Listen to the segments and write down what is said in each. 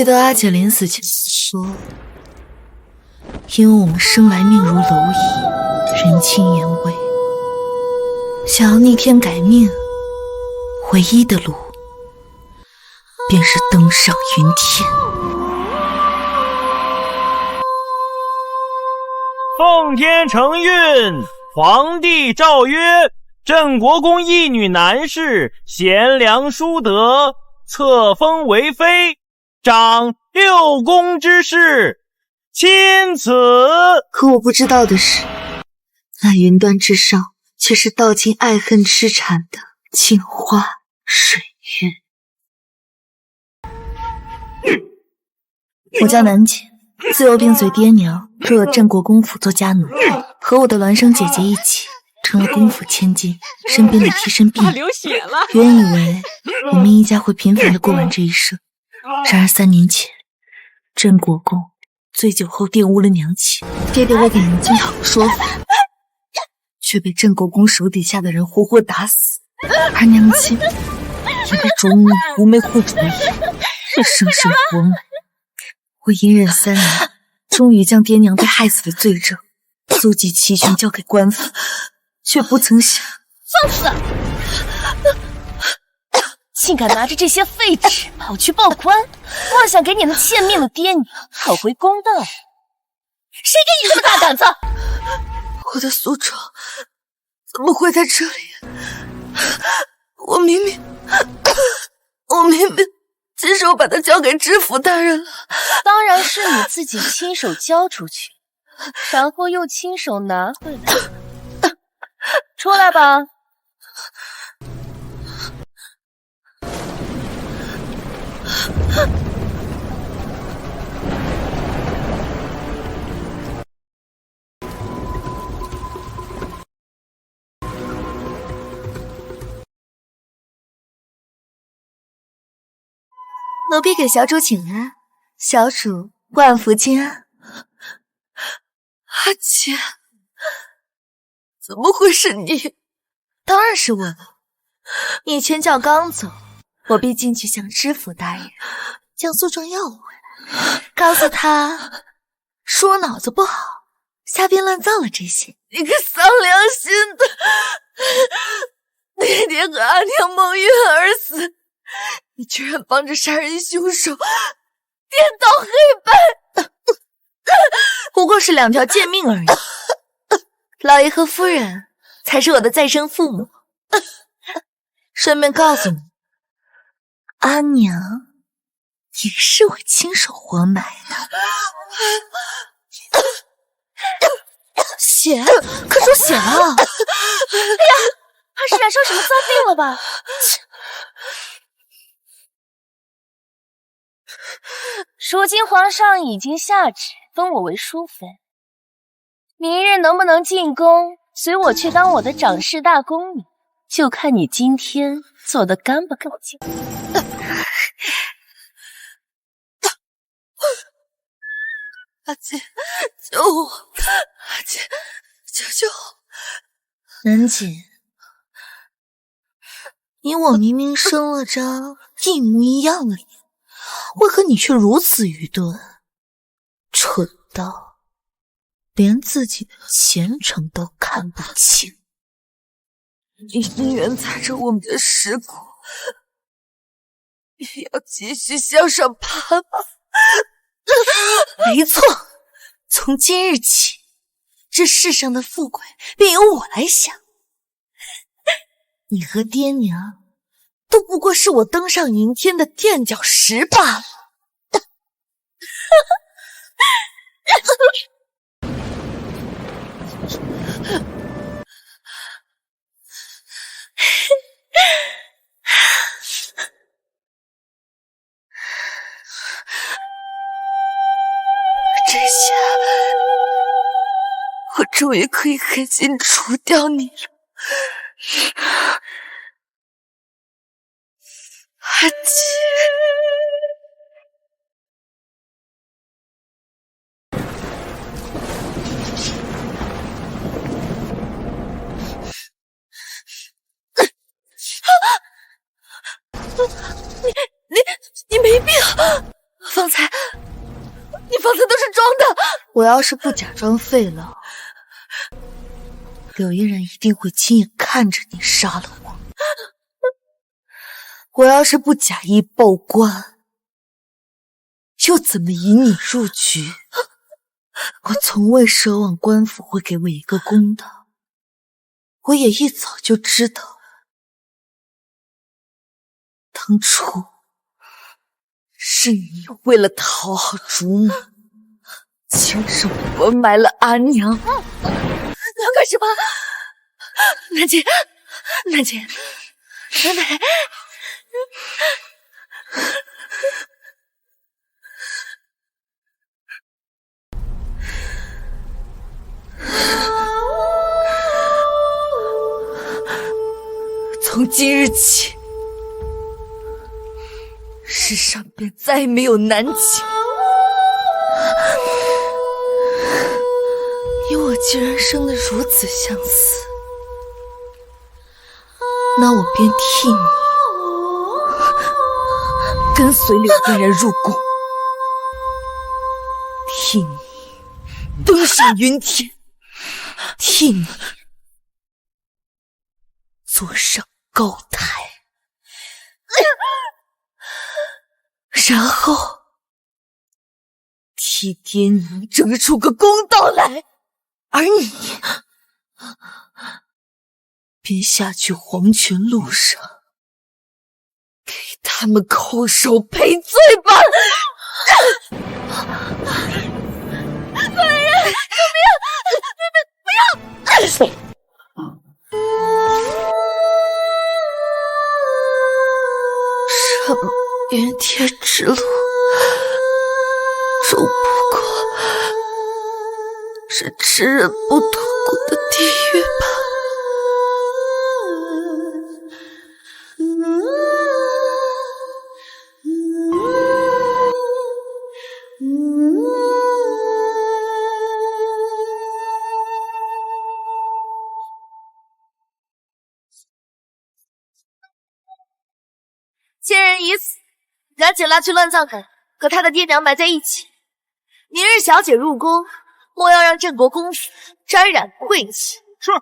记得阿姐临死前说，因为我们生来命如蝼蚁，人轻言微，想要逆天改命，唯一的路便是登上云天。奉天承运，皇帝诏曰：镇国公一女男士，贤良淑德，册封为妃，掌6宫之事，钦此。可我不知道的是，那云端之上却是道尽爱恨痴缠的镜花水月。我叫南姐，自幼并随爹娘入了镇国公府做家奴，和我的孪生姐姐一起成了公府千金身边的贴身婢女。原以为我们一家会平凡的过完这一生，然而3年前，镇国公醉酒后玷污了娘亲，爹爹为给娘亲讨个说法，却被镇国公手底下的人活活打死，而娘亲也被主母无媒护主义生生活埋。我隐忍3年，终于将爹娘被害死的罪证搜集齐全，交给官府，却不曾想，放肆！竟敢拿着这些废纸跑去报官，妄想给你那欠命的爹娘讨回公道！谁给你这么大胆子？我的苏州怎么会在这里？我明明亲手把它交给知府大人了。当然是你自己亲手交出去，然后又亲手拿回来。出来吧。奴婢给小主请安，小主万福金安。阿姐，怎么会是你？当然是我了。你前脚刚走，我便进去向知府大人将诉状要回来，告诉他说我脑子不好，瞎编乱造了这些。你个丧良心的！爹爹和阿娘蒙冤而死，你居然帮着杀人凶手颠倒黑白，不过是2条贱命而已。老爷和夫人才是我的再生父母。顺便告诉你，阿娘也是我亲手活埋的。血，可出血了！哎呀，怕是染上什么脏病了吧？如今皇上已经下旨封我为淑妃，明日能不能进宫，随我去当我的掌事大宫女，就看你今天做的干不干净。阿姐，救我！阿姐，救救我！南姐，你我明明生了张一模一样的脸，为何你却如此愚钝，蠢到连自己的前程都看不清？你宁愿踩着我们的尸骨，也要继续向上爬吗？没错，从今日起，这世上的富贵便由我来享。你和爹娘都不过是我登上云天的垫脚石罢了。这下我终于可以狠心除掉你了，阿姐。你没病？方才方才都是装的。我要是不假装废了，柳依然一定会亲眼看着你杀了我。我要是不假意报官，又怎么引你入局？我从未奢望官府会给我一个公道，我也一早就知道，当初是你为了讨好主母，亲手活埋了阿娘。干什么？南姐，南姐，奶奶。从今日起，世上便再没有南姐。你我既然生得如此相似，那我便替你跟随柳依然入宫，替你登上云天，替你坐上高台，然后替爹娘争出个公道来，而你便下去黄泉路上给他们叩首赔罪吧。夫人，救命！不要！什么云天之路，终不过是吃人不吐骨的地狱吧。贱人已死，赶紧拉去乱葬岗，和他的爹娘埋在一起。明日小姐入宫，莫要让镇国公府沾染晦气。是。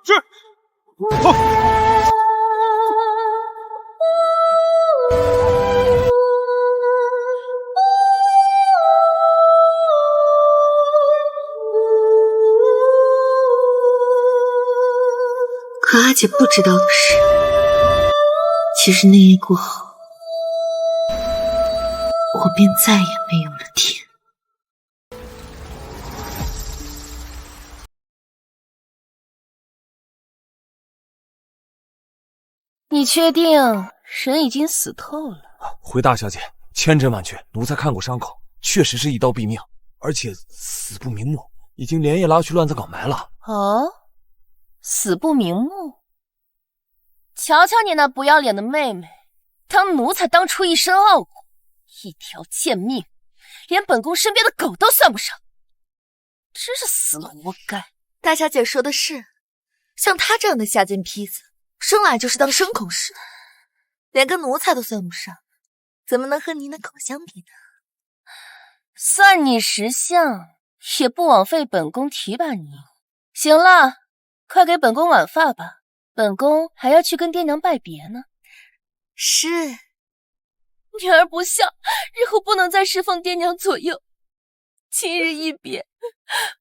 可阿姐不知道的是，其实那夜过后，我便再也没有了天。你确定人已经死透了？回大小姐，千真万确，奴才看过伤口，确实是一刀毙命，而且死不瞑目，已经连夜拉去乱葬岗埋了。哦，死不瞑目。瞧瞧你那不要脸的妹妹，当奴才当初一身傲骨，一条贱命，连本宫身边的狗都算不上，真是死了活该。大小姐说的是，像她这样的下贱坯子，生来就是当牲口使的，连个奴才都算不上，怎么能和你那狗相比呢？算你识相，也不枉费本宫提拔你。行了，快给本宫挽发吧，本宫还要去跟爹娘拜别呢。是。女儿不孝，日后不能再侍奉爹娘左右。今日一别，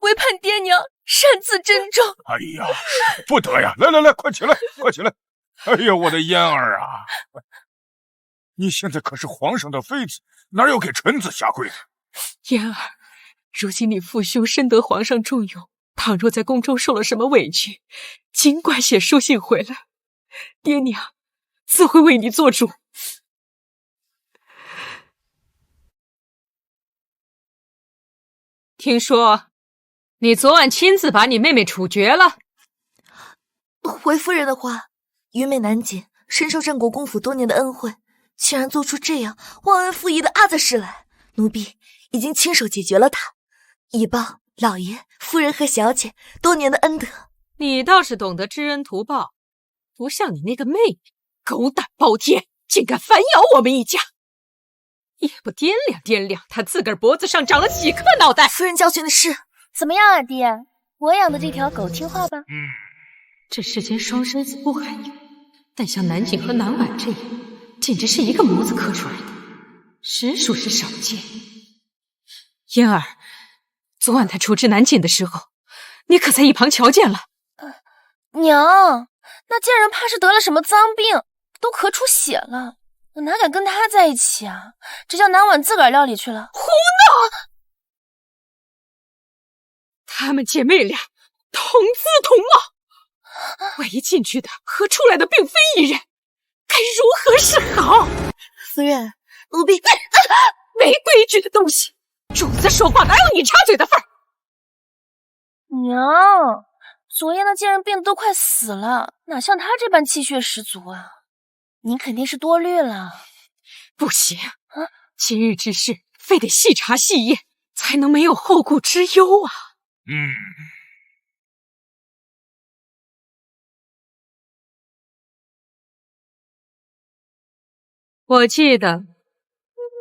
唯盼爹娘擅自珍重。哎呀，不得呀！来，快起来，快起来！哎呀，我的嫣儿啊！你现在可是皇上的妃子，哪有给臣子下跪的？嫣儿，如今你父兄深得皇上重用，倘若在宫中受了什么委屈，尽管写书信回来，爹娘自会为你做主。听说你昨晚亲自把你妹妹处决了。回夫人的话，虞美南姐深受镇国公府多年的恩惠，竟然做出这样忘恩负义的阿子事来，奴婢已经亲手解决了她，以报老爷、夫人和小姐多年的恩德。你倒是懂得知恩图报，不像你那个妹妹，狗胆包天，竟敢反咬我们一家。也不掂量掂量他自个儿脖子上长了几颗脑袋。夫人教训的是，怎么样啊，爹？我养的这条狗听话吧？这世间双生子不罕有，但像南景和南婉这样，简直是一个模子刻出来的，实属是少见。嫣儿，昨晚他处置南景的时候，你可在一旁瞧见了？娘，那贱人怕是得了什么脏病，都咳出血了。我哪敢跟他在一起啊？这叫南婉自个儿料理去了。胡闹！她们姐妹俩同姿同貌，万一进去的和出来的并非一人，该如何是好？夫人，奴婢没规矩的东西，主子说话哪有你插嘴的份儿？娘，昨夜那贱人病得都快死了，哪像她这般气血十足啊？您肯定是多虑了。不行啊，今日之事非得细查细验，才能没有后顾之忧啊。我记得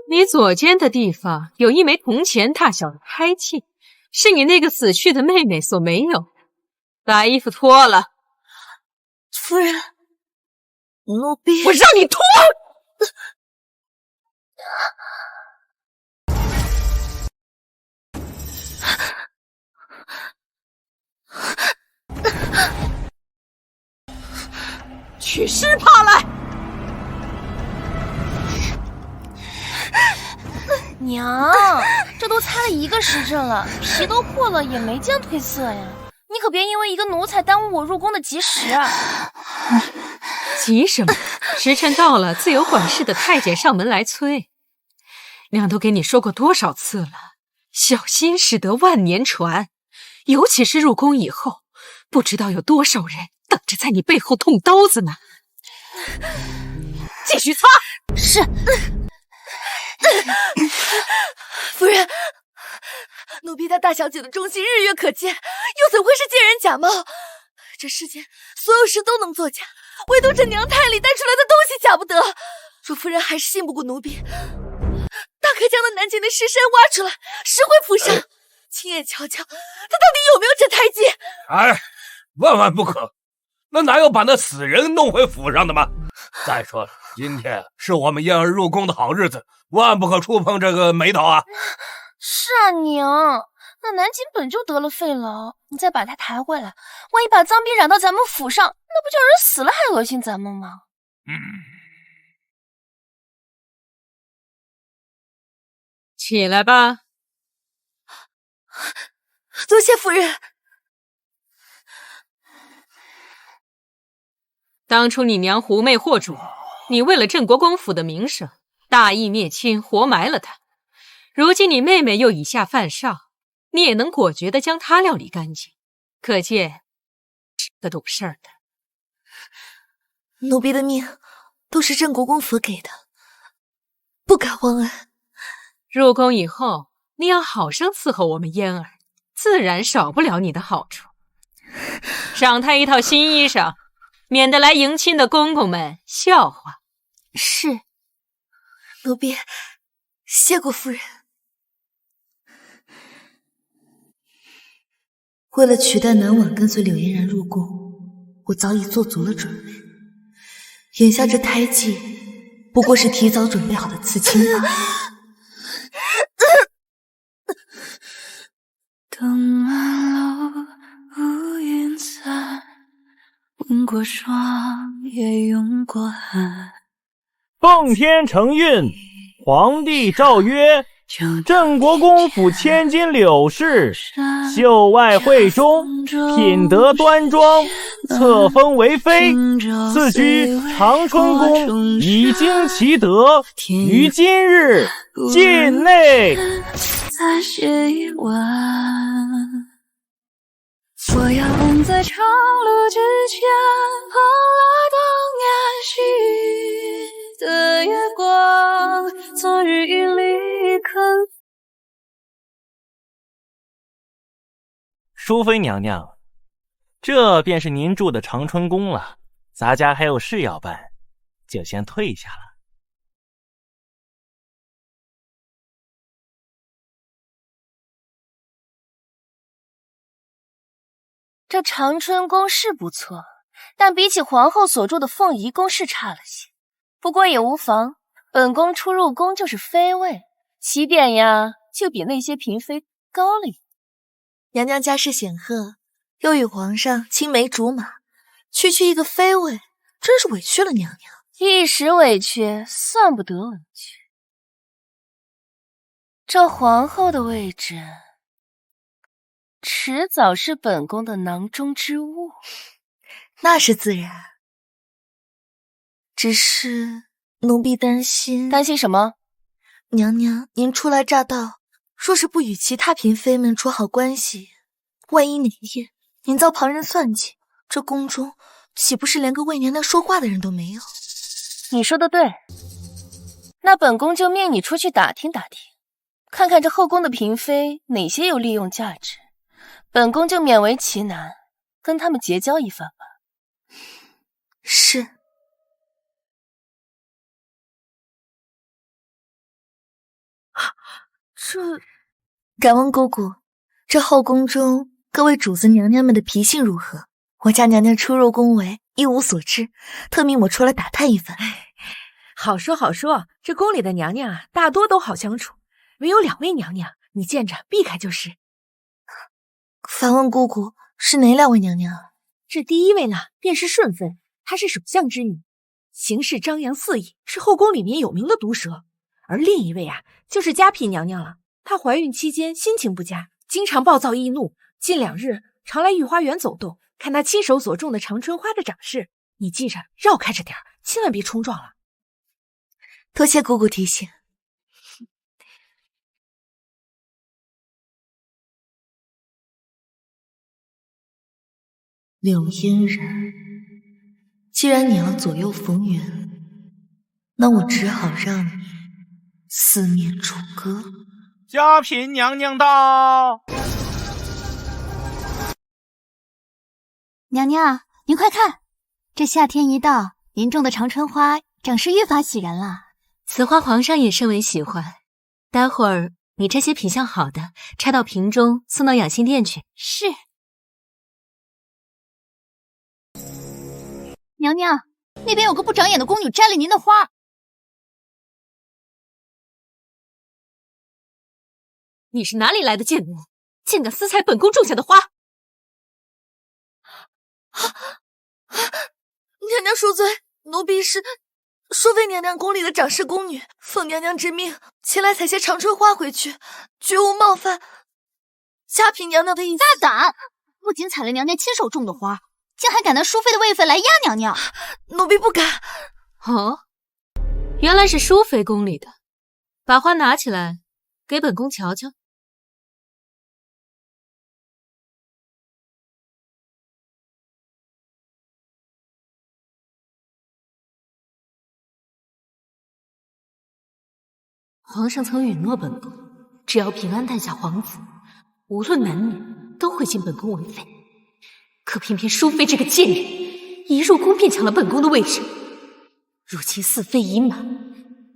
你左肩的地方有一枚铜钱大小的胎记，是你那个死去的妹妹所没有的。把衣服脱了。夫人，奴婢，我让你脱！取尸帕来！娘，这都擦了1个时辰了，皮都破了，也没见褪色呀。你可别因为一个奴才耽误我入宫的吉时啊！急什么？时辰到了，自有管事的太监上门来催。娘都给你说过多少次了，小心驶得万年船。尤其是入宫以后，不知道有多少人等着在你背后捅刀子呢。继续擦。是。夫人，奴婢对大小姐的忠心日月可见，又怎会是贱人假冒？这世间所有事都能作假，唯独这娘胎里带出来的东西假不得。若夫人还是信不过奴婢，大可将那南京的尸身挖出来，拾回府上，亲眼瞧瞧他到底有没有这胎记。哎，万万不可！那哪有把那死人弄回府上的吗？再说了，今天是我们燕儿入宫的好日子，万不可触碰这个眉头啊！是啊，娘，那南京本就得了肺痨，你再把他抬回来，万一把脏病染到咱们府上，那不叫人死了还恶心咱们吗？起来吧。多谢夫人。当初你娘狐媚惑主，你为了镇国公府的名声，大义灭亲，活埋了她。如今你妹妹又以下犯上，你也能果决地将她料理干净，可见是个懂事儿的。奴婢的命都是镇国公府给的，不敢忘恩。入宫以后，你要好生伺候我们嫣儿，自然少不了你的好处。赏她一套新衣裳，免得来迎亲的公公们笑话。是，奴婢谢过夫人。为了取代南婉跟随柳嫣然入宫，我早已做足了准备。眼下这胎记不过是提早准备好的刺青罢了。登满楼乌云散，吻过霜，也拥过寒。奉天承运，皇帝诏曰：镇国公府千金柳氏，秀外慧中，品德端庄，册封为妃，赐居长春宫，以经其德，于今日境内。再写一晚，我要站在长路之前，捧了当年昔的月光，昨日已离坑。淑妃娘娘，这便是您住的长春宫了，咱家还有事要办，就先退下了。这长春宫是不错，但比起皇后所住的凤仪宫是差了些。不过也无妨，本宫初入宫就是妃位，起点呀就比那些嫔妃高了一点。娘娘家世显赫，又与皇上青梅竹马，区区一个妃位，真是委屈了娘娘。一时委屈算不得委屈。这皇后的位置，迟早是本宫的囊中之物。那是自然，只是奴婢担心。担心什么？娘娘，您初来乍到，若是不与其他嫔妃们处好关系，万一哪天您遭旁人算计，这宫中岂不是连个为娘娘说话的人都没有？你说的对，那本宫就命你出去打听打听，看看这后宫的嫔妃哪些有利用价值，本宫就勉为其难，跟他们结交一番吧。是。敢问姑姑，这后宫中各位主子娘娘们的脾性如何？我家娘娘初入宫闱，一无所知，特命我出来打探一番。好说好说，这宫里的娘娘啊，大多都好相处，唯有2位娘娘，你见着避开就是。反问姑姑，是哪2位娘娘？这第一位呢，便是顺妃，她是首相之女，行事张扬肆意，是后宫里面有名的毒舌。而另一位啊，就是嘉嫔娘娘了。她怀孕期间心情不佳，经常暴躁易怒，近2日常来御花园走动，看她亲手所种的长春花的长势。你记着，绕开着点，千万别冲撞了。多谢姑姑提醒。柳嫣然，既然你要左右逢源，那我只好让你四面楚歌。嘉嫔娘娘到！娘娘，您快看，这夏天一到，您种的长春花长势愈发喜人了。此花皇上也甚为喜欢，待会儿你这些品相好的拆到瓶中，送到养心殿去。是。娘娘，那边有个不长眼的宫女摘了您的花。你是哪里来的贱奴，竟敢私采本宫种下的花？娘娘恕罪，奴婢是淑妃娘娘宫里的长侍宫女，奉娘娘之命前来采些长春花回去，绝无冒犯嘉嫔娘娘的意思。大胆！不仅采了娘娘亲手种的花，竟还敢拿淑妃的位分来压娘娘。奴婢不敢。哦，原来是淑妃宫里的，把花拿起来给本宫瞧瞧。皇上曾允诺本宫，只要平安诞下皇子，无论男女都会进本宫为妃。可偏偏淑妃这个贱人，一入宫便抢了本宫的位置。如今四妃已满，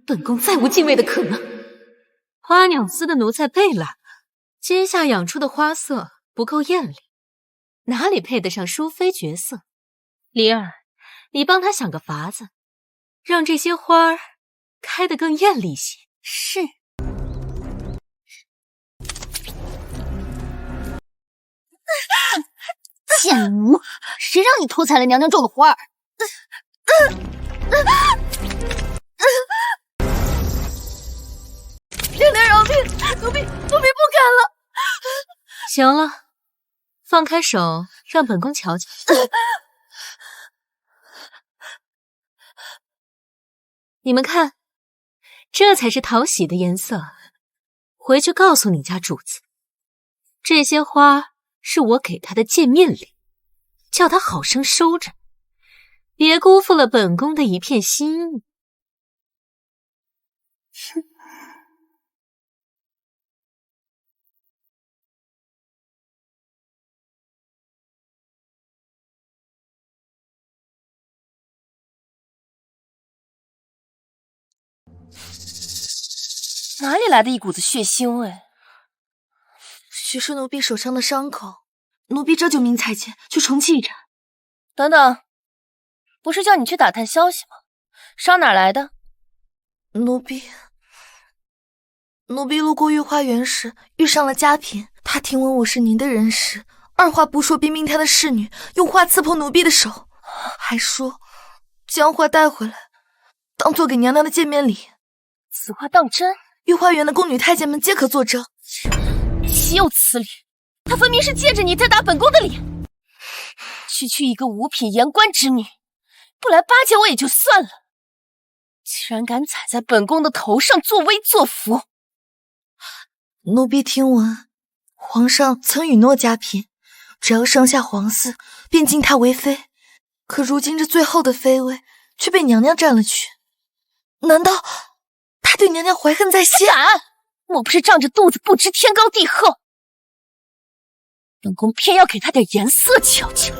本宫再无进位的可能。花鸟司的奴才被揽了，阶下养出的花色不够艳丽，哪里配得上淑妃角色？灵儿，你帮他想个法子，让这些花儿开得更艳丽些。是。贱奴，谁让你偷采了娘娘种的花儿？娘娘饶命，奴婢不敢了。行了，放开手，让本宫瞧瞧。你们看，这才是讨喜的颜色。回去告诉你家主子，这些花是我给他的见面礼，叫他好生收着，别辜负了本宫的一片心意。哼。哪里来的一股子血腥味？许是奴婢手上的伤口，奴婢这就命太监去重启一战。等等，不是叫你去打探消息吗？伤哪来的？奴婢路过御花园时遇上了嘉嫔，她听闻我是您的人时，二话不说便命她的侍女用花刺破奴婢的手，还说将花带回来当做给娘娘的见面礼。此话当真？御花园的宫女太监们皆可作证。岂有此理！她分明是借着你在打本宫的脸。区一个五品言官之女，不来巴结我也就算了，居然敢踩在本宫的头上作威作福。奴婢听闻皇上曾允诺嘉嫔，只要生下皇嗣便敬她为妃，可如今这最后的妃位却被娘娘占了去。难道他对娘娘怀恨在心？敢！莫不是仗着肚子不知天高地厚？本宫偏要给他点颜色瞧瞧。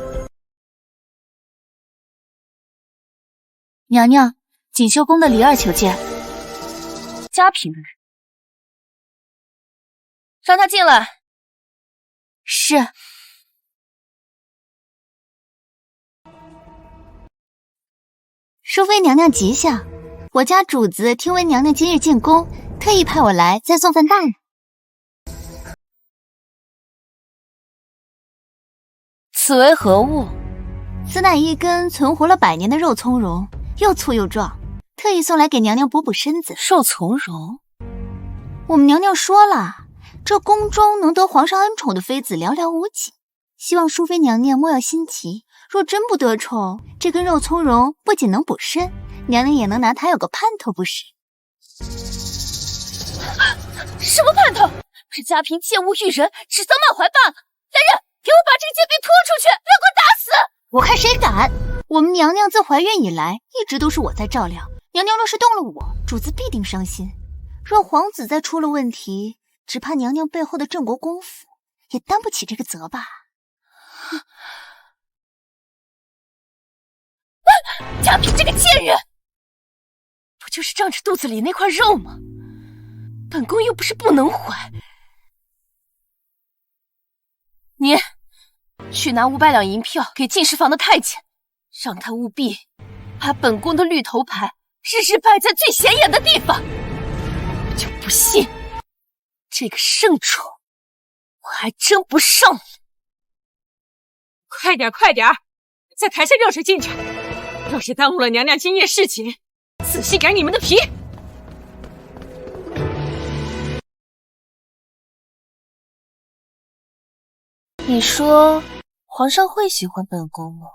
娘娘，锦绣宫的李二求见。嘉嫔的人，让他进来。是。淑妃娘娘吉祥，我家主子听闻娘娘今日进宫，特意派我来再送份大人。此为何物？此乃一根存活了100年的肉苁蓉，又粗又壮，特意送来给娘娘补补身子。肉苁蓉？我们娘娘说了，这宫中能得皇上恩宠的妃子寥寥无几，希望淑妃娘娘莫要心急。若真不得宠，这根肉苁蓉不仅能补身，娘娘也能拿它有个盼头不是？什么盼头？是嘉嫔借物遇人，指桑骂槐罢了。来人，给我把这个贱婢拖出去，让我打死！我看谁敢！我们娘娘自怀孕以来，一直都是我在照料。娘娘若是动了我，主子必定伤心。若皇子再出了问题，只怕娘娘背后的镇国公府也担不起这个责吧。嘉嫔这个贱人，不就是仗着肚子里那块肉吗？本宫又不是不能怀。你去拿500两银票给进士房的太监，让他务必把本宫的绿头牌日摆在最显眼的地方。就不信这个圣宠我还真不上了。快点，快点，在台下热水进去。要是耽误了娘娘今夜侍寝，仔细改你们的皮。你说皇上会喜欢本宫吗？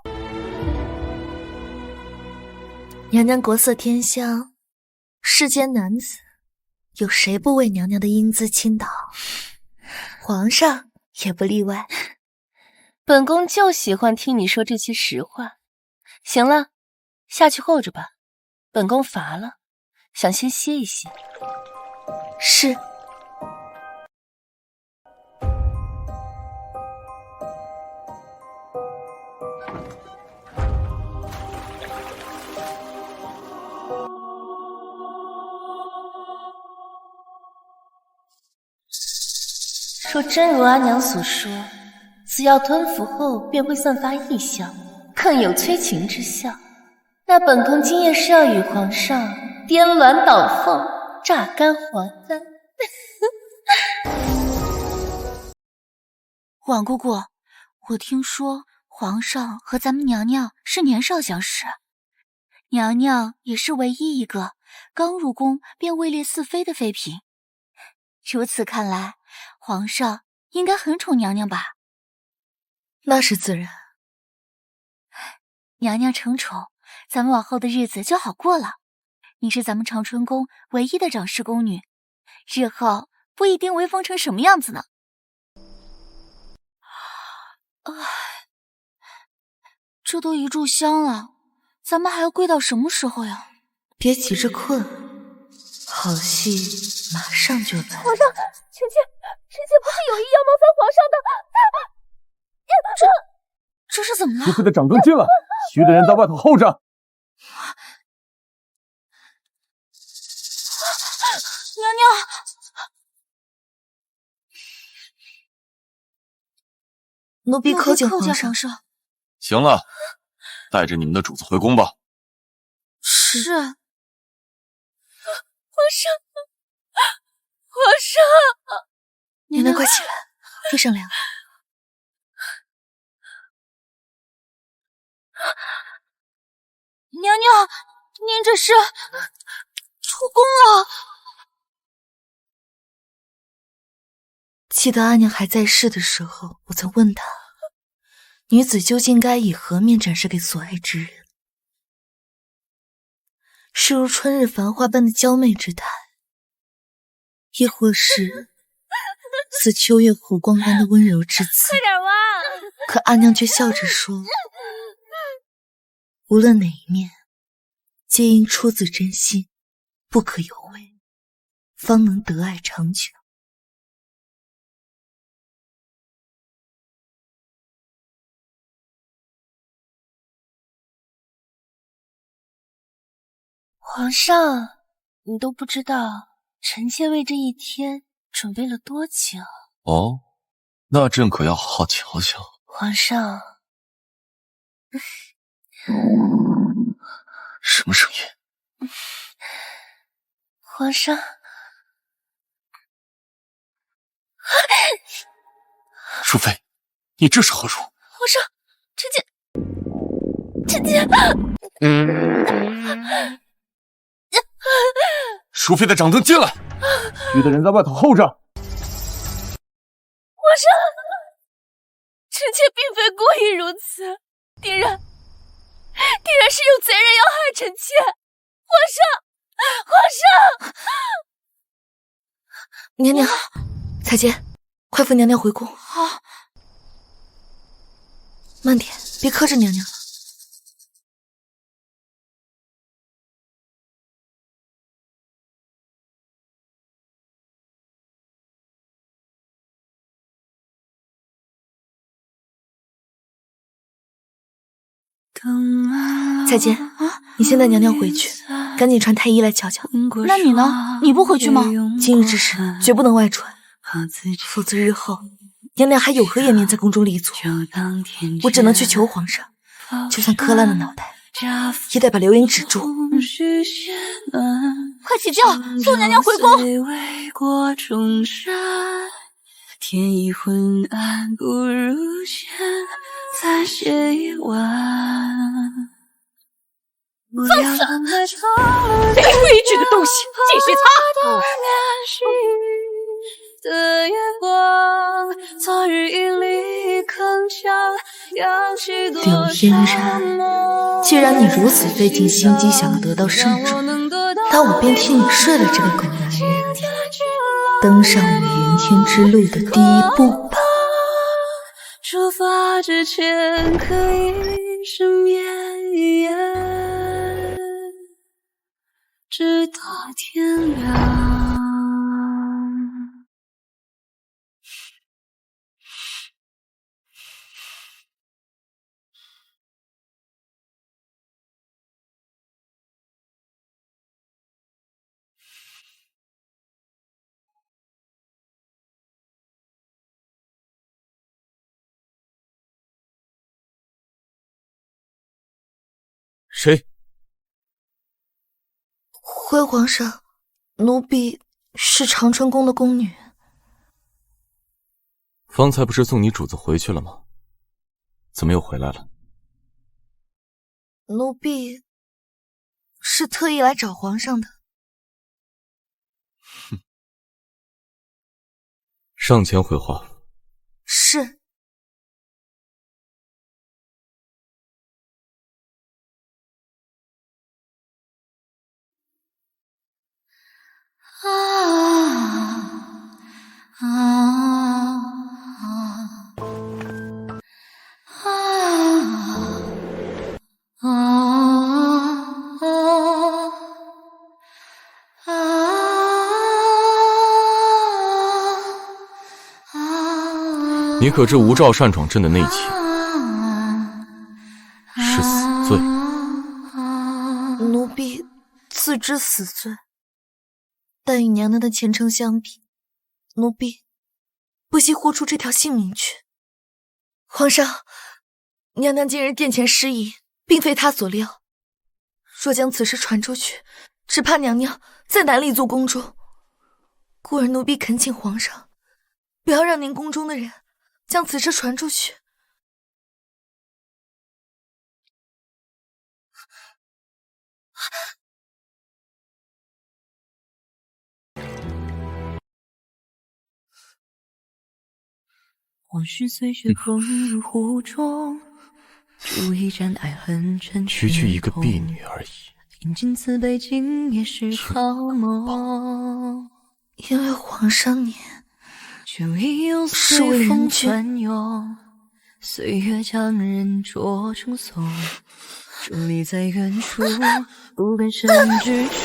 娘娘国色天香，世间男子有谁不为娘娘的英姿倾倒？皇上也不例外。本宫就喜欢听你说这些实话。行了，下去候着吧，本宫乏了，想先歇一歇。是。若真如阿娘所说，此药吞服后便会散发异香，更有催情之效，那本宫今夜是要与皇上颠鸾倒凤，榨干还丹。婉姑姑，我听说皇上和咱们娘娘是年少相识，娘娘也是唯一一个刚入宫便位列4妃的妃嫔。如此看来，皇上应该很宠娘娘吧？那是自然。娘娘承宠，咱们往后的日子就好过了。你是咱们长春宫唯一的长侍宫女，日后不一定威风成什么样子呢。这都一炷香了，咱们还要跪到什么时候呀？别急着困，好戏马上就来。皇上，臣妾不是有意要冒犯皇上的。这是怎么了？淑妃的长官进来，其余的人在外头候着。娘娘，奴婢叩见皇上。行了，带着你们的主子回宫吧。是。皇上，娘娘快起来，地上凉。娘娘，您这是出宫了？记得阿娘还在世的时候，我曾问她，女子究竟该以何面展示给所爱之人？是如春日繁花般的娇媚之态，亦或是似秋月湖光般的温柔之姿？快点挖！可阿娘却笑着说，无论哪一面，皆因出自真心，不可有违，方能得爱长久。皇上，你都不知道臣妾为这一天准备了多久。哦，那朕可要好好瞧瞧。皇上，什么声音？皇上，淑妃，你这是何如？皇上，臣妾。淑妃的掌灯进来。许的人在外头候着。皇上，臣妾并非故意如此，定然是有贼人要害臣妾。皇上，娘娘，彩洁，快扶娘娘回宫。好，慢点，别磕着娘娘了。彩洁，你先带娘娘回去，赶紧传太医来瞧瞧。那你呢？你不回去吗？今日之事绝不能外传，否则日后娘娘还有何颜面在宫中立足？我只能去求皇上，就算磕烂了脑袋，也得把流言止住。快起轿，送娘娘回宫。天已昏暗，不如先再写一晚。放肆！没规矩的东西，继续擦！的月光，昨日一粒铿锵，扬起多柳嫣然，既然你如此费尽心机想要得到圣主，那我便替你睡了这个狗男人，登上我云天之路的第一步吧。出发之前可以是绵延，直到天亮。谁？回皇上，奴婢是长春宫的宫女。方才不是送你主子回去了吗？怎么又回来了？奴婢是特意来找皇上的。哼，上前回话。是。你可知无照擅闯朕的内情，是死罪。奴婢自知死罪，但与娘娘的前程相比，奴婢不惜豁出这条性命去。皇上，娘娘今日殿前失仪，并非他所料。若将此事传出去，只怕娘娘再难立足宫中。故而奴婢恳请皇上，不要让您宫中的人将此事传出去。或许随雪风入湖中，煮一盏爱恨成区区一个婢女而已，饮尽此杯今夜是好梦。因为皇上您就已有随风翻涌，岁月将人灼成松。伫立在远处，不敢伸指触。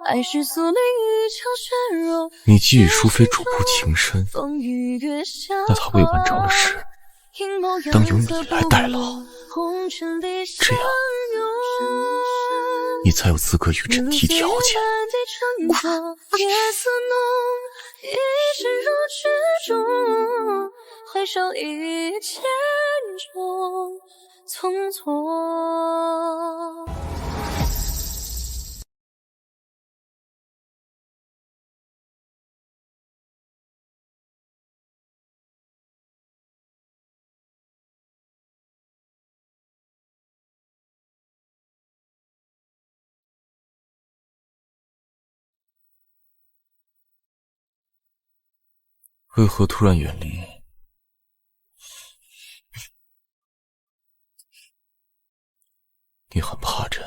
爱是苏林一场血肉。你既与淑妃主仆情深，那她未完成的事，当由你来代劳。这样，你才有资格与朕提条件。回首一见中匆匆。为何突然远离？你很怕朕？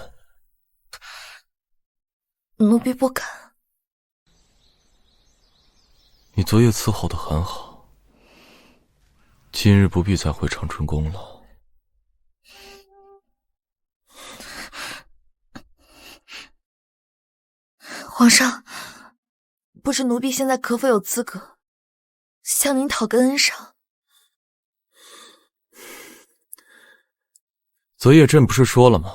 奴婢不敢。你昨夜伺候得很好，今日不必再回长春宫了。皇上，不知奴婢现在可否有资格向您讨个恩赏？昨夜朕不是说了吗？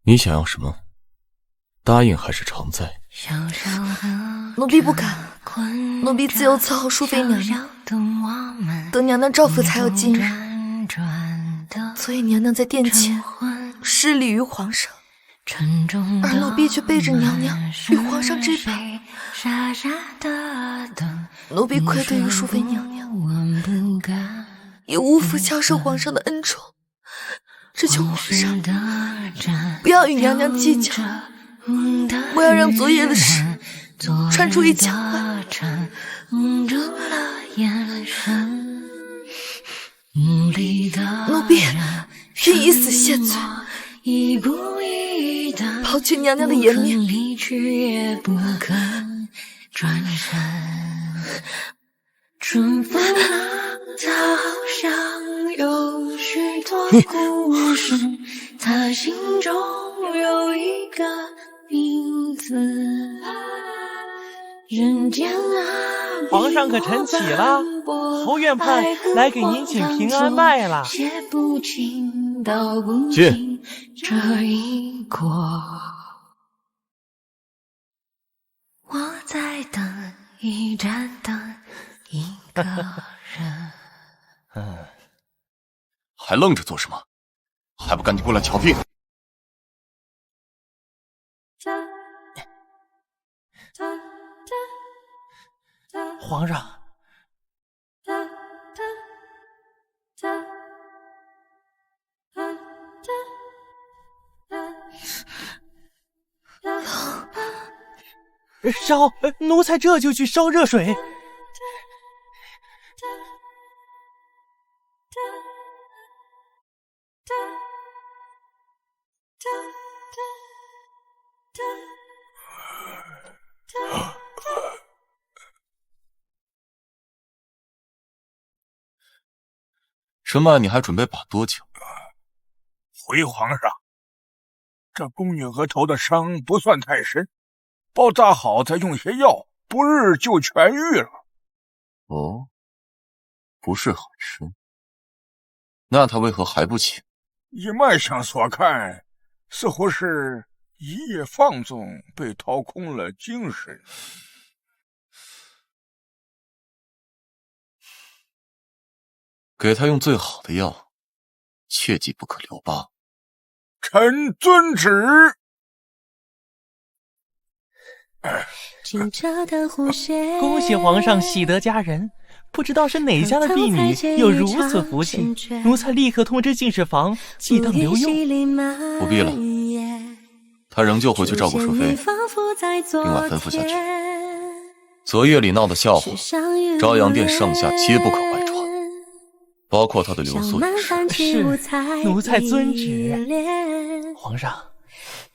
你想要什么？答应还是常在？奴婢不敢，奴婢自幼伺候淑妃娘娘，得娘娘照拂才有今日。昨夜娘娘在殿前失礼于皇上，而奴婢却背着娘娘与皇上这般，奴婢愧对于淑妃娘娘，也无福享受皇上的恩宠，只求皇上不要与娘娘计较，不要让昨夜的事传出一墙外。奴婢愿以死谢罪，抛去娘娘的颜面。春风它好像有许多故事，它心中有一个名字。人间啊，皇上可晨起了，侯院判来给您请平安麦了。进。这一过，我在等一盏灯。一个人，还愣着做什么？还不赶紧过来瞧病！皇上，烧！奴才这就去烧热水。申曼，你还准备把多久？回皇上，这宫女额头的伤不算太深，包扎好再用些药，不日就痊愈了。哦，不是很深。那他为何还不起？以脉象所看，似乎是一夜放纵，被掏空了精神。给他用最好的药，切记不可留疤。臣遵旨。恭喜皇上喜得佳人，不知道是哪家的婢女有如此福气，奴才立刻通知进士房，即当留用。不必了，他仍旧回去照顾淑妃，另外吩咐下去，昨夜里闹的笑话，朝阳殿上下皆不可外传，包括他的留宿也是。是，奴才遵旨。皇上。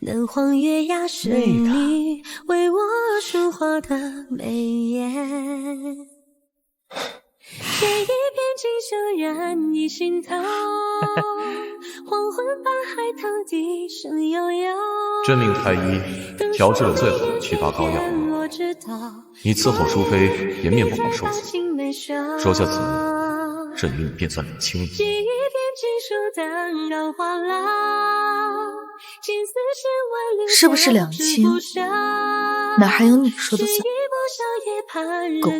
嫩黄月牙是你为我梳化的眉眼，写一篇锦绣染你心头，黄昏把海棠笛声悠悠。朕命太医调制了最好的祛疤膏药，你伺候淑妃颜面不好受死，收下此怒，朕与你便算两清。寄一篇锦书等让花老，是不是两清？哪还有你说的算？狗货！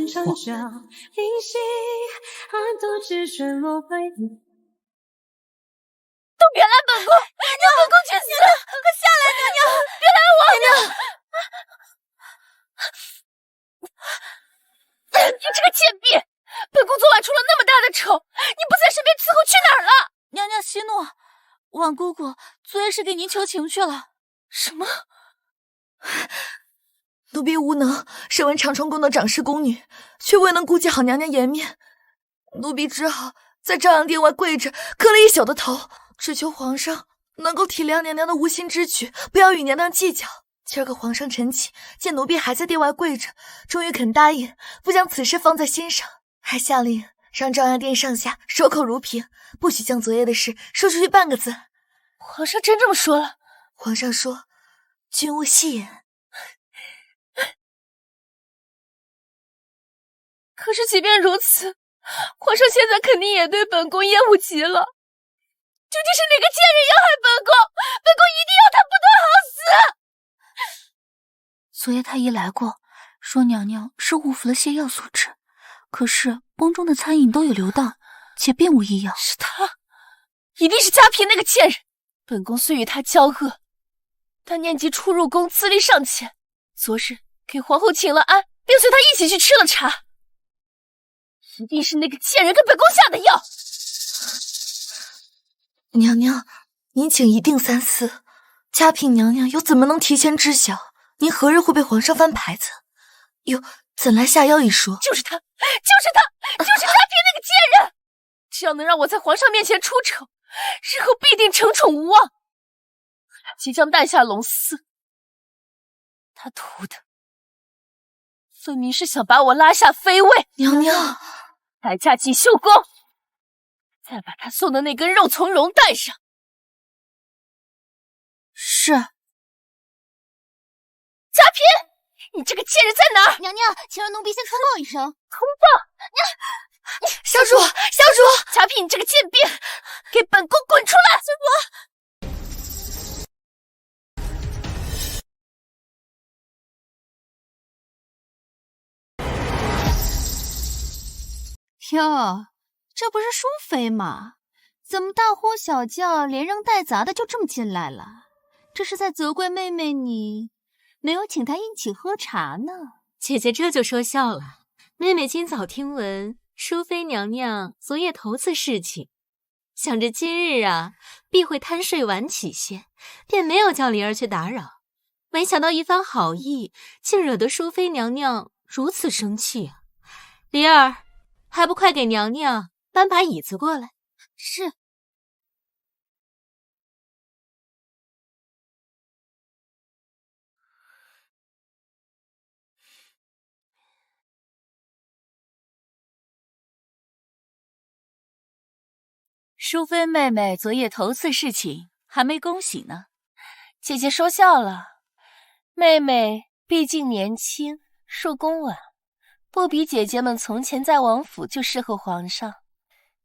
都别来本宫，让本宫去死！快下来，娘娘！别来我！娘娘，你这个贱婢！本宫昨晚出了那么大的丑，你不在身边伺候去哪儿了？娘娘息怒，婉姑姑昨夜是给您求情去了。什么？奴婢无能，身为长春宫的长侍宫女，却未能顾及好娘娘颜面，奴婢只好在朝阳殿外跪着磕了一宿的头，只求皇上能够体谅娘娘的无心之举，不要与娘娘计较。今儿个皇上晨起，见奴婢还在殿外跪着，终于肯答应，不将此事放在心上，还下令让朝阳殿上下守口如瓶，不许将昨夜的事说出去半个字。皇上真这么说了？皇上说：“君勿戏言。”可是即便如此，皇上现在肯定也对本宫厌恶极了。究竟是哪个贱人要害本宫？本宫一定要他不得好死！昨夜太医来过，说娘娘是误服了些药所致，可是宫中的餐饮都有留档，且并无异样。是他，一定是嘉嫔那个贱人。本宫虽与他交恶，但念及初入宫，资历尚浅，昨日给皇后请了安，并随他一起去吃了茶。一定是那个贱人给本宫下的药。娘娘，您请一定三思。嘉嫔娘娘又怎么能提前知晓您何日会被皇上翻牌子？又怎来下药一说？就是他，就是他，就是嘉嫔那个贱人！只要能让我在皇上面前出丑，日后必定承宠无望。即将诞下龙嗣，他图的分明是想把我拉下妃位。娘娘，待嫁进绣宫，再把他送的那根肉苁蓉带上。是。嘉嫔，你这个贱人在哪儿？娘娘，请让奴婢先通报一声。通报？小主，小主！嘉嫔，你这个贱婢，给本宫滚出来！孙伯。哟，这不是淑妃吗？怎么大呼小叫，连扔带砸的就这么进来了？这是在责怪妹妹你没有请她一起喝茶呢。姐姐这就说笑了。妹妹今早听闻淑妃娘娘昨夜头次侍寝，想着今日必会贪睡晚起些，便没有叫灵儿去打扰。没想到一番好意，竟惹得淑妃娘娘如此生气啊！灵儿，还不快给娘娘搬把椅子过来。是。淑妃妹妹昨夜头次侍寝，还没恭喜呢。姐姐说笑了，妹妹毕竟年轻，入宫晚，不比姐姐们从前在王府就侍候皇上，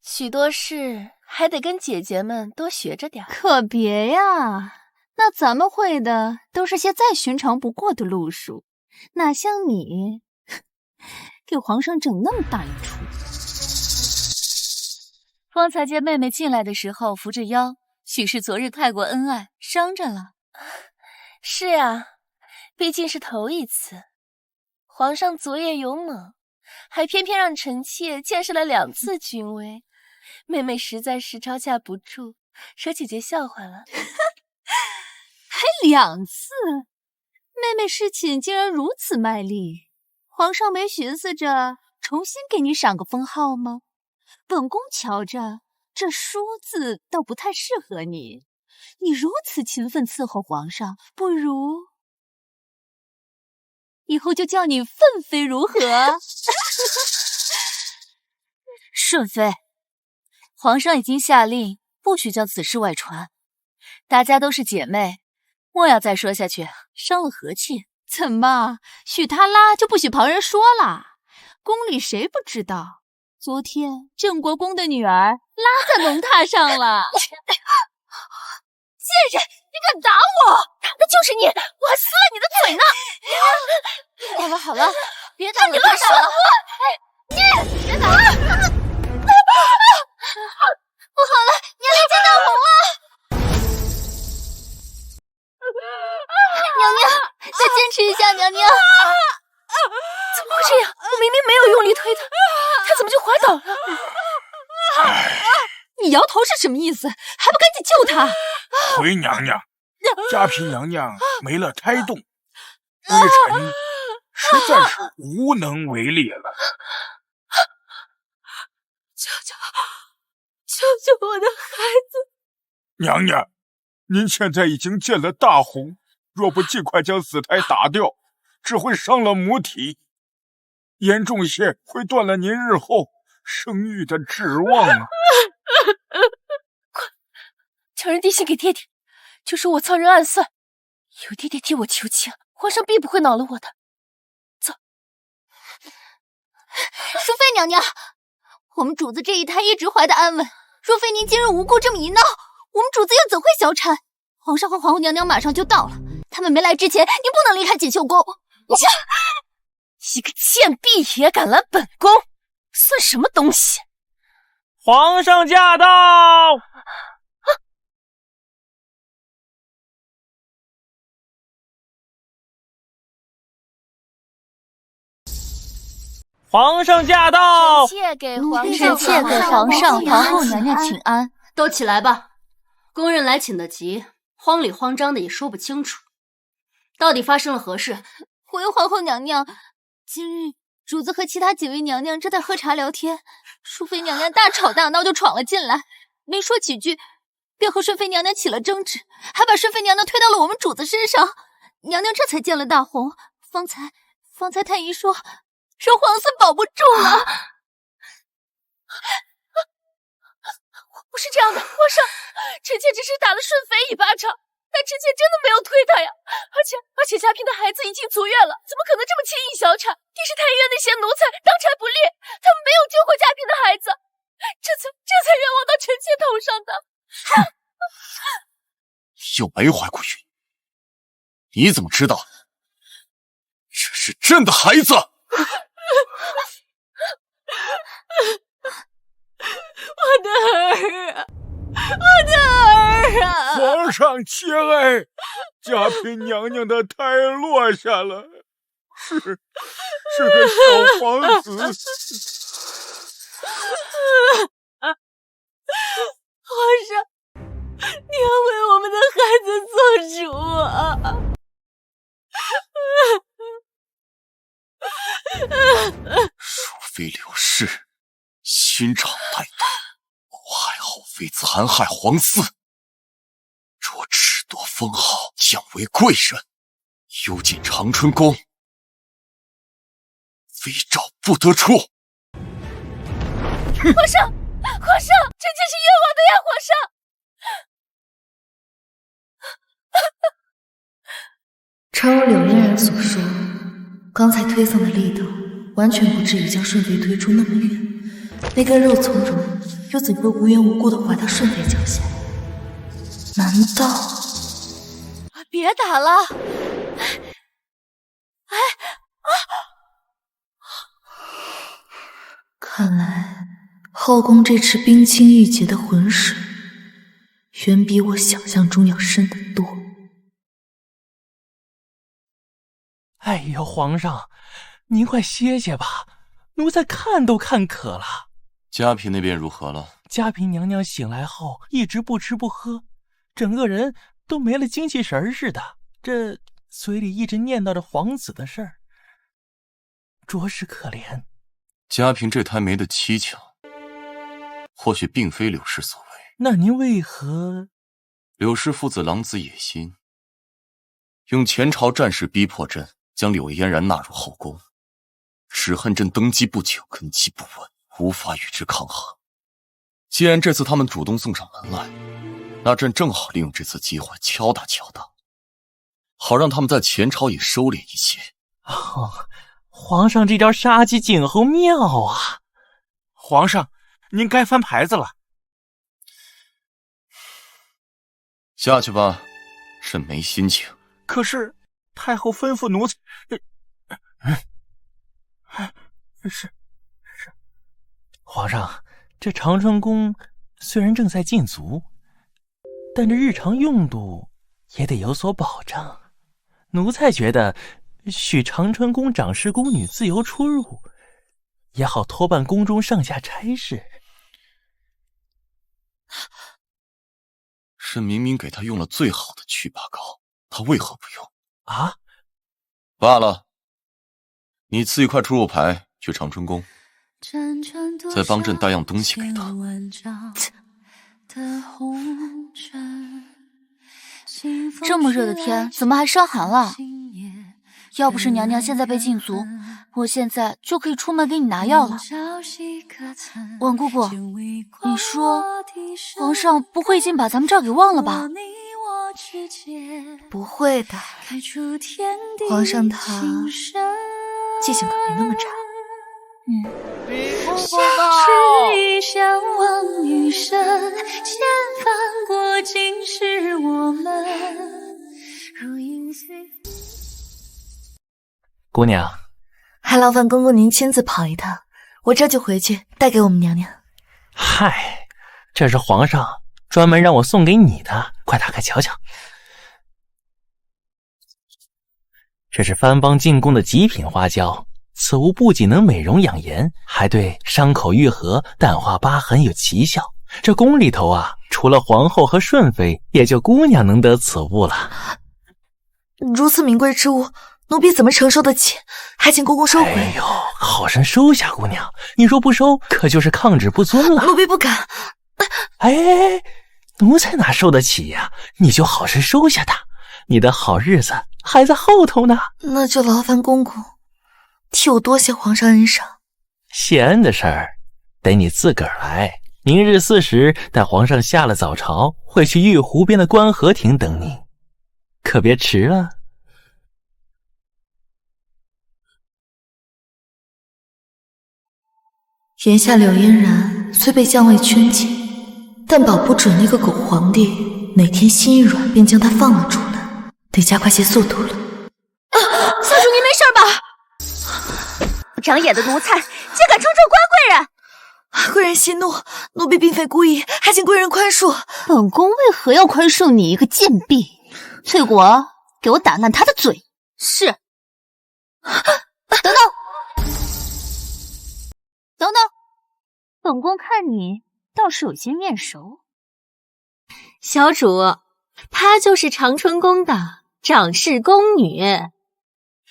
许多事还得跟姐姐们多学着点。可别呀，那咱们会的都是些再寻常不过的路数，哪像你给皇上整那么大一出。方才见妹妹进来的时候扶着腰，许是昨日太过恩爱，伤着了。是啊，毕竟是头一次。皇上昨夜勇猛，还偏偏让臣妾见识了2次君威，妹妹实在是招架不住，惹姐姐笑话了。还2次？妹妹侍寝竟然如此卖力，皇上没寻思着重新给你赏个封号吗？本宫瞧着这淑字倒不太适合你，你如此勤奋伺候皇上，不如以后就叫你愤妃如何？顺妃，皇上已经下令不许将此事外传，大家都是姐妹，莫要再说下去，伤了和气。怎么许他拉就不许旁人说啦？宫里谁不知道？昨天郑国公的女儿拉在龙榻上了。贱人，你敢打我？打的就是你，我还撕了你的嘴呢！好了好了，别打了，你乱说！你别打了！不好了，娘娘见大红了！娘娘，再坚持一下，娘娘！怎么会这样？我明明没有用力推她，她怎么就滑倒了？你摇头是什么意思？还不赶紧救她！回娘娘，嘉嫔娘娘没了胎动，微臣实在是无能为力了。救救我的孩子！娘娘，您现在已经见了大红，若不尽快将死胎打掉，只会伤了母体，严重些会断了您日后生育的指望啊！快，叫人递信给爹爹，就说我操人暗算，有爹爹替我求情，皇上必不会恼了我的。走。淑妃娘娘，我们主子这一胎一直怀得安稳，若非您今日无故这么一闹，我们主子又怎会小产？皇上和皇后娘娘马上就到了，他们没来之前，您不能离开锦绣宫。一个贱婢也敢拦本宫，算什么东西？皇上驾到！皇上驾到！臣妾给皇上、皇后娘娘请安。都起来吧，宫人来请得急，慌里慌张的也说不清楚，到底发生了何事？回皇后娘娘，今日主子和其他几位娘娘正在喝茶聊天，淑妃娘娘大吵大闹就闯了进来，没说几句，便和顺妃娘娘起了争执，还把顺妃娘娘推到了我们主子身上。娘娘这才见了大红，方才太医说皇嗣保不住了。不是这样的，皇上，臣妾只是打了顺妃一巴掌，但臣妾真的没有推她呀。而且嘉嫔的孩子已经足月了，怎么可能这么轻易小产？定是太医院那些奴才当差不利，他们没有救过嘉嫔的孩子，这才冤枉到臣妾头上的。又没怀过孕，你怎么知道这是朕的孩子？我的儿啊，我的儿啊！皇上亲爱，嘉嫔娘娘的胎落下了，是个小皇子。皇上，你要为我们的孩子做主啊！淑妃刘氏心肠歹毒，害好妃子，残害皇嗣。若褫夺封号，降为贵人，幽禁长春宫，非诏不得出。皇上，臣妾是冤枉的呀，皇上！诚如柳嫣然所说，刚才推搡的力道完全不至于将顺妃推出那么远。那根肉苁蓉又怎会无缘无故的滑到顺妃脚下？难道……别打了！看来后宫这池冰清玉洁的浑水，远比我想象中要深得多。哎呦，皇上，您快歇歇吧，奴才看都看渴了。嘉嫔那边如何了？嘉嫔娘娘醒来后一直不吃不喝，整个人都没了精气神似的，这嘴里一直念叨着皇子的事儿，着实可怜。嘉嫔这胎没的蹊跷，或许并非柳氏所为。那您为何？柳氏父子狼子野心，用前朝战事逼迫朕将柳嫣然纳入后宫，只恨朕登基不久，根基不稳，无法与之抗衡。既然这次他们主动送上门来，那朕正好利用这次机会敲打敲打，好让他们在前朝也收敛一些。哦，皇上这招杀鸡儆猴妙啊！皇上，您该翻牌子了。下去吧，朕没心情。可是太后吩咐奴才，是，皇上，这长春宫虽然正在禁足，但这日常用度也得有所保障。奴才觉得，许长春宫长侍宫女自由出入，也好托办宫中上下差事。朕明明给他用了最好的祛疤膏，他为何不用？啊？罢了，你赐一块出入牌去长春宫，再帮朕带样东西给他。这么热的天，怎么还伤寒了？要不是娘娘现在被禁足，我现在就可以出门给你拿药了。婉姑姑，你说皇上不会已经把咱们这儿给忘了吧？不会的，皇上他记性可没那么差。夏至一相望女神，千帆过尽是我们。如影随。姑娘，还劳烦公公您亲自跑一趟，我这就回去带给我们娘娘。嗨，这是皇上专门让我送给你的，快打开瞧瞧。这是番邦进贡的极品花椒，此物不仅能美容养颜，还对伤口愈合、淡化疤痕有奇效。这宫里头啊，除了皇后和顺妃，也就姑娘能得此物了。如此名贵之物，奴婢怎么承受得起？还请公公收回。哎呦，好生收下，姑娘，你若不收，可就是抗旨不遵了。奴婢不敢。哎，奴才哪受得起呀？你就好生收下它，你的好日子还在后头呢。那就劳烦公公替我多谢皇上恩赏。谢恩的事儿得你自个儿来。明日4时，待皇上下了早朝，会去玉湖边的观河亭等你，可别迟了。眼下柳嫣然虽被将位圈禁，但保不准那个狗皇帝哪天心一软便将她放了出来，得加快些速度了。小主，您没事吧？不长眼的奴才，竟敢称咒关贵人！贵人息怒，奴婢并非故意，还请贵人宽恕。本宫为何要宽恕你一个贱婢？翠果，给我打烂他的嘴！是。等等，等等，本宫看你倒是有些面熟。小主，她就是长春宫的长侍宫女。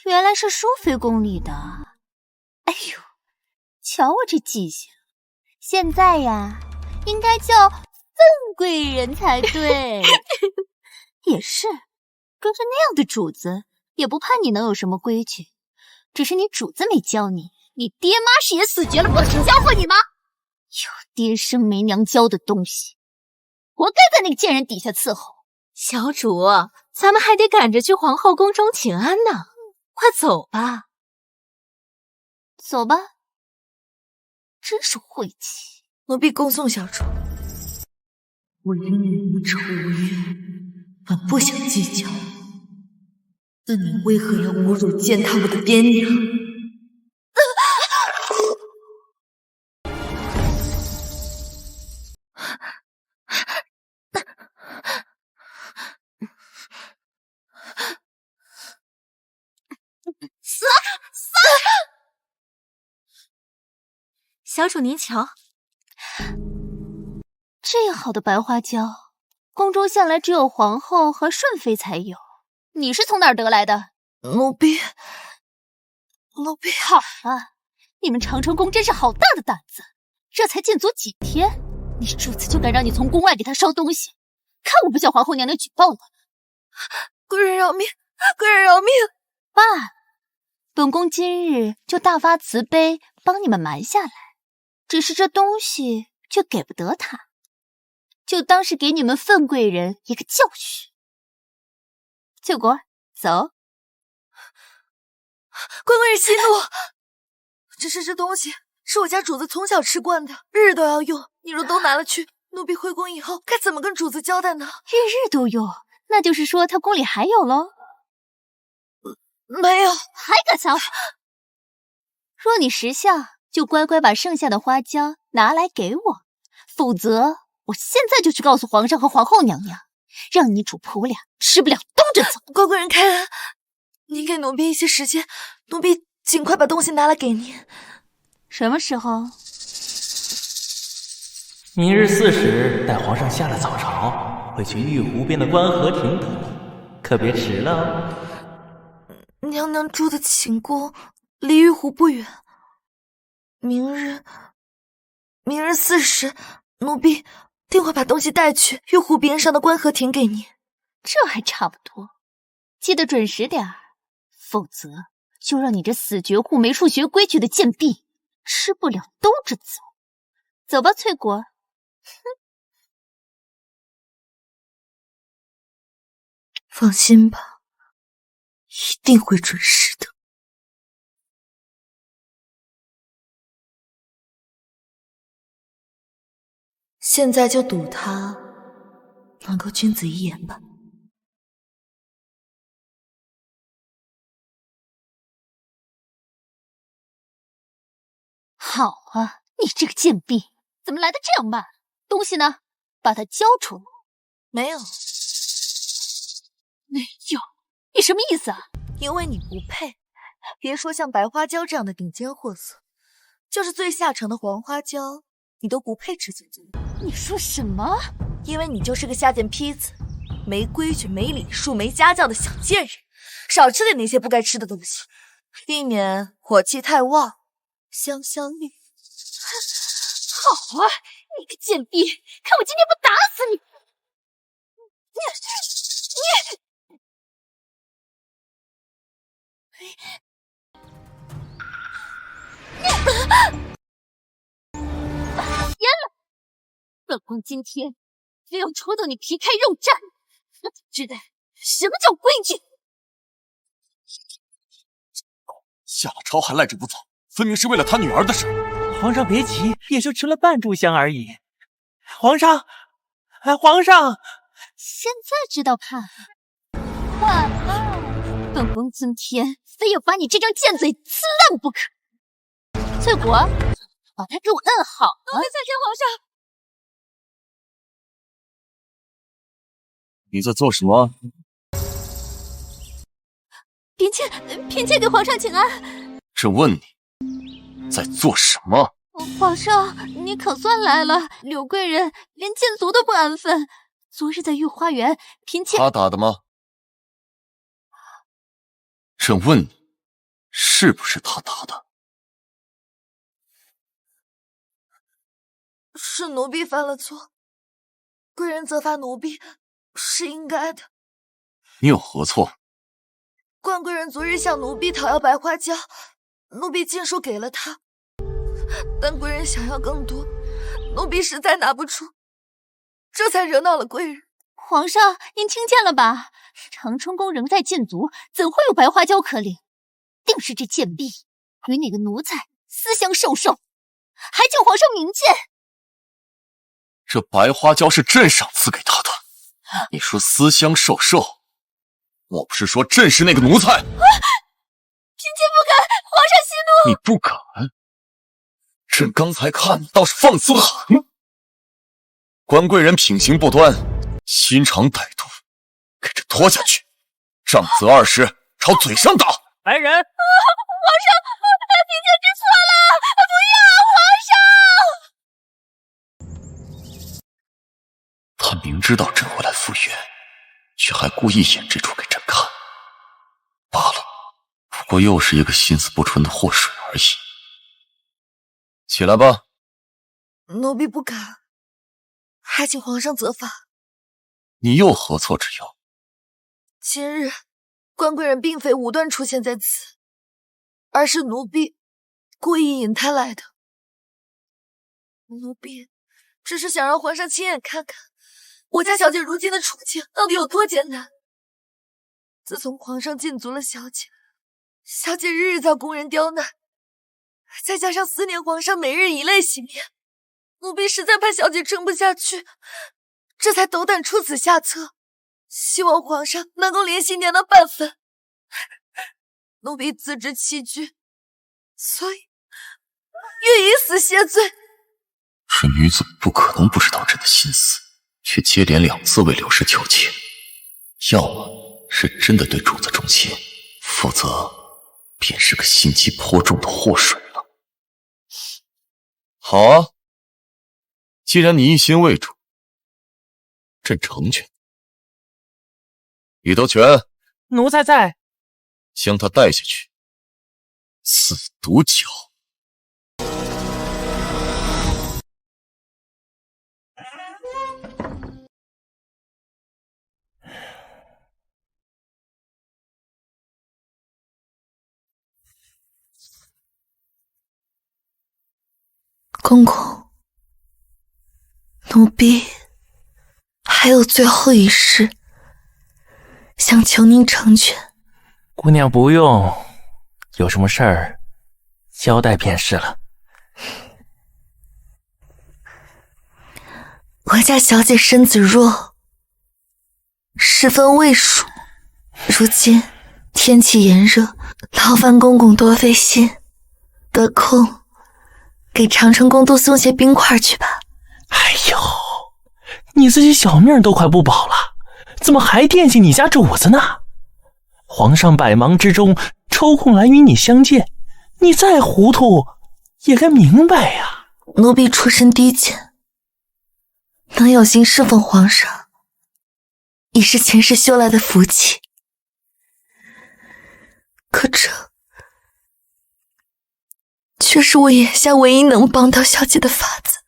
原来是淑妃宫里的。哎呦，瞧我这记性，现在呀，应该叫凤贵人才对。也是，跟着那样的主子，也不怕你能有什么规矩。只是你主子没教你，你爹妈是也死绝了，不曾教过你吗？有爹生没娘教的东西，活该在那个贱人底下伺候。小主，咱们还得赶着去皇后宫中请安呢，快走吧。走吧。真是晦气。奴婢恭送小主。我与你无仇无怨，本不想计较，但你为何要侮辱践踏我的爹娘？小主您瞧，这样好的白花椒，宫中向来只有皇后和顺妃才有，你是从哪儿得来的？奴婢好啊！你们长春宫真是好大的胆子，这才禁足几天，你主子就敢让你从宫外给他烧东西，看我不叫皇后娘娘举报了！贵人饶命，贵人饶命！罢，本宫今日就大发慈悲，帮你们瞒下来。只是这东西就给不得他，就当是给你们份贵人一个教训。翠果，走。贵人息怒，只是这东西是我家主子从小吃惯的，日日都要用。你若都拿了去，奴婢回宫以后该怎么跟主子交代呢？日日都用，那就是说他宫里还有喽？没有，还敢撒谎？若你识相，就乖乖把剩下的花椒拿来给我，否则我现在就去告诉皇上和皇后娘娘，让你主仆俩吃不了兜着走。贵人开恩，您给奴婢一些时间，奴婢尽快把东西拿来给您。什么时候？明日4时，待皇上下了早朝，会去玉湖边的观河亭等你，可别迟了哦。娘娘住的寝宫离玉湖不远，明日4时，奴婢定会把东西带去玉湖边上的观河亭给您。这还差不多，记得准时点儿，否则就让你这死绝户、没处学规矩的贱婢吃不了兜着走。走吧，翠果。放心吧，一定会准时的。现在就赌他能够君子一言吧。好啊，你这个贱婢，怎么来的这样慢？东西呢？把它交出来。没有。没有？你什么意思啊？因为你不配。别说像白花椒这样的顶尖货色，就是最下乘的黄花椒，你都不配吃嘴嘴。你说什么？因为你就是个下贱坯子，没规矩、没礼数、没家教的小贱人，少吃点那些不该吃的东西，避免火气太旺。香香绿。好啊，你个贱婢，看我今天不打死你！死了！本宫今天非要戳到你皮开肉绽，让你知道什么叫规矩。下了朝还赖着不走，分明是为了他女儿的事。皇上别急，也就吃了半炷香而已。皇上，皇上，现在知道怕了。晚了，本宫今天非要把你这张贱嘴撕烂不可。翠果，把它给我摁好了。奴婢在听皇上。你在做什么？嫔妾给皇上请安。朕问你，在做什么？皇上，你可算来了。柳贵人连禁足都不安分。昨日在御花园，嫔妾……他打的吗？朕问你，是不是他打的？是奴婢犯了错，贵人责罚奴婢是应该的。你有何错？冠贵人昨日向奴婢讨要白花椒，奴婢尽数给了他，但贵人想要更多，奴婢实在拿不出，这才惹恼了贵人。皇上，您听见了吧？长春宫仍在禁足，怎会有白花椒可领？定是这贱婢与哪个奴才私相授受，还请皇上明鉴。这白花椒是朕赏赐给他的，你说私相授受，我不是说朕是那个奴才。嫔妾不敢，皇上息怒。你不敢？朕刚才看倒是放肆狠。关贵人品行不端，心肠歹毒，给朕拖下去，杖责20，朝嘴上打。来人！皇上，嫔妾知错了，不要，皇上。他明知道朕会来赴约，却还故意演这出给朕看。罢了，不过又是一个心思不纯的祸水而已。起来吧。奴婢不敢，还请皇上责罚。你又何错之有？今日关贵人并非无端出现在此，而是奴婢故意引他来的。奴婢只是想让皇上亲眼看看我家小姐如今的处境到底有多艰难。自从皇上禁足了小姐，小姐日日遭宫人刁难，再加上思念皇上每日以泪洗面，奴婢实在怕小姐撑不下去，这才斗胆出此下策，希望皇上能够怜惜娘的半分。奴婢自知欺君，所以愿以死谢罪。这女子不可能不知道朕的心思，却接连2次为柳氏求情，要么是真的对主子忠心，否则便是个心机颇重的祸水了。好啊，既然你一心为主，朕成全。宇多泉，奴才在。将他带下去，死毒酒。公公，奴婢还有最后一事，想求您成全。姑娘不用，有什么事儿交代便是了。我家小姐身子弱，十分畏暑，如今天气炎热，劳烦公公多费心，得空给长春宫多送些冰块去吧。哎呦，你自己小命都快不保了，怎么还惦记你家主子呢？皇上百忙之中抽空来与你相见，你再糊涂也该明白呀。奴婢出身低贱，能有心侍奉皇上，已是前世修来的福气。可这却是我眼下唯一能帮到小姐的法子。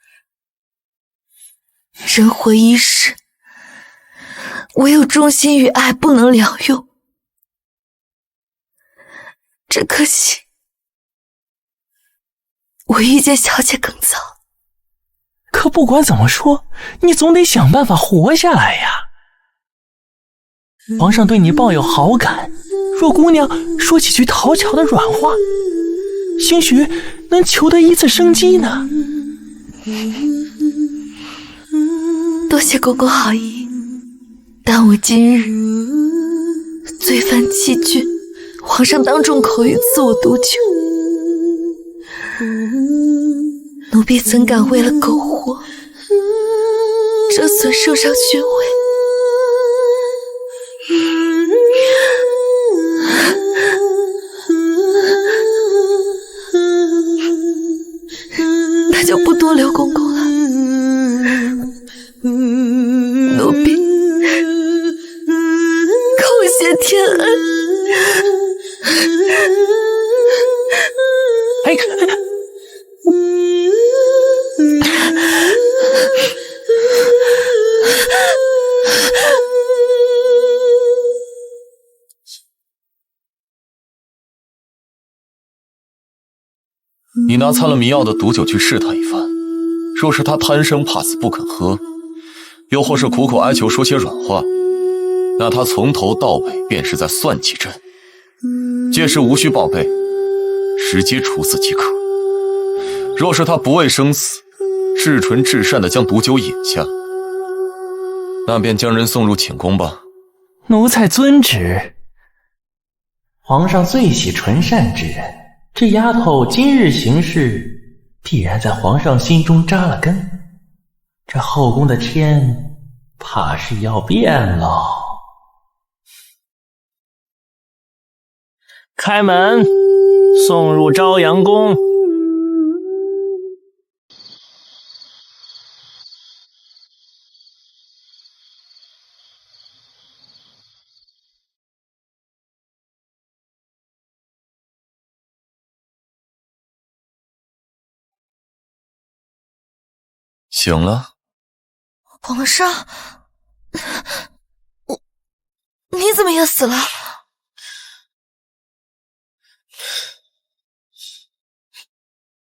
人活一世，唯有忠心与爱不能两用。只可惜我遇见小姐更早。可不管怎么说，你总得想办法活下来呀。皇上对你抱有好感，若姑娘说几句讨巧的软话，兴许能求得一次生机呢。多谢公公好意，但我今日罪犯欺君，皇上当众口语赐我毒酒，奴婢怎敢为了苟活折损圣上勋位？那就不多留公公了，奴婢叩谢天恩。哎，你拿参了迷药的毒酒去试他一番，若是他贪生怕死不肯喝，又或是苦口哀求说些软话，那他从头到尾便是在算计朕。届时无需报备，直接处死即可。若是他不畏生死，至纯至善地将毒酒饮下，那便将人送入寝宫吧。奴才遵旨。皇上最喜纯善之人，这丫头今日行事，必然在皇上心中扎了根。这后宫的天，怕是要变喽。开门，送入朝阳宫。醒了。皇上，你怎么也死了？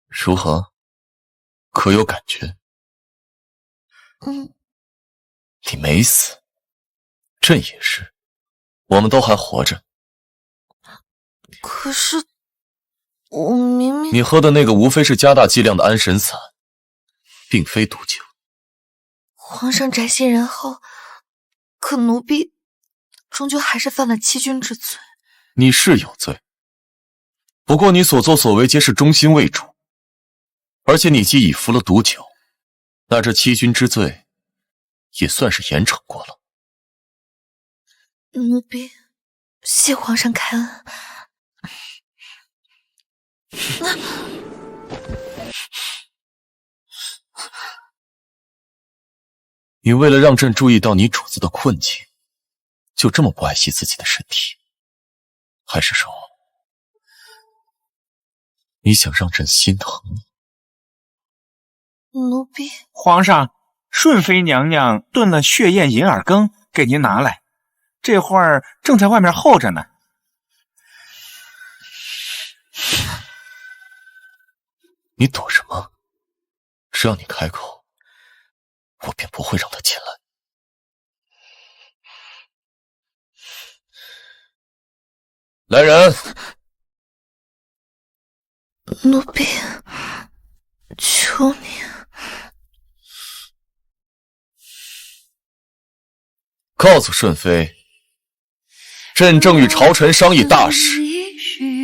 如何？可有感觉？你没死，朕也是，我们都还活着。可是我明明……你喝的那个无非是加大剂量的安神散，并非毒酒。皇上宅心仁厚，可奴婢终究还是犯了欺君之罪。你是有罪，不过你所作所为皆是忠心为主，而且你既已服了毒酒，那这欺君之罪也算是严惩过了。奴婢谢皇上开恩。你为了让朕注意到你主子的困境，就这么不爱惜自己的身体？还是说，你想让朕心疼你？奴婢。皇上，顺妃娘娘炖了血燕银耳羹给您拿来，这会儿正在外面候着呢。你躲什么？只要你开口，我便不会让他进来。来人！奴婢，求你。告诉顺妃，朕正与朝臣商议大事，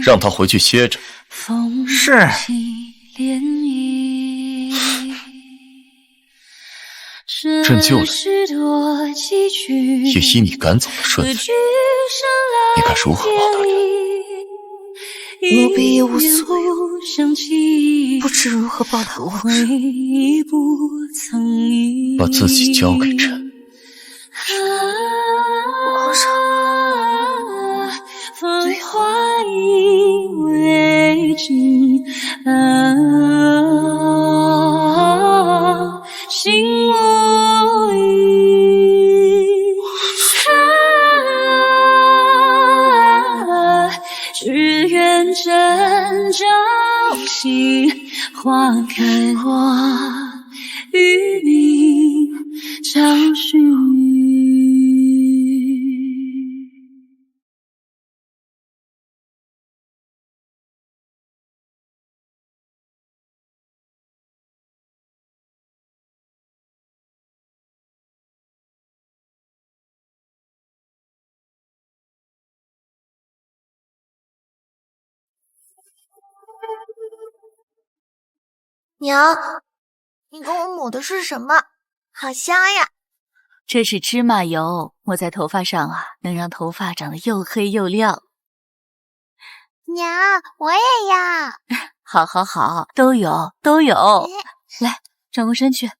让他回去歇着。是。朕救了你，也依你赶走了顺妃，你该如何报答朕？奴婢一无所有，不知如何报答皇上。把自己交给朕。皇上，对心无意，只愿真朝夕，花开我与你相许。娘，你给我抹的是什么？好香呀！这是芝麻油，抹在头发上啊，能让头发长得又黑又亮。娘，我也要。好好好，都有都有。来，转过身去。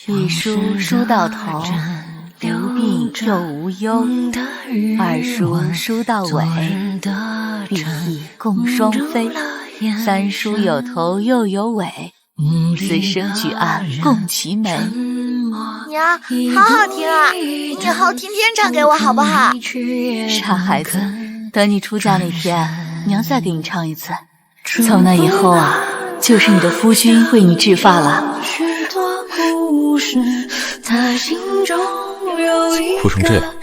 一梳梳到头，无病又无忧；二梳梳到尾，比翼共双飞；三梳有头又有尾，四声举案共齐眉。娘，好好听啊！你以后天天唱给我好不好？傻孩子，等你出嫁那天，娘再给你唱一次。从那以后啊，就是你的夫君为你制发了。哭成这样，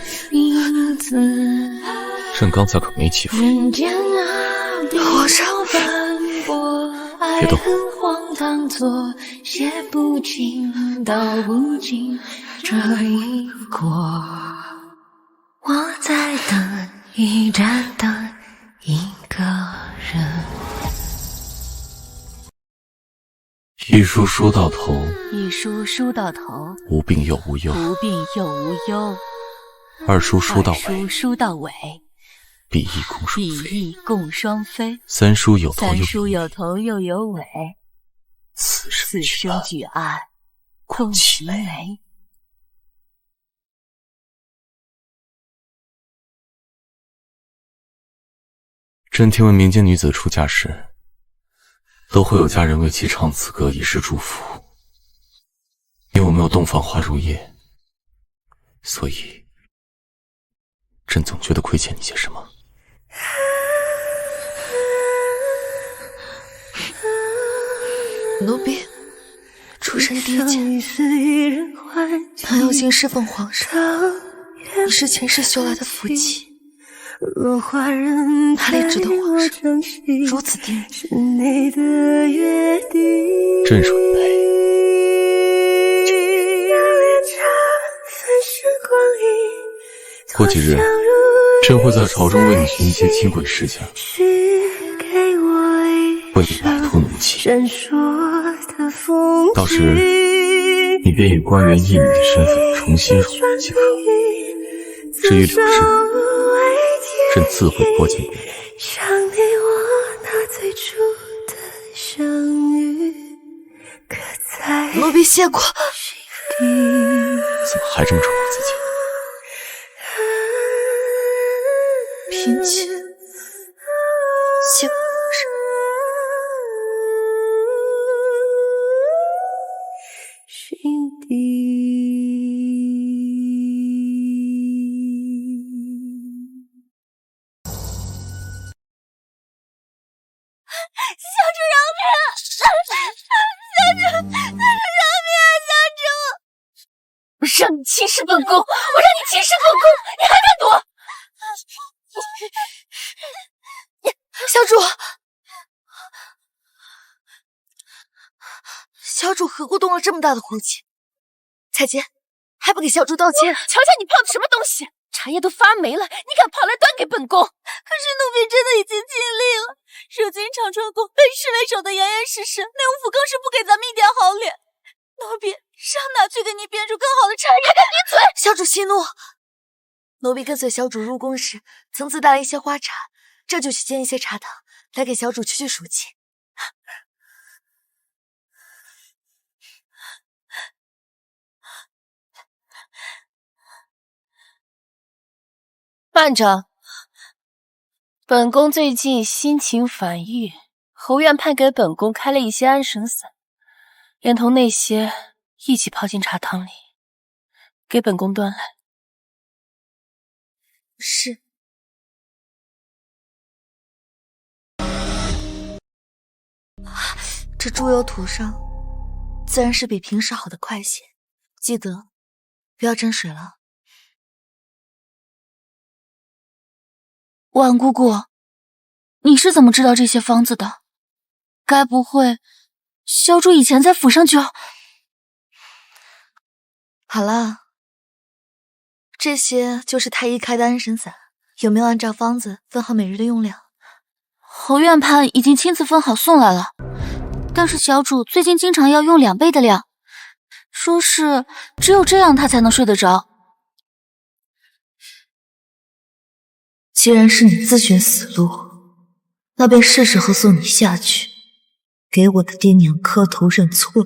朕刚才可没欺负你。皇上，别动。我在等一站等一个人。一梳梳到头，一梳梳到头，无病又无忧；无病又无忧。二梳梳到尾，二梳梳到尾，比翼共双飞；比翼共双飞。三梳有头三梳有头又有尾，四声举案共齐眉。朕听闻民间女子出嫁时，都会有家人为其唱此歌以示祝福。你有没有洞房花烛夜？所以，朕总觉得亏欠你些什么。奴婢出身低贱，很有幸侍奉皇上，已是前世修来的福气。哪里值得皇上如此惦记？朕属于配。过几日，朕会在朝中为你寻一些金贵世家，为你摆脱奴气。到时，你便以官员义女的身份重新入宫即可。至于柳氏，朕自会拨进宫来。奴婢谢过。怎么还这么宠我自己？嫔妾谢过皇上。让你轻视本宫，我让你轻视本宫，你还敢躲？小主，小主何故动了这么大的火气？彩洁，还不给小主道歉？瞧瞧你泡的什么东西，茶叶都发霉了，你敢跑来端给本宫？可是奴婢真的已经尽力了。如今长春宫被侍卫守得严严实实，内务府更是不给咱们一点好脸。奴婢上哪去给你编出更好的茶叶？还敢闭嘴！小主息怒。奴婢跟随小主入宫时，曾自带了一些花茶，这就去煎一些茶汤，来给小主去暑气。慢着，本宫最近心情烦郁，侯院派给本宫开了一些安神散，连同那些一起泡进茶汤里，给本宫端来。是。这猪油涂上，自然是比平时好的快些。记得不要沾水了。婉姑姑，你是怎么知道这些方子的？该不会小主以前在府上就……好了，这些就是太医开的安神散，有没有按照方子分好每日的用量？侯院判已经亲自分好送来了，但是小主最近经常要用2倍的量，说是只有这样她才能睡得着。既然是你自寻死路，那便是时候送你下去，给我的爹娘磕头认错。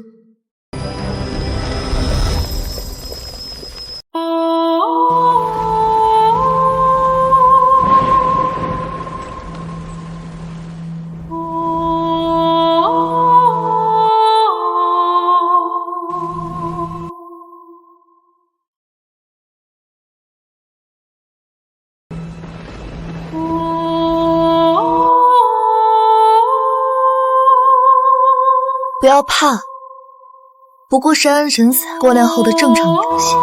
不要怕，不过是安神散过量后的正常表现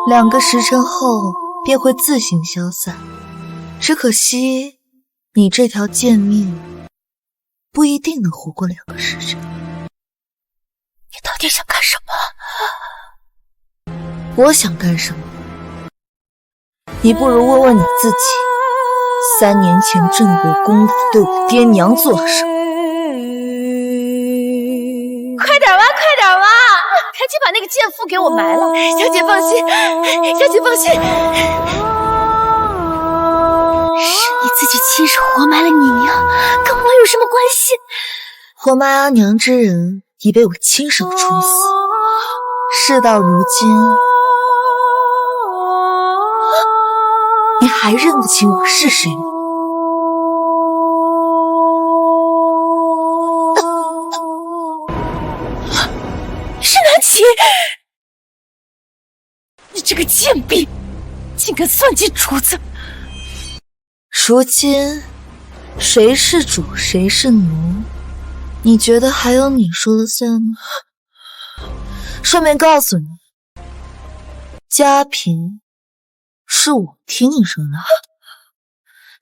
，2个时辰后便会自行消散。只可惜你这条贱命不一定能活过2个时辰。你到底想干什么？我想干什么？你不如问问你自己，3年前镇国公府对我爹娘做了什么？快点吧，快点吧！赶紧把那个贱妇给我埋了！小姐放心，小姐放心，是你自己亲手活埋了你娘，跟我有什么关系？活埋阿娘之人已被我亲手处死，事到如今，你还认得清我是谁吗？个贱婢，竟敢算计主子！如今谁是主，谁是奴？你觉得还有你说了算吗？顺便告诉你，家嫔是我替你生的，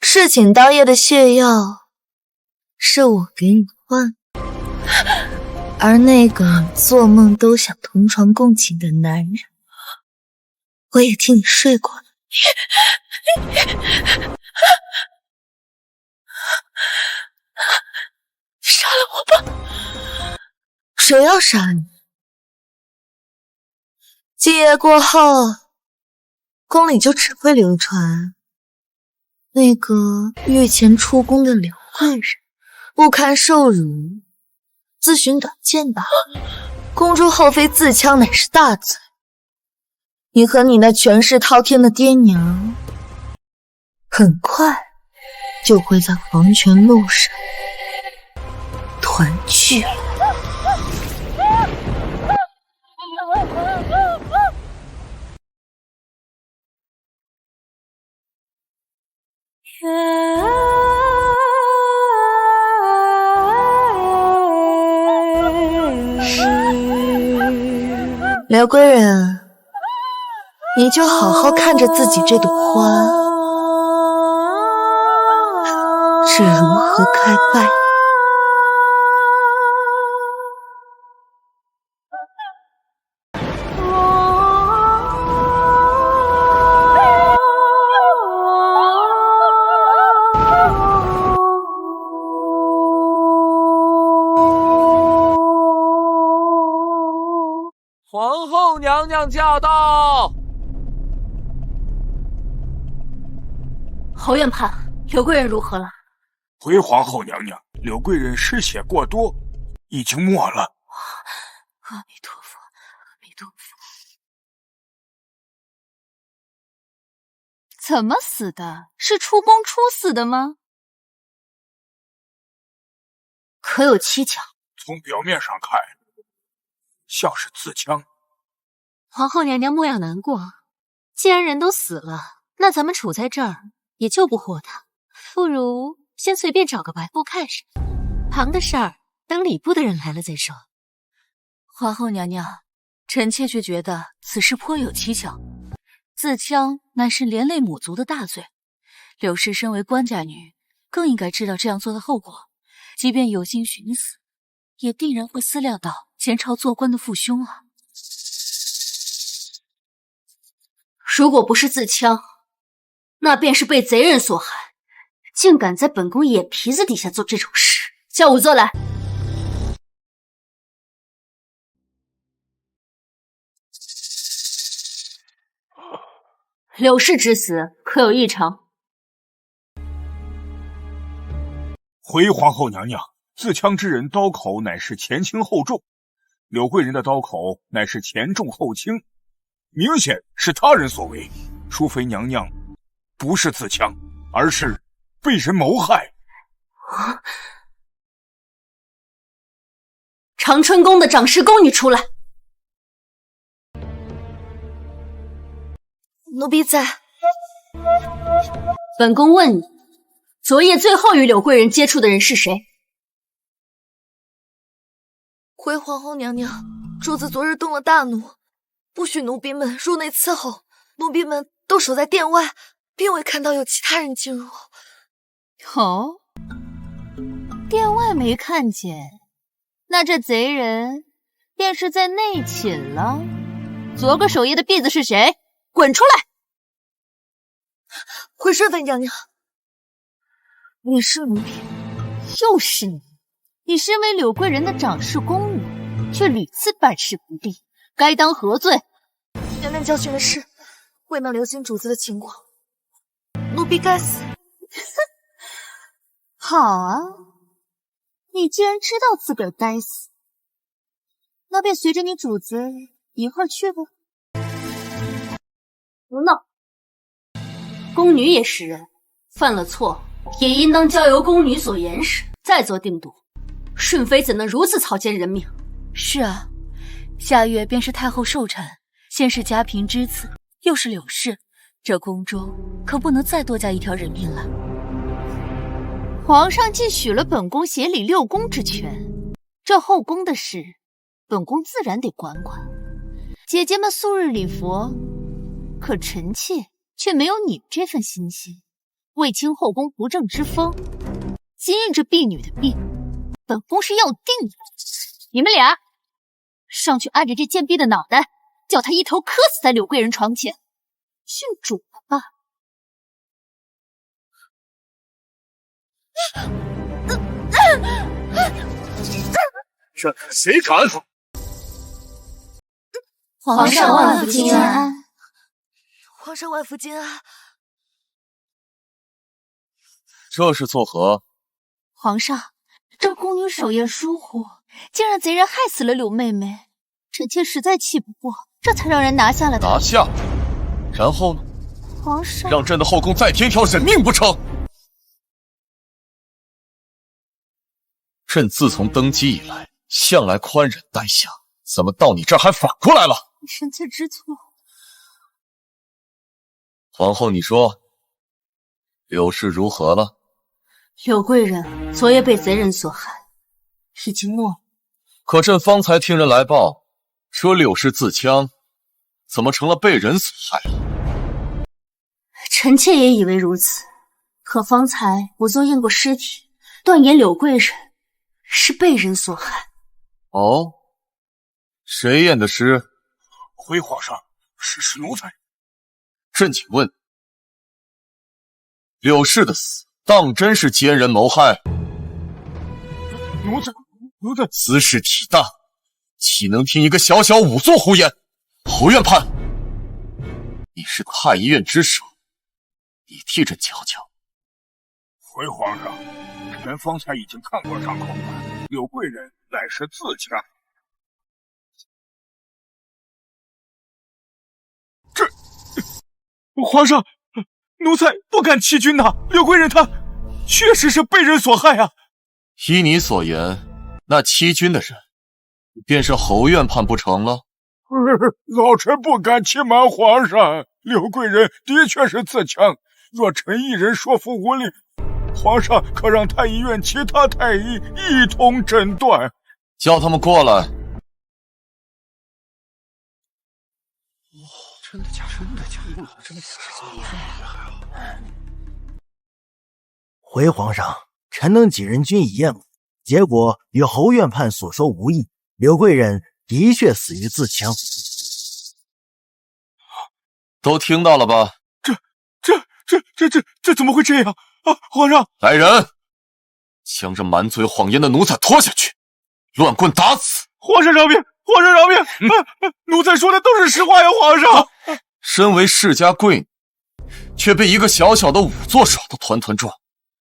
侍寝当夜的泻药是我给你换的，而那个做梦都想同床共寝的男人，我也替你睡过了。杀了我吧！谁要杀你？今夜过后，宫里就只会流传那个御前出宫的柳贵人不堪受辱，自寻短见罢了。公主后妃自戕乃是大罪，你和你那权势滔天的爹娘，很快就会在黄泉路上团聚了。柳贵人，你就好好看着自己这朵花是如何开败。皇后娘娘驾到！侯院判，柳贵人如何了？回皇后娘娘，柳贵人失血过多，已经没了。阿弥陀佛，阿弥陀佛。怎么死的？是出宫处死的吗？可有蹊跷？从表面上看，像是自戕。皇后娘娘莫要难过，既然人都死了，那咱们处在这儿也救不活他，不如先随便找个白布盖上，旁的事儿等礼部的人来了再说。皇后娘娘，臣妾却觉得此事颇有蹊跷。自戕乃是连累母族的大罪，柳氏身为官家女，更应该知道这样做的后果。即便有心寻死，也定然会思量到前朝做官的父兄啊。如果不是自戕，那便是被贼人所害，竟敢在本宫眼皮子底下做这种事，叫仵作来。柳氏之死可有异常？回皇后娘娘，自戕之人刀口乃是前轻后重，柳贵人的刀口乃是前重后轻，明显是他人所为。淑妃娘娘不是自戕，而是被人谋害。长春宫的掌事宫女出来。奴婢在。本宫问你，昨夜最后与柳贵人接触的人是谁？回皇后娘娘，主子昨日动了大怒，不许奴婢们入内伺候，奴婢们都守在殿外，并未看到有其他人进入。哦，殿外没看见，那这贼人便是在内寝了。昨个守夜的婢子是谁？滚出来！回顺妃娘娘，你是奴婢，又是你！你身为柳贵人的掌事宫女，却屡次办事不力，该当何罪？娘娘教训的是，未能留心主子的情况，奴婢该死。好啊，你既然知道自个儿该死，那便随着你主子一块儿去吧。不闹！宫女也是人，犯了错也应当交由宫女所严审，再做定夺。顺妃怎能如此草菅人命？是啊，下月便是太后寿辰，先是家嫔之赐，又是柳氏，这宫中可不能再多加一条人命了。皇上既许了本宫协理六宫之权，这后宫的事，本宫自然得管管。姐姐们素日礼佛，可臣妾却没有你们这份心心，为清后宫不正之风。今日这婢女的病，本宫是要定的。你们俩上去按着这贱婢的脑袋，叫她一头磕死在柳贵人床前，信主了吧？这谁敢？皇上万福金安。皇上万福金安。这是作何？皇上，这宫女守夜疏忽，竟让贼人害死了柳妹妹，臣妾实在气不过，这才让人拿下了她。拿下，然后呢？皇上，让朕的后宫再添一条人命不成？朕自从登基以来，向来宽忍待下，怎么到你这儿还反过来了？臣妾知错。皇后，你说柳氏如何了？柳贵人昨夜被贼人所害，已经没了。可朕方才听人来报，说柳氏自枪，怎么成了被人所害了？臣妾也以为如此，可方才我纵验过尸体，断言柳贵人是被人所害。哦，谁验的尸？回皇上，是奴才。朕请问，柳氏的死当真是奸人谋害？奴才，此事体大，岂能听一个小小仵作胡言？侯院判，你是太医院之首，你替朕瞧瞧。回皇上，臣方才已经看过伤口了，柳贵人乃是自枪。皇上，奴才不敢欺君呐！柳贵人她确实是被人所害啊！依你所言，那欺君的人便是侯院判不成了？老臣不敢欺瞒皇上，柳贵人的确是自强。若臣一人说服无力，皇上可让太医院其他太医一同诊断。叫他们过来。真的假的？回皇上，臣等几人均已验过，结果与侯院判所说无异，柳贵人的确死于自枪。都听到了吧？这怎么会这样啊？皇上，来人，将这满嘴谎言的奴才拖下去，乱棍打死！皇上饶命！皇上饶命！奴才说的都是实话呀，皇上。身为世家贵女，却被一个小小的仵作耍得团团转。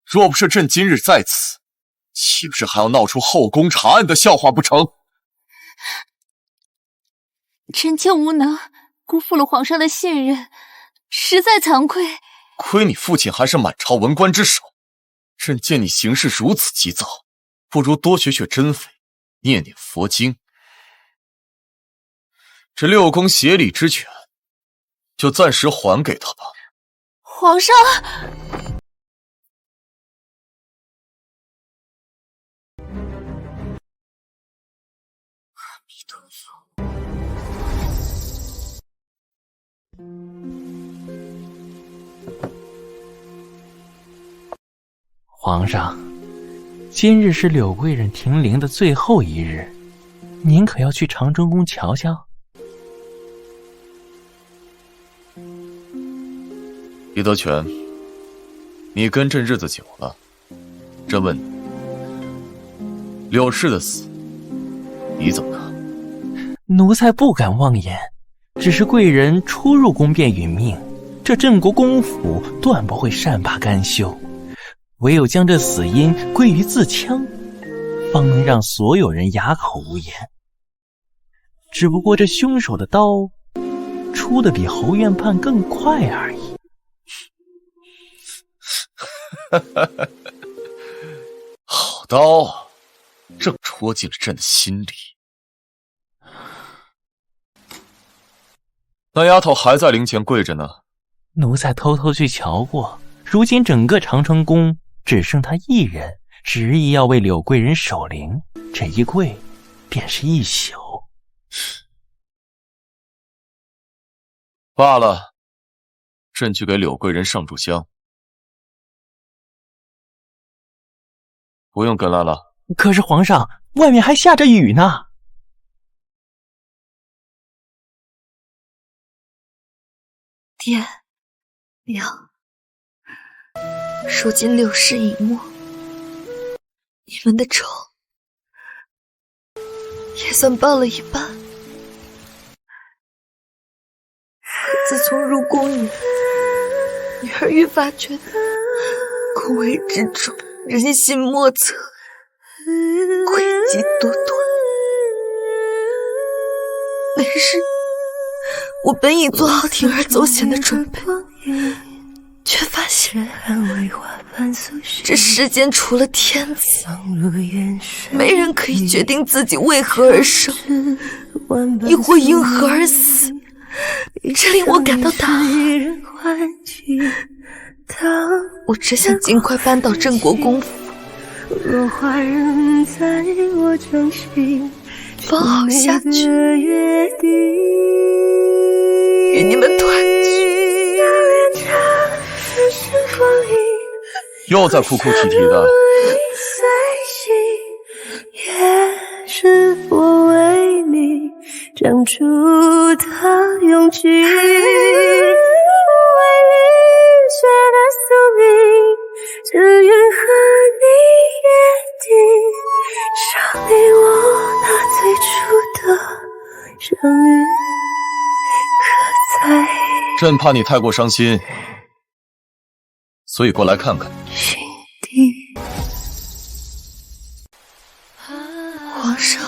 若不是朕今日在此，岂不是还要闹出后宫查案的笑话不成？臣妾无能，辜负了皇上的信任，实在惭愧。亏你父亲还是满朝文官之首，朕见你行事如此急躁，不如多学学真伪，念念佛经。这六宫协理之权，就暂时还给他吧。皇上，阿弥陀佛。皇上，今日是柳贵人停灵的最后一日，您可要去长春宫瞧瞧？李德全，你跟朕日子久了，朕问你，柳氏的死，你怎么看？奴才不敢妄言，只是贵人初入宫便殒命，这镇国公府断不会善罢甘休，唯有将这死因归于自枪，方能让所有人哑口无言。只不过这凶手的刀出的比侯院判更快而已。好刀啊，正戳进了朕的心里。那丫头还在灵前跪着呢。奴才偷偷去瞧过，如今整个长春宫只剩她一人，执意要为柳贵人守灵，这一跪便是一宿。罢了，朕去给柳贵人上炷香。不用跟来了。可是皇上，外面还下着雨呢。爹娘，如今6世已没，你们的仇也算报了一半。自从入宫以来，女儿越发觉得宫闱之中人心莫测，诡计多端。那日我本已做好铤而走险的准备，却发现这世间除了天子，没人可以决定自己为何而生，亦或因何而死。这令我感到大寒。我只想尽快搬到镇国公府，放好下去，与你们团聚。又在哭哭啼啼的。是否为你长出的勇气？为雨雪的宿命，只愿和你约定，赏你我那最初的相遇。可在朕怕你太过伤心，所以过来看看。心底。皇上，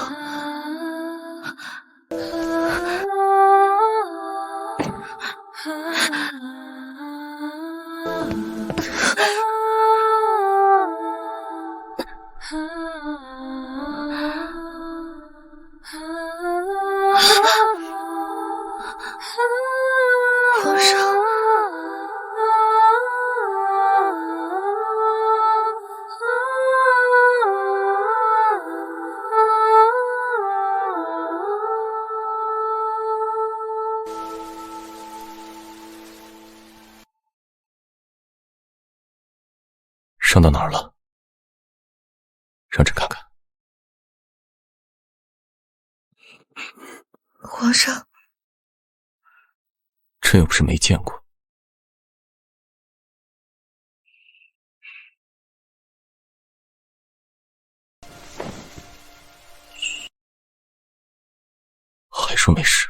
皇上。伤到哪儿了？让朕看看。皇上，朕又不是没见过。还说没事。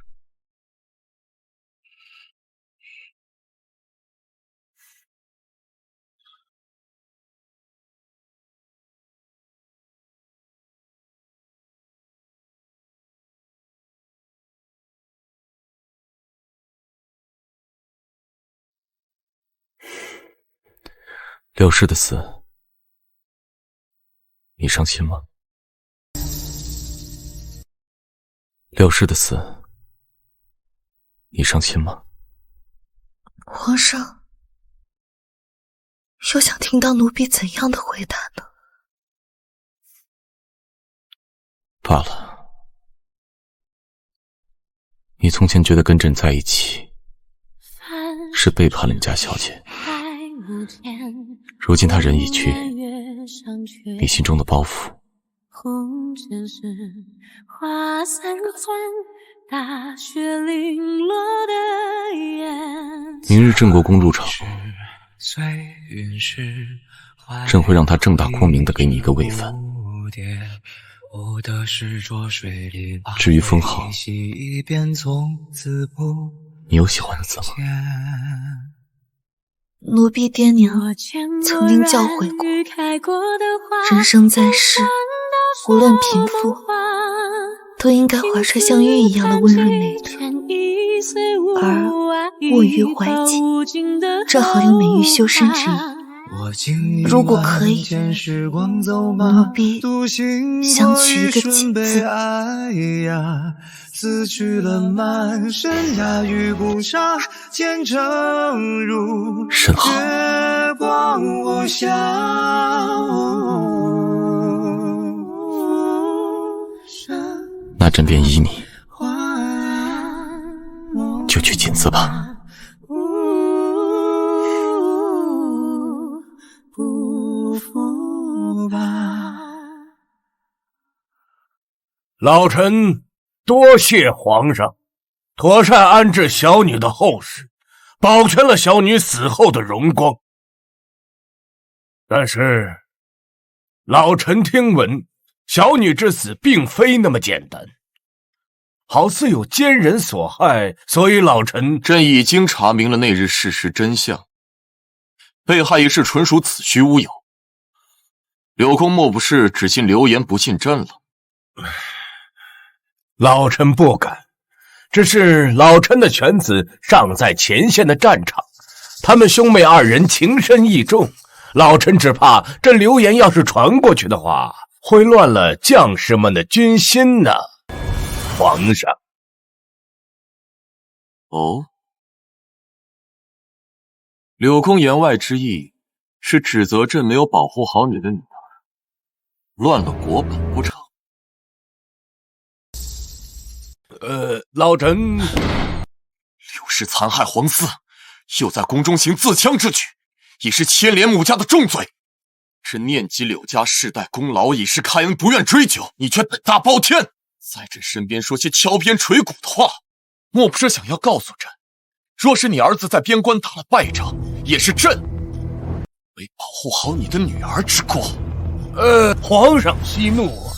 柳氏的死，你伤心吗？柳氏的死，你伤心吗？皇上，又想听到奴婢怎样的回答呢？罢了，你从前觉得跟朕在一起是背叛了你家小姐，如今她人已去，你心中的包袱明日镇国公入朝，朕会让他正大光明的给你一个位分。至于封号，你有喜欢的字吗？奴婢爹娘曾经教诲过，人生在世，无论贫富，都应该怀揣像玉一样的温润美德，而卧于怀瑾，正好有美玉修身之意。如果可以，奴婢想娶一个姐姐。死去了满身大雨不杀，虔诚如甚好，月光无暇。那朕便依你，就去锦字吧。老臣多谢皇上，妥善安置小女的后事，保全了小女死后的荣光。但是，老臣听闻小女之死并非那么简单，好似有奸人所害，所以老臣已经查明了那日事实真相，被害一事纯属子虚乌有。柳公莫不是只信流言不信朕了？老臣不敢，只是老臣的犬子尚在前线的战场，他们兄妹二人情深义重，老臣只怕这流言要是传过去的话，会乱了将士们的军心呢。皇上。哦，柳公言外之意是指责朕没有保护好你的女儿，乱了国本不成？老臣柳氏残害皇嗣，又在宫中行自戕之举，已是牵连母家的重罪。朕念及柳家世代功劳，以示开恩，不愿追究，你却本大包天，在朕身边说些敲边捶骨的话，莫不是想要告诉朕，若是你儿子在边关打了败仗，也是朕为保护好你的女儿之过。皇上息怒啊！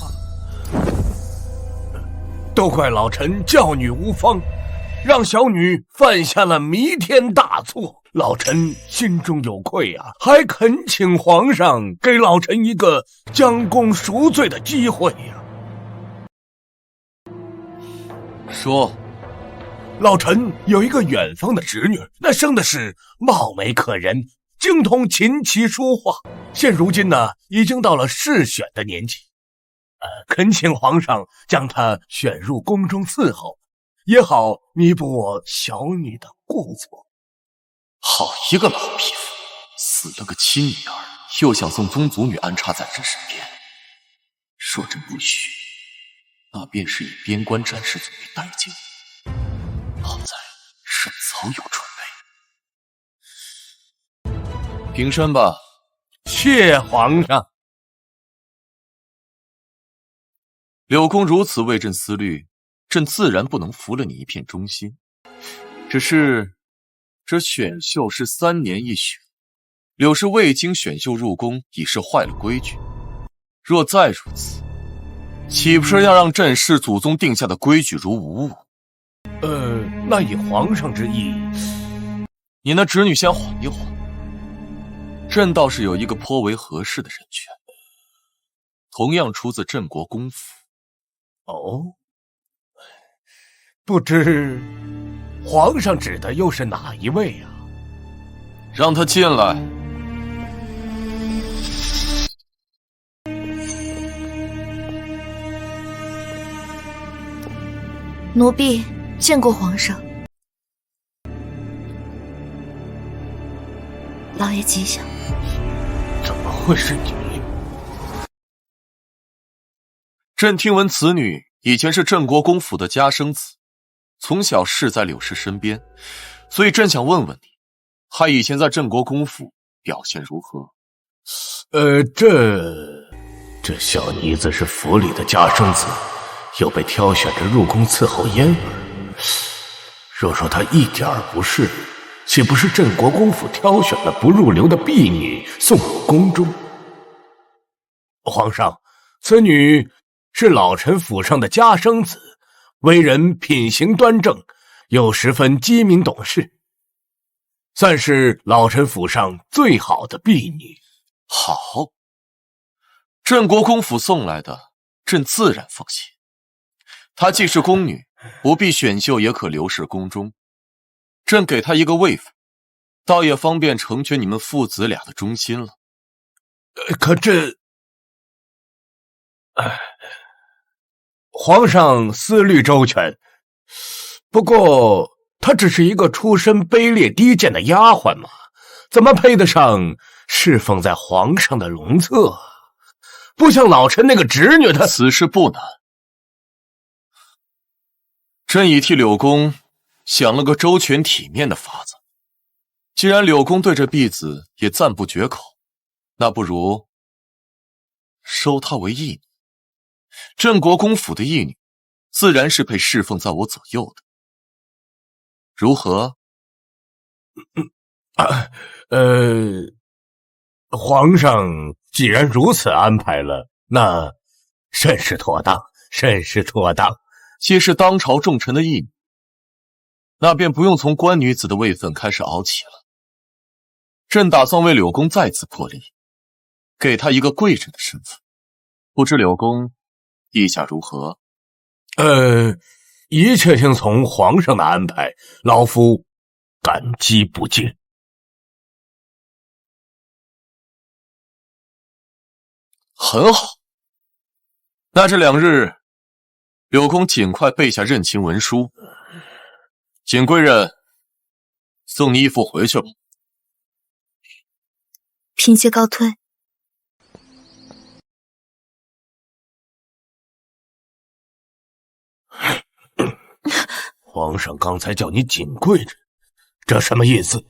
都怪老臣教女无方，让小女犯下了弥天大错，老臣心中有愧啊，还恳请皇上给老臣一个将功赎罪的机会呀。说，老臣有一个远方的侄女，那生的是貌美可人，精通琴棋书画，现如今呢，已经到了适选的年纪。恳请皇上将她选入宫中伺候，也好弥补我小女的过错。好一个老匹夫，死了个亲女儿，又想送宗族女安插在朕身边。若朕不许，那便是以边关战事作为代价。好在朕早有准备。平身吧。谢皇上。柳公如此为朕思虑，朕自然不能服了你一片忠心。只是这选秀是3年一选，柳氏未经选秀入宫，已是坏了规矩。若再如此，岂不是要让朕视祖宗定下的规矩如无物？那以皇上之意，你那侄女先缓一缓。朕倒是有一个颇为合适的人选，同样出自镇国公府。哦，不知皇上指的又是哪一位啊？让他进来。奴婢见过皇上。老爷吉祥。怎么会是你？朕听闻此女以前是镇国公府的家生子，从小侍在柳氏身边，所以朕想问问你，她以前在镇国公府表现如何？这小妮子是府里的家生子，又被挑选着入宫伺候嫣儿。若说她一点儿不是，岂不是镇国公府挑选了不入流的婢女送入宫中？皇上，此女是老臣府上的家生子，为人品行端正，又十分机敏懂事，算是老臣府上最好的婢女。好，镇国公府送来的，朕自然放心。她既是宫女，不必选秀也可留侍宫中。朕给她一个位分，倒也方便成全你们父子俩的忠心了。可这……皇上思虑周全，不过她只是一个出身卑劣低贱的丫鬟嘛，怎么配得上侍奉在皇上的容侧？不像老臣那个侄女，她此事不难。朕已替柳公想了个周全体面的法子。既然柳公对这婢子也赞不绝口，那不如收她为义女。镇国公府的义女，自然是配侍奉在我左右的。如何？皇上既然如此安排了，那甚是妥当，甚是妥当。既是当朝重臣的义女，那便不用从官女子的位分开始熬起了。朕打算为柳公再次破例，给他一个贵人的身份。不知柳公意下如何？一切听从皇上的安排，老夫感激不尽。很好，那这2日，柳公尽快备下认亲文书。景贵人，送你义父回去吧。嫔妾告退。皇上刚才叫你景贵人，这什么意思？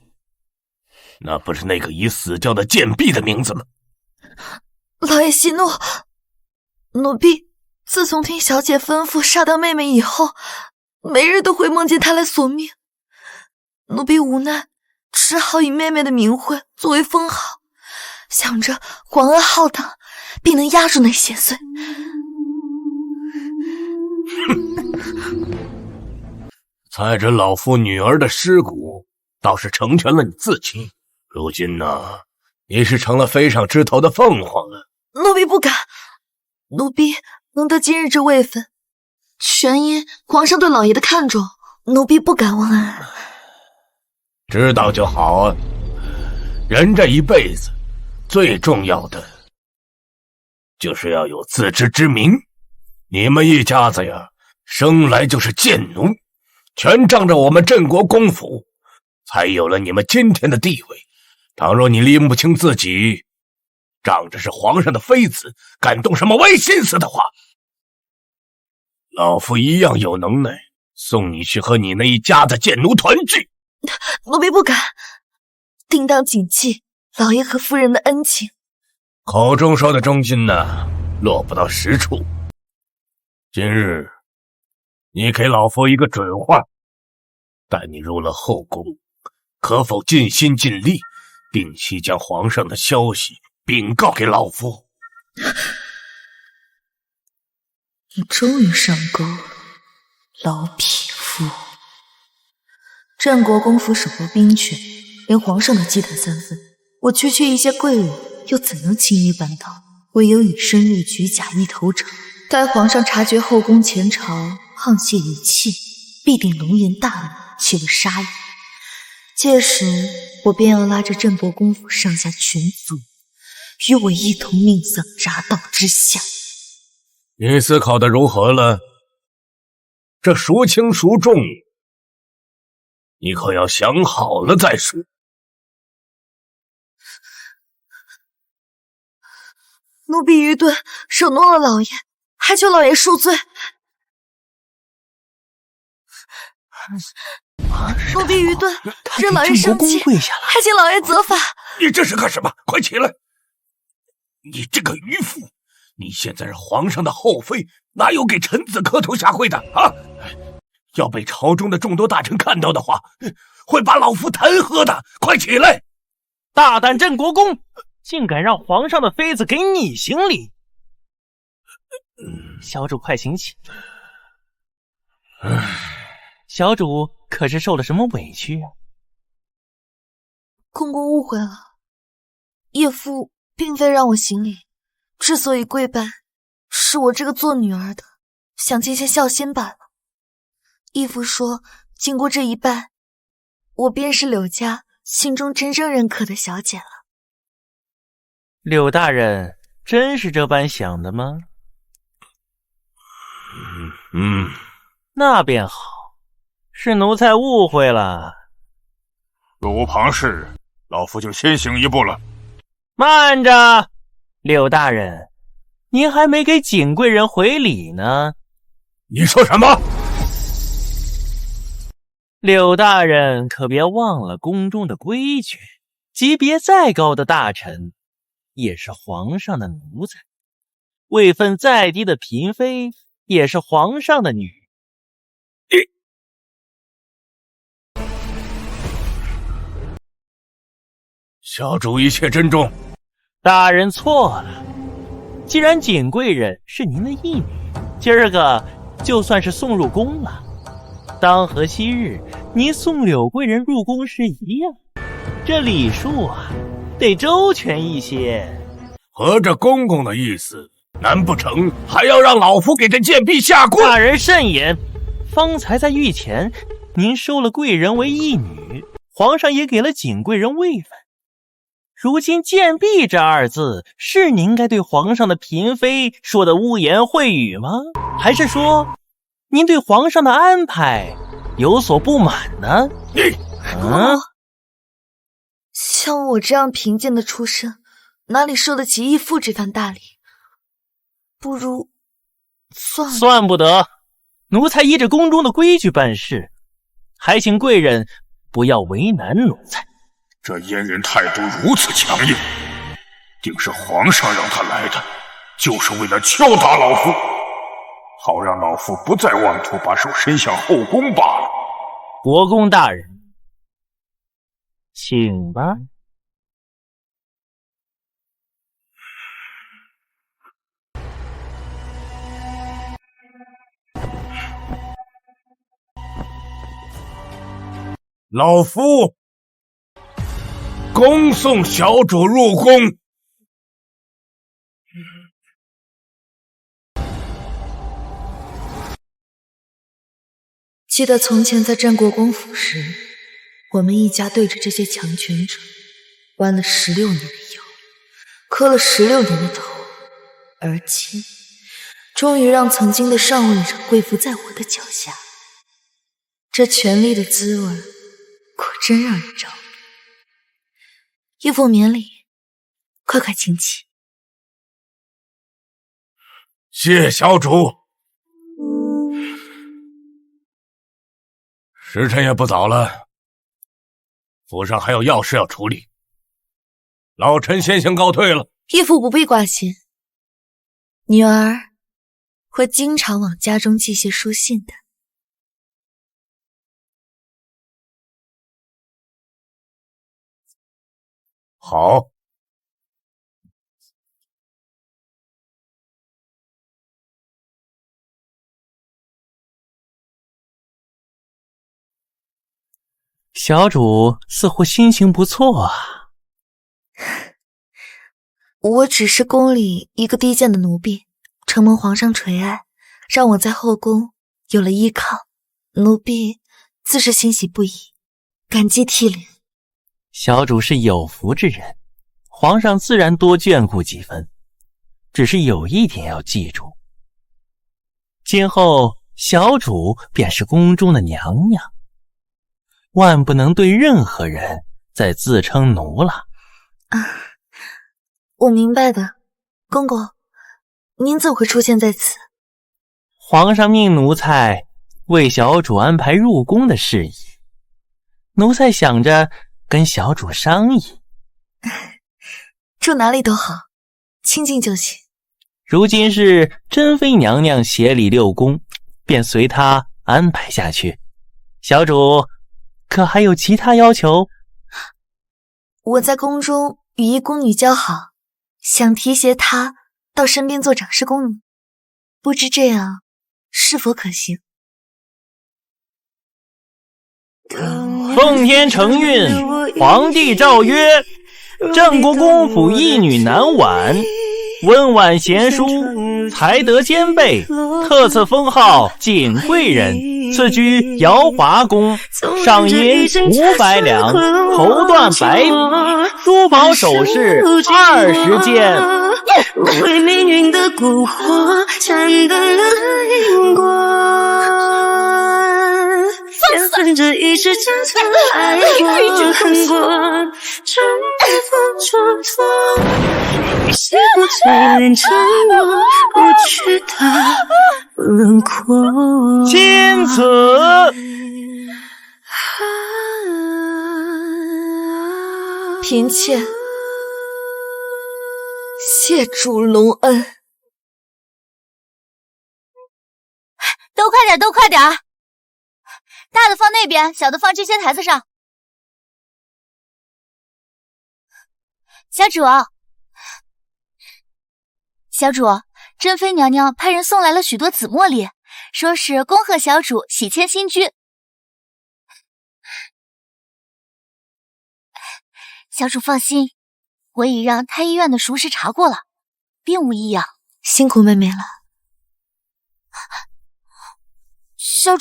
那不是那个已死掉的贱婢的名字吗？老爷息怒，奴婢自从听小姐吩咐杀掉妹妹以后，每日都会梦见她来索命。奴婢无奈，只好以妹妹的名讳作为封号，想着皇恩浩荡，必能压住那邪祟。踩着老夫女儿的尸骨，倒是成全了你自己。如今呢，你是成了飞上枝头的凤凰了。奴婢不敢，奴婢能得今日这位分，全因皇上对老爷的看重，奴婢不敢忘恩。知道就好啊。人这一辈子，最重要的就是要有自知之明。你们一家子呀，生来就是贱奴，全仗着我们镇国公府，才有了你们今天的地位。倘若你拎不清自己，仗着是皇上的妃子，敢动什么歪心思的话，老夫一样有能耐送你去和你那一家的贱奴团聚。奴婢不敢，定当谨记老爷和夫人的恩情。口中说的忠心呢，落不到实处。今日你给老夫一个准话，待你入了后宫，可否尽心尽力，定期将皇上的消息禀告给老夫？你终于上钩了，老匹夫！镇国公府手握兵权，连皇上都忌惮3分。我区区一些贵人，又怎能轻易办到？唯有以身入局，假意投诚。待皇上察觉后宫前朝沆瀣一气，必定龙颜大怒，起了杀意。届时，我便要拉着镇国公府上下全族，与我一同命丧铡刀之下。你思考的如何了？这孰轻孰重，你可要想好了再说。奴婢愚钝，惹怒了老爷，还求老爷恕罪。奴婢愚钝，惹老爷生气，还请老爷责罚。你这是干什么？快起来！你这个渔夫，你现在是皇上的后妃，哪有给臣子磕头下跪的啊？要被朝中的众多大臣看到的话，会把老夫弹劾的。快起来！大胆镇国公，竟敢让皇上的妃子给你行礼！小主快醒醒！小主可是受了什么委屈啊？公公误会了，叶父并非让我行礼，之所以跪拜，是我这个做女儿的想尽些孝心罢了。义父说，经过这一拜，我便是柳家心中真正认可的小姐了。柳大人真是这般想的吗？那便好，是奴才误会了。若无旁事，老夫就先行一步了。慢着，柳大人，您还没给景贵人回礼呢。你说什么？柳大人可别忘了宫中的规矩，级别再高的大臣也是皇上的奴才，位分再低的嫔妃也是皇上的女。小主一切珍重。大人错了，既然景贵人是您的义女，今儿个就算是送入宫了。当和昔日您送柳贵人入宫时一样，这礼数啊，得周全一些。合着公公的意思，难不成还要让老夫给这贱婢下跪？大人慎言，方才在御前，您收了贵人为义女，皇上也给了景贵人位分。如今贱婢这二字，是您该对皇上的嫔妃说的污言秽语吗？还是说您对皇上的安排有所不满呢？像我这样贫贱的出身，哪里受得起义父这番大礼？不如算不得，奴才依着宫中的规矩办事，还请贵人不要为难奴才。这阉人态度如此强硬，定是皇上让他来的，就是为了敲打老夫，好让老夫不再妄图把手伸向后宫罢了。国公大人，请吧。老夫恭送小主入宫。记得从前在镇国公府时，我们一家对着这些强权者弯了16年的腰，磕了16年的头，而今终于让曾经的上位者跪伏在我的脚下。这权力的滋味果真让人着迷。义父免礼，快快请起。谢小主。时辰也不早了，府上还有要事要处理，老臣先行告退了。义父不必挂心，女儿会经常往家中寄些书信的。好。小主似乎心情不错啊。我只是宫里一个低贱的奴婢，承蒙皇上垂爱，让我在后宫有了依靠，奴婢自是欣喜不已，感激涕零。小主是有福之人，皇上自然多眷顾几分。只是有一点要记住，今后小主便是宫中的娘娘，万不能对任何人再自称奴了。我明白的，公公，您怎会出现在此？皇上命奴才为小主安排入宫的事宜，奴才想着跟小主商议。住哪里都好，清静就行。如今是珍妃娘娘协理六宫，便随她安排下去。小主可还有其他要求？我在宫中与一宫女交好，想提携她到身边做掌事宫女，不知这样是否可行？奉天承运，皇帝诏曰：镇国公府义女南婉，温婉贤淑，才德兼备，特赐封号景贵人，此居瑶华宫，赏银500两，头断白骨，珠宝首饰20件。为命运的蛊惑，斩断了因果。缘分这一世真曾爱过恨过，重复蹉跎，写不最恋承诺，过去的轮廓。钦此。嫔妾谢主隆恩。都快点，都快点！大的放那边，小的放这些台子上。小主，珍妃娘娘派人送来了许多紫茉莉，说是恭贺小主喜迁新居。小主放心，我已让太医院的熟识查过了，并无异样。辛苦妹妹了。小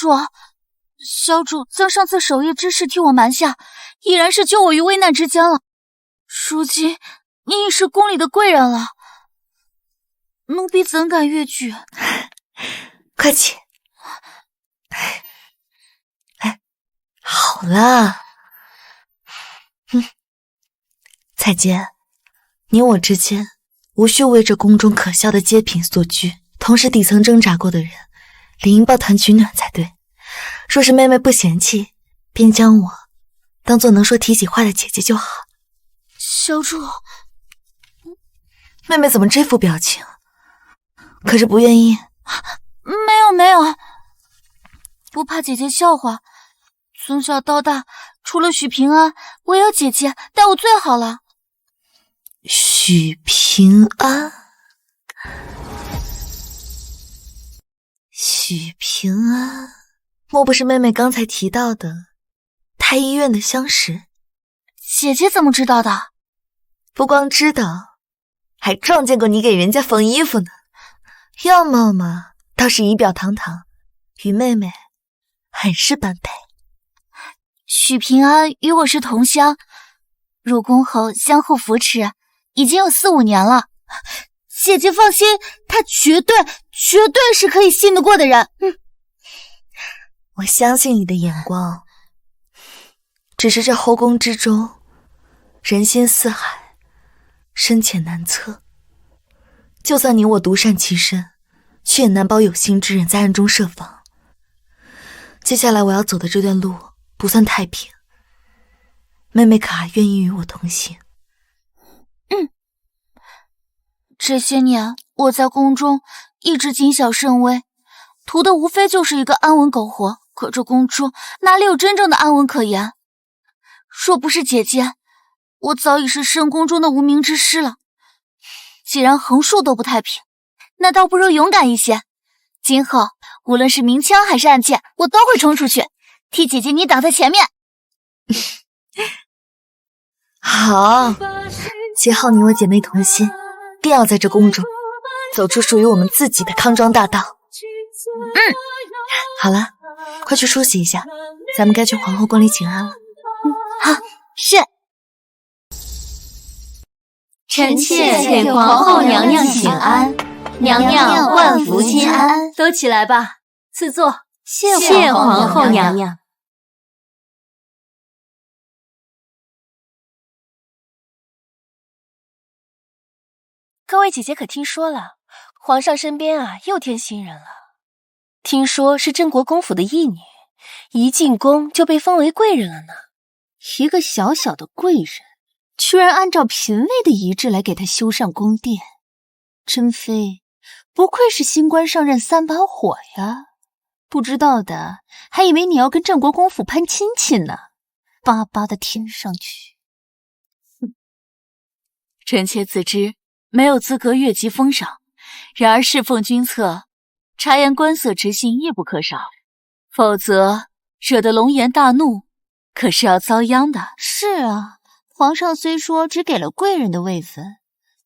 主将上次守夜之事替我瞒下，已然是救我于危难之间了。如今你已是宫里的贵人了，奴婢怎敢越矩？快起！好了。彩洁，你我之间无需为这宫中可笑的阶品所拘，同是底层挣扎过的人，理应抱团取暖才对。若是妹妹不嫌弃，便将我当做能说提起话的姐姐就好。小主，妹妹怎么这副表情？可是不愿意？没有，不怕姐姐笑话。从小到大，除了许平安，唯有姐姐待我最好了。许平安，莫不是妹妹刚才提到的太医院的相识？姐姐怎么知道的？不光知道，还撞见过你给人家缝衣服呢。样貌嘛，倒是仪表堂堂，与妹妹很是般配。许平安与我是同乡，入宫后相互扶持，已经有4、5年了。姐姐放心，他绝对是可以信得过的人。我相信你的眼光，只是这后宫之中，人心似海，深浅难测。就算你我独善其身，却也难保有心之人在暗中设防。接下来我要走的这段路不算太平，妹妹可还愿意与我同行？这些年我在宫中一直谨小慎微，图的无非就是一个安稳苟活。可这宫中哪里有真正的安稳可言？若不是姐姐，我早已是深宫中的无名之师了。既然横竖都不太平，那倒不如勇敢一些。今后无论是明枪还是暗箭，我都会冲出去，替姐姐你挡在前面。好，今后你我姐妹同心，定要在这宫中走出属于我们自己的康庄大道。好了，快去梳洗一下，咱们该去皇后宫里请安了。好，是。臣妾给皇后娘娘请安，娘娘万福金安。都起来吧，赐座。谢皇后娘娘。各位姐姐可听说了，皇上身边又添新人了。听说是镇国公府的义女，一进宫就被封为贵人了呢。一个小小的贵人，居然按照嫔位的仪制来给她修缮宫殿，珍妃不愧是新官上任3把火呀！不知道的还以为你要跟镇国公府攀亲戚呢，巴巴的填上去。臣妾自知没有资格越级封赏，然而侍奉君侧，察言观色之心亦不可少，否则惹得龙颜大怒，可是要遭殃的。是啊，皇上虽说只给了贵人的位子，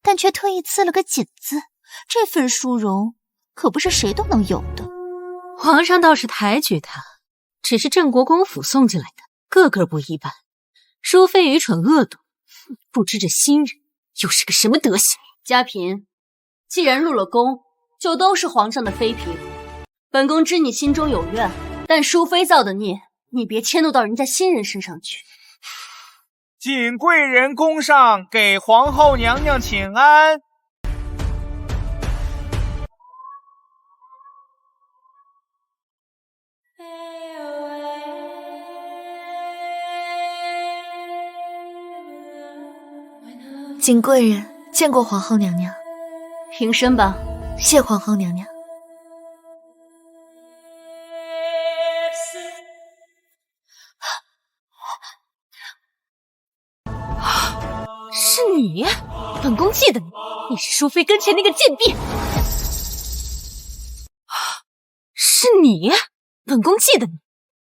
但却特意赐了个锦字，这份殊荣可不是谁都能有的。皇上倒是抬举他，只是镇国公府送进来的，个个不一般。淑妃愚蠢恶毒，不知这新人又是个什么德行。嘉嫔，既然入了宫，就都是皇上的妃嫔。本宫知你心中有怨，但淑妃造的孽，你别迁怒到人家新人身上去。锦贵人宫上给皇后娘娘请安。锦贵人见过皇后娘娘。平身吧。谢皇后娘娘。是你，本宫记得你，你是淑妃跟前那个贱婢。是你，本宫记得你，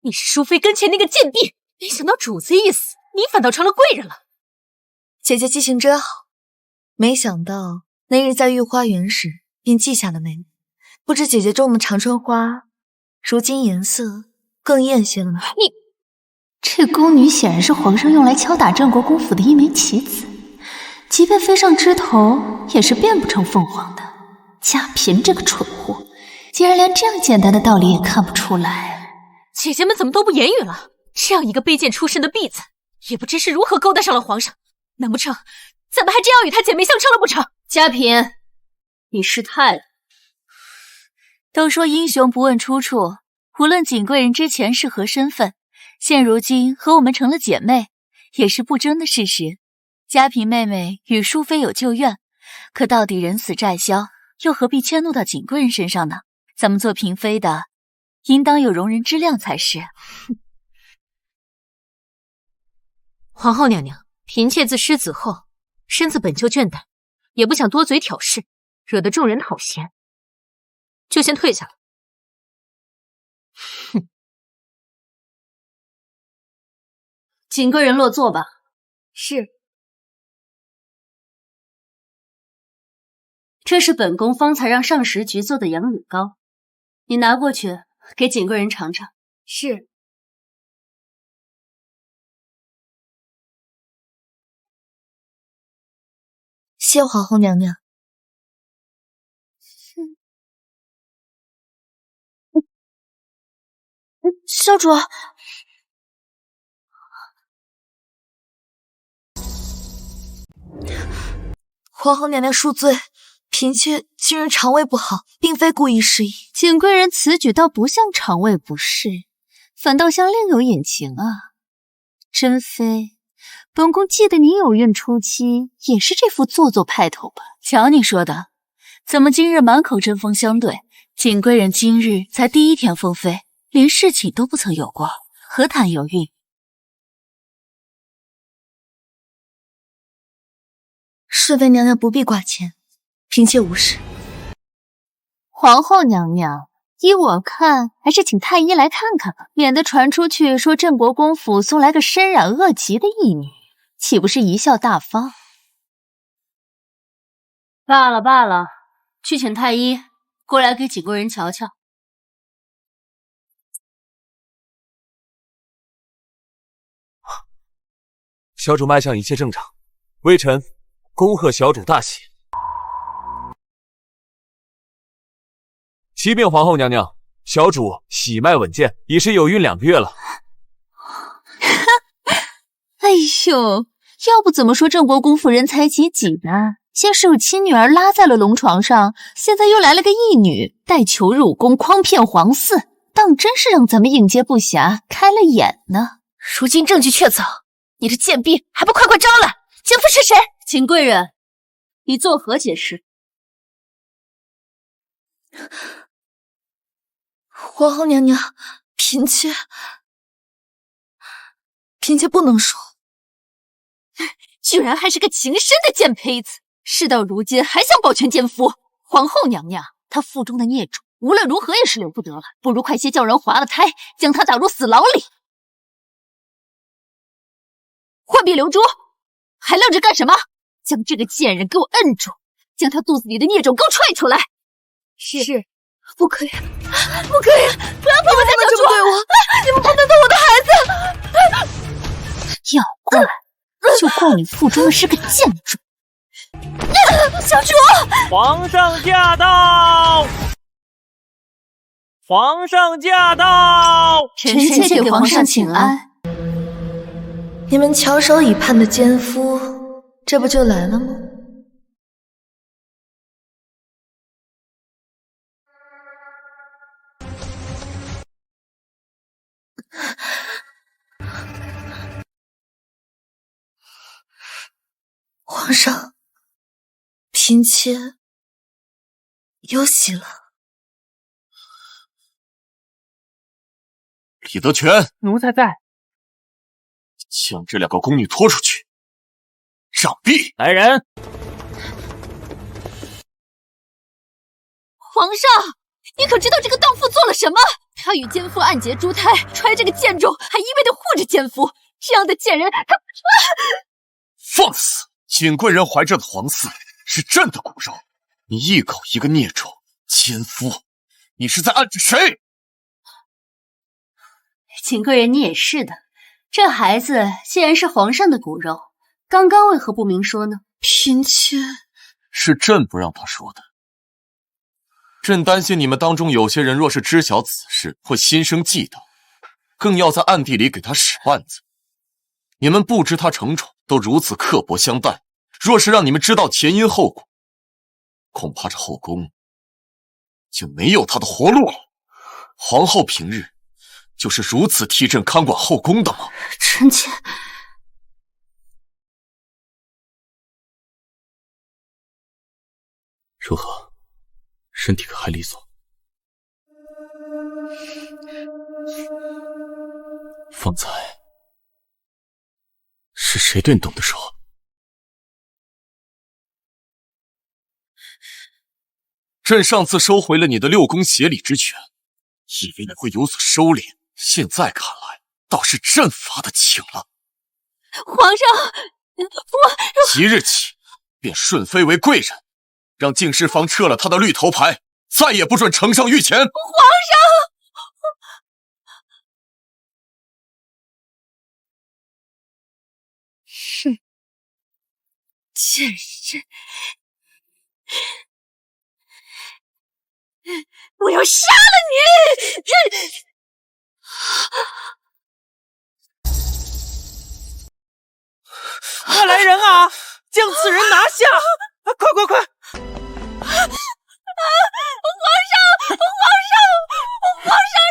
你是淑妃跟前那个贱婢。没想到主子一死，你反倒成了贵人了。姐姐记性真好，没想到那日在御花园时便记下了美女。不知姐姐种的长春花，如今颜色更艳些了吗？你这宫女显然是皇上用来敲打镇国公府的一枚棋子，即便飞上枝头，也是变不成凤凰的。嘉嫔这个蠢货，竟然连这样简单的道理也看不出来。姐姐们怎么都不言语了？这样一个卑贱出身的婢子，也不知是如何勾搭上了皇上。难不成咱们还真要与她姐妹相称了不成？嘉嫔，你失态了。都说英雄不问出处，无论锦贵人之前是何身份，现如今和我们成了姐妹，也是不争的事实。嘉嫔妹妹与淑妃有旧怨，可到底人死债消，又何必迁怒到锦贵人身上呢？咱们做嫔妃的，应当有容人之量才是。皇后娘娘，嫔妾自失子后，身子本就倦怠，也不想多嘴挑事，惹得众人讨嫌，就先退下了。哼，锦贵人落座吧。是。这是本宫方才让上食局做的羊乳糕，你拿过去给锦贵人尝尝。是。谢皇后娘娘。少主，皇后娘娘恕罪，嫔妾今日肠胃不好，并非故意失忆。锦贵人此举倒不像肠胃不适，反倒像另有隐情啊。珍妃，本宫记得你有孕初期也是这副做作派头吧？瞧你说的，怎么今日满口针锋相对？锦贵人今日才第一天封妃，连侍寝都不曾有过，何谈有孕？顺妃娘娘不必挂牵，嫔妾无事。皇后娘娘，依我看，还是请太医来看看吧，免得传出去说镇国公府送来个身染恶疾的义女，岂不是贻笑大方？罢了罢了，去请太医过来给锦贵人瞧瞧。小主脉象一切正常，微臣恭贺小主大喜。启禀皇后娘娘，小主喜脉稳健，已是有孕2个月了。哎呦，要不怎么说镇国公府人才济济呢？先是有亲女儿拉在了龙床上，现在又来了个义女，带球入宫，诓骗皇嗣，当真是让咱们应接不暇开了眼呢。如今证据确凿，你这贱婢还不快快招来！奸夫是谁？锦贵人，你作何解释？皇后娘娘，嫔妾不能说。居然还是个情深的贱胚子，事到如今还想保全奸夫。皇后娘娘，她腹中的孽种无论如何也是留不得了，不如快些叫人划了胎，将她打入死牢里。换婢留珠，还愣着干什么？将这个贱人给我摁住，将她肚子里的孽种给我踹出来！是，不可以。不可以！不要碰我家小主！对我，你们不能动我的孩子！要怪，就怪你腹中的是个贱种。小主，皇上驾到！皇上驾到！臣妾给皇上请安。你们翘首以盼的奸夫，这不就来了吗？皇上，嫔妾有喜了。李德全，奴才在。将这2个宫女拖出去，杖毙！来人！皇上，你可知道这个荡妇做了什么？他与奸夫暗结珠胎，揣这个贱种，还一味的护着奸夫。这样的贱人，他放肆！景贵人怀着的皇嗣是朕的骨肉，你一口一个孽种奸夫，你是在暗指谁？景贵人，你也是的，这孩子既然是皇上的骨肉，刚刚为何不明说呢？嫔妾是朕不让他说的。朕担心你们当中有些人若是知晓此事，会心生忌惮，更要在暗地里给他使绊子。你们不知他承宠，都如此刻薄相待，若是让你们知道前因后果，恐怕这后宫就没有他的活路了。皇后平日就是如此替朕看管后宫的吗？臣妾如何？身体可还利索？方才是谁对你动的手？朕上次收回了你的6宫协理之权，以为你会有所收敛，现在看来倒是朕罚的轻了。皇上，我即日起便顺妃为贵人，让敬事房撤了他的绿头牌，再也不准呈上御前。皇上，是贱人，我要杀了你！快来人啊！将此人拿下！快快快！皇上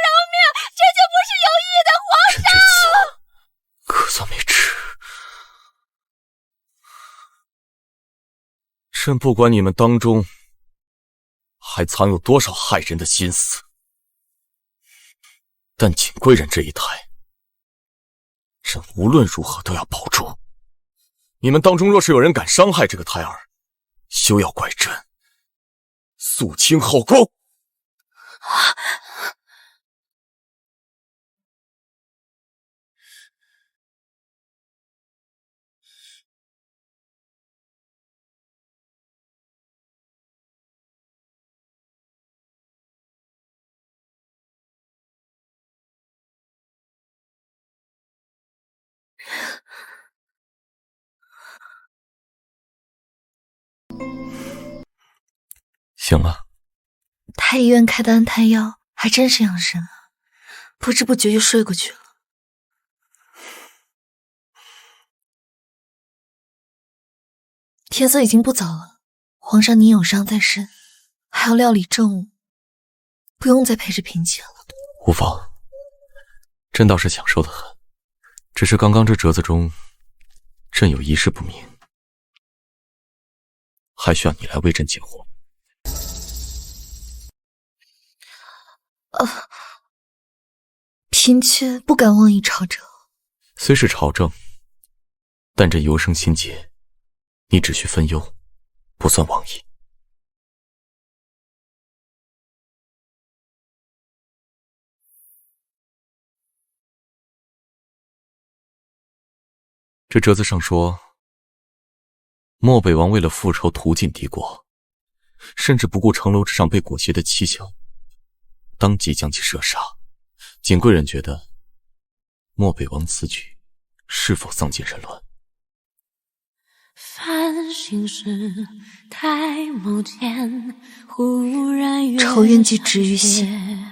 饶命！臣妾不是有意的，皇上！可算没吃。朕不管你们当中还藏有多少害人的心思，但景贵人这一胎，朕无论如何都要保住。你们当中若是有人敢伤害这个胎儿，休要怪朕肃清后宫。醒了。太医院开的安胎药还真是养生啊，不知不觉就睡过去了。天色已经不早了，皇上您有伤在身，还要料理政务，不用再陪着嫔妾了。无妨，朕倒是享受得很，只是刚刚这折子中，朕有一事不明，还需要你来为朕解惑。嫔妾不敢妄议朝政。虽是朝政，但朕由生心结，你只需分忧，不算妄议。这折子上说，漠北王为了复仇屠尽敌国，甚至不顾城楼之上被裹挟的妻小，当即将其射杀。景贵人觉得漠北王此举是否丧尽人伦？仇怨既植于心，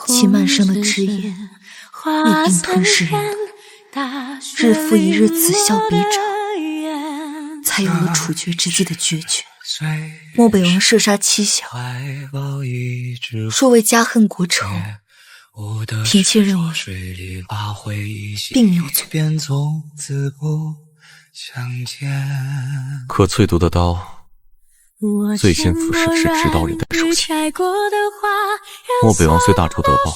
其漫生的枝叶必定吞噬人的，日复一日此消彼长，才有了处决之际的决绝。漠北王射杀妻小，若为家恨国仇，嫔妾认为并没有错。可淬毒的刀最先腐蚀的是执刀人的手心。漠北王虽大仇得报，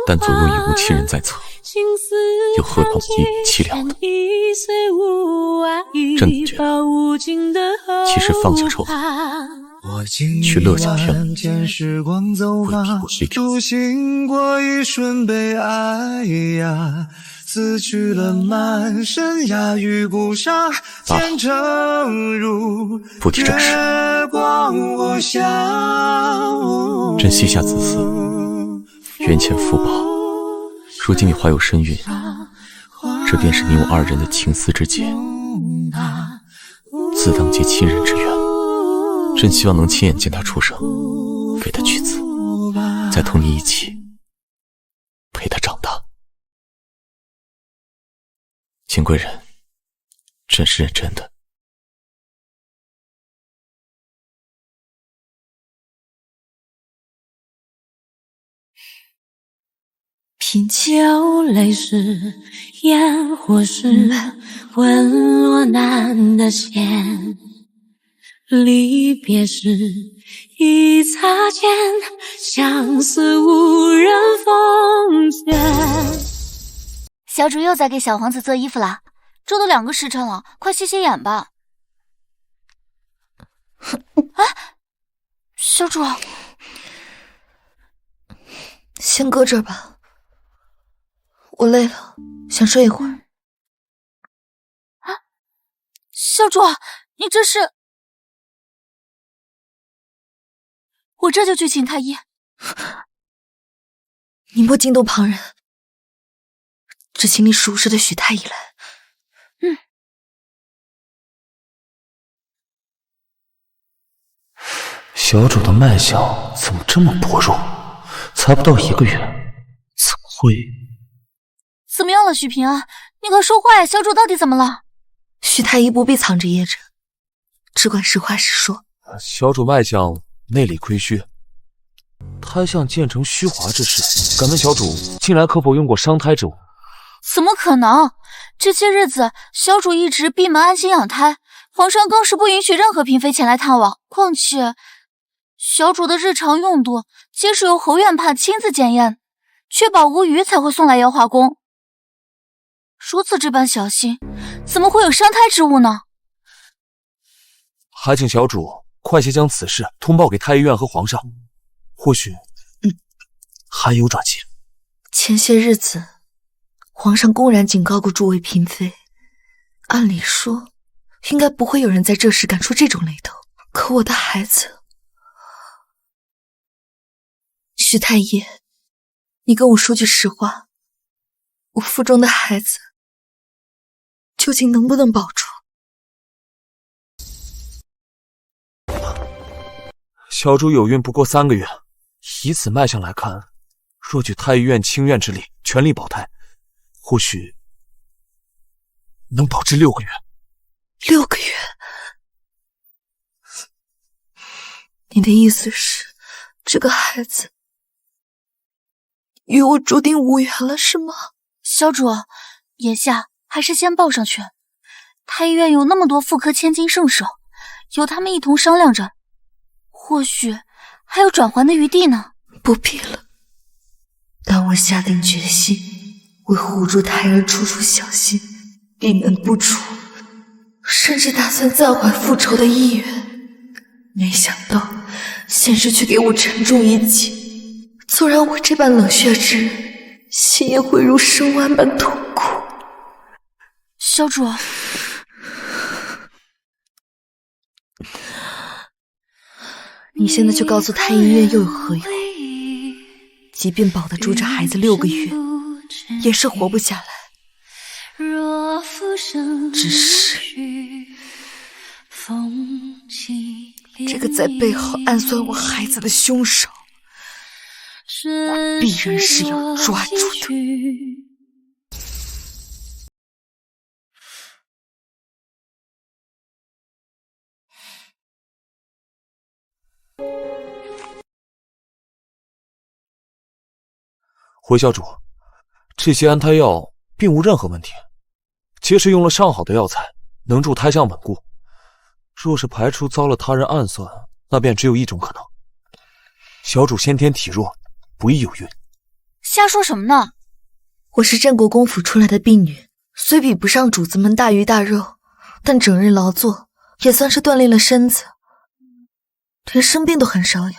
但左右已无亲人在侧，又何况一笔凄凉的？朕觉得，其实放下仇恨，去乐享天伦，未必过是独行过一瞬悲哀呀，撕去了满身压抑孤杀，前程如不提这事。朕膝下子嗣，冤欠父报。如今你怀有身孕，这便是你我二人的情丝之结，自当结亲人之缘。朕希望能亲眼见他出生，给他取子，再同你一起陪他长大。景贵人，朕是认真的。品酒泪是烟火是温罗难的线，离别时一擦肩，相思无人奉劝。小主又在给小皇子做衣服了，这都2个时辰了，快歇歇眼吧。哎，小主，先搁这儿吧。我累了，想睡一会儿。啊，小主，你这是？我这就去请太医。你莫惊动旁人，只请你熟识的许太医来。嗯。小主的脉象怎么这么薄弱？才不到1个月，怎么会？怎么样了，许平安？你快说话呀！小主到底怎么了？许太医不必藏着掖着，只管实话实说。小主脉象内里亏虚，胎相渐成虚滑之势。敢问小主近来可否用过伤胎之物？怎么可能？这些日子小主一直闭门安心养胎，皇上更是不允许任何嫔妃前来探望。况且小主的日常用度皆是由侯院判亲自检验，确保无虞才会送来瑶华宫。如此这般小心，怎么会有伤胎之物呢？还请小主快些将此事通报给太医院和皇上，或许还有转机。前些日子，皇上公然警告过诸位嫔妃，按理说应该不会有人在这时敢出这种雷头。可我的孩子，许太医，你跟我说句实话，我腹中的孩子究竟能不能保住？小主有孕不过3个月，以此脉象来看，若举太医院清院之力，全力保胎，或许能保至6个月。6个月？你的意思是，这个孩子与我注定无缘了，是吗？小主，眼下还是先抱上去。太医院有那么多妇科千金圣手，由他们一同商量着，或许还有转圜的余地呢。不必了，当我下定决心为护住胎儿处处小心，闭门不出，甚至打算暂缓复仇的意愿，没想到现实却给我沉重一击，纵然我这般冷血之人，心也会如生剜般痛苦。小主，你现在就告诉太医院又有何用？即便保得住这孩子6个月，也是活不下来。只是这个在背后暗算我孩子的凶手，我必然是要抓住的。回教主，这些安胎药并无任何问题，皆是用了上好的药材，能助胎相稳固。若是排除遭了他人暗算，那便只有一种可能：小主先天体弱，不宜有孕。瞎说什么呢？我是镇国公府出来的婢女，虽比不上主子们大鱼大肉，但整日劳作也算是锻炼了身子，连生病都很少有，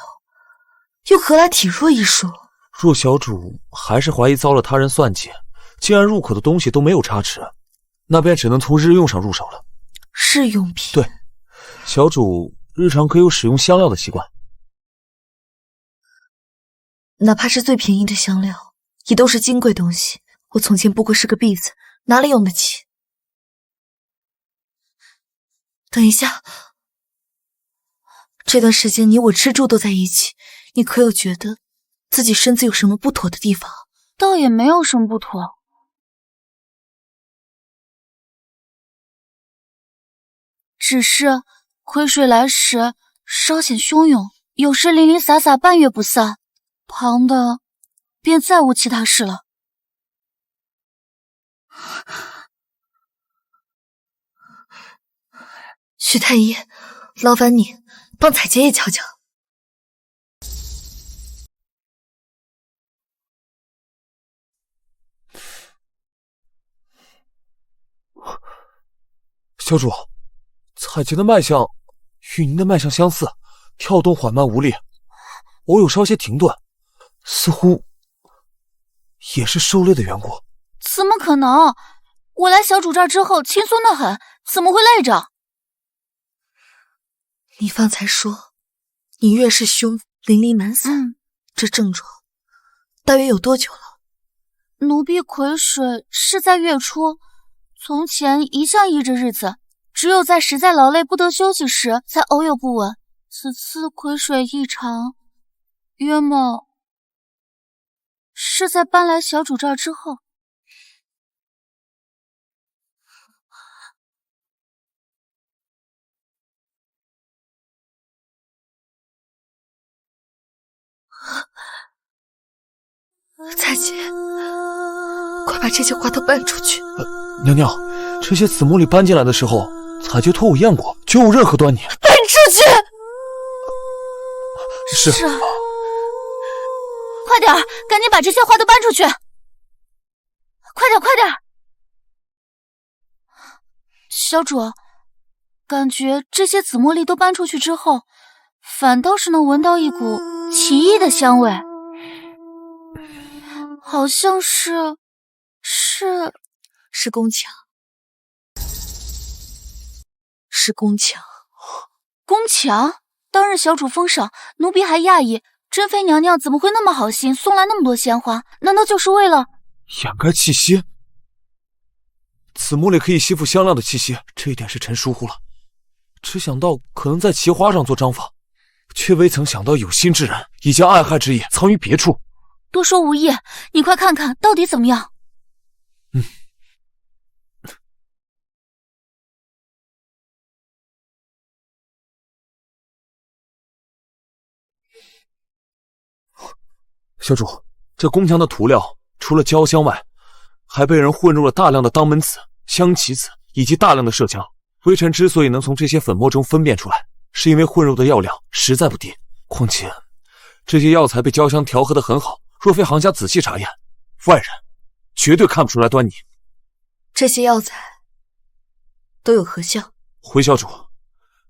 又何来体弱一说？若小主还是怀疑遭了他人算计，既然入口的东西都没有差池，那便只能从日用上入手了。日用品？对，小主日常可有使用香料的习惯。哪怕是最便宜的香料，也都是金贵东西。我从前不过是个婢子，哪里用得起？等一下，这段时间你我吃住都在一起，你可有觉得自己身子有什么不妥的地方？倒也没有什么不妥，只是癸水来时稍显汹涌，有时零零洒洒半月不散，旁的便再无其他事了。徐太医，劳烦你帮彩姐也瞧瞧。小主，彩姐的脉象与您的脉象相似，跳动缓慢无力，偶有稍些停顿，似乎也是受累的缘故。怎么可能？我来小主这儿之后轻松得很，怎么会累着？你方才说你月事凶，淋漓难散，这症状大约有多久了？奴婢癸水是在月初，从前一向依着日子，只有在实在劳累不得休息时，才偶有不稳。此次癸水异常，约莫是在搬来小主这儿之后。彩姐，快把这些花都搬出去。娘娘，这些紫茉莉搬进来的时候，彩姐托我验过，绝无任何端倪。搬出去！是。快点，赶紧把这些花都搬出去！快点，快点！小主，感觉这些紫茉莉都搬出去之后，反倒是能闻到一股奇异的香味。好像是宫墙，是宫墙。宫墙？当日小主封赏，奴婢还讶异，珍妃娘娘怎么会那么好心，送来那么多鲜花？难道就是为了掩盖气息？紫茉莉可以吸附香料的气息，这一点是臣疏忽了。只想到可能在奇花上做章法，却未曾想到有心之人已将暗害之意藏于别处。多说无益，你快看看到底怎么样。小主，这宫墙的涂料除了焦香外，还被人混入了大量的当门子、香棋子以及大量的麝香。微臣之所以能从这些粉末中分辨出来，是因为混入的药量实在不低。况且这些药材被焦香调和得很好，若非行家仔细查验，外人绝对看不出来端倪。这些药材都有何效？回小主，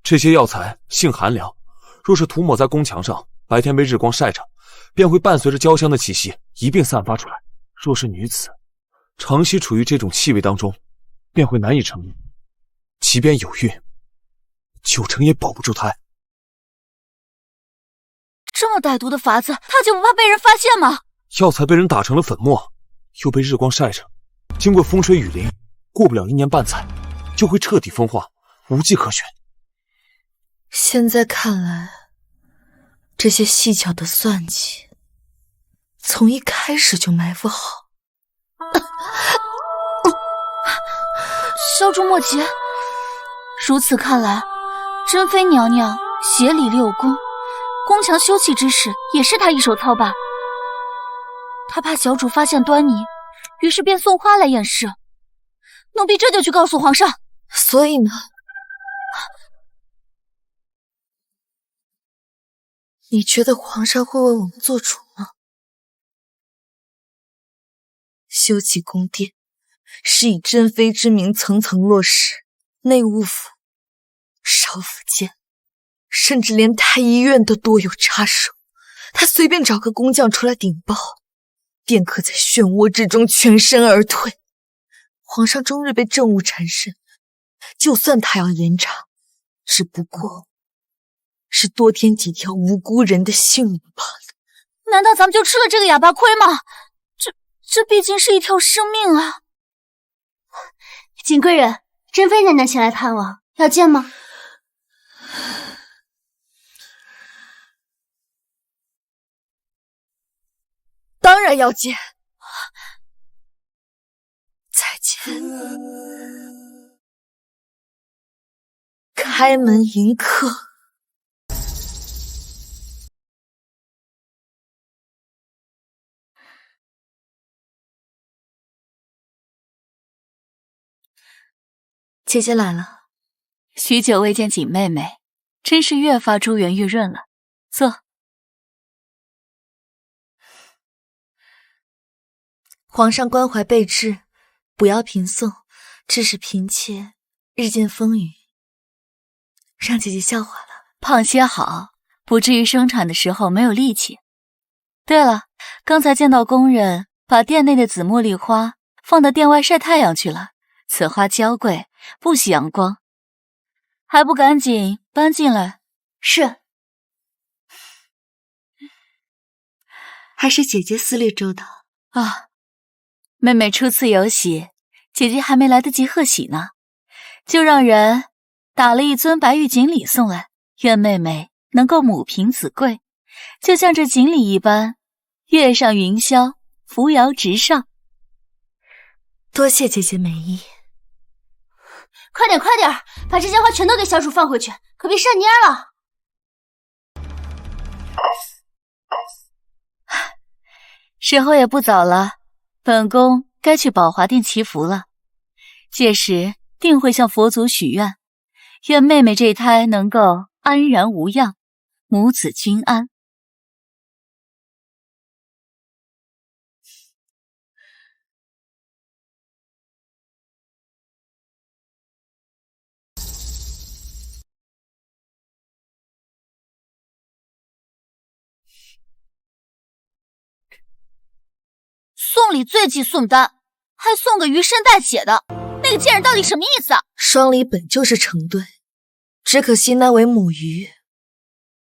这些药材性寒凉，若是涂抹在宫墙上，白天被日光晒着，便会伴随着焦香的气息一并散发出来。若是女子长期处于这种气味当中，便会难以成孕，即便有孕，9成也保不住胎。这么歹毒的法子，他就不怕被人发现吗？药材被人打成了粉末，又被日光晒着，经过风吹雨淋，过不了1年半载，就会彻底风化，无迹可寻。现在看来，这些细巧的算计，从一开始就埋伏好。小主莫急，如此看来，珍妃娘娘协理六宫，宫墙修葺之事也是她一手操办。她怕小主发现端倪，于是便送花来掩饰。奴婢这就去告诉皇上。所以呢？你觉得皇上会为我们做主吗？修葺宫殿是以珍妃之名层层落实，内务府、少府监，甚至连太医院都多有插手。他随便找个工匠出来顶包，便可在漩涡之中全身而退。皇上终日被政务缠身，就算他要严查，只不过是多添几条无辜人的性命罢了。难道咱们就吃了这个哑巴亏吗？这毕竟是一条生命啊！景贵人，珍妃娘娘前来探望，要见吗？当然要见。再见。开门迎客。姐姐来了，许久未见景妹妹，真是越发珠圆玉润了。坐。皇上关怀备至，不要频送，致使嫔妾日渐风雨，让姐姐笑话了。胖些好，不至于生产的时候没有力气。对了，刚才见到工人把殿内的紫茉莉花放到殿外晒太阳去了，此花娇贵，不喜阳光，还不赶紧搬进来？是。还是姐姐思虑周到啊。妹妹初次有喜，姐姐还没来得及贺喜呢，就让人打了一尊白玉锦鲤送来，愿妹妹能够母凭子贵，就像这锦鲤一般，跃上云霄，扶摇直上。多谢姐姐美意。快点，把这些花全都给小主放回去，可别晒蔫了。时候也不早了，本宫该去宝华殿祈福了。届时定会向佛祖许愿，愿妹妹这胎能够安然无恙，母子均安。送礼最忌送单，还送个鱼身带血的，那个贱人到底什么意思啊？双礼本就是成对，只可惜那尾母鱼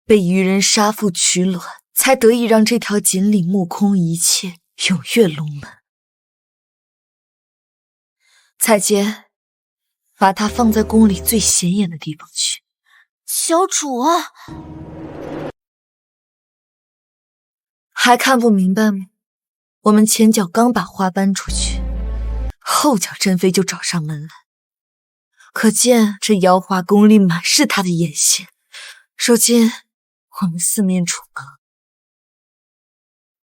被渔人杀父取卵，才得以让这条锦鲤目空一切，踊跃龙门。彩洁，把它放在宫里最显眼的地方去。小主啊，还看不明白吗？我们前脚刚把花搬出去，后脚珍妃就找上门来，可见这瑶华宫里满是她的眼线。如今我们四面楚歌，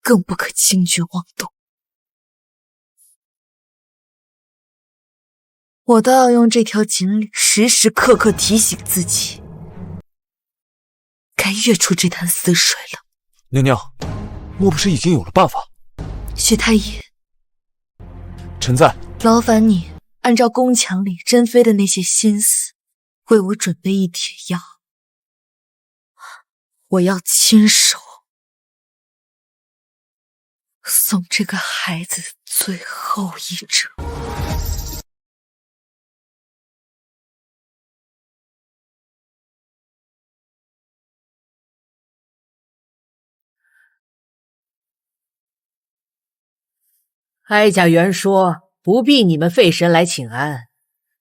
更不可轻举妄动。我倒要用这条锦鲤时时刻刻提醒自己，该跃出这潭死水了。娘娘，莫不是已经有了办法？许太医，臣在。劳烦你按照宫墙里珍妃的那些心思，为我准备一帖药。我要亲手送这个孩子最后一程。哀家原说不必你们废神来请安，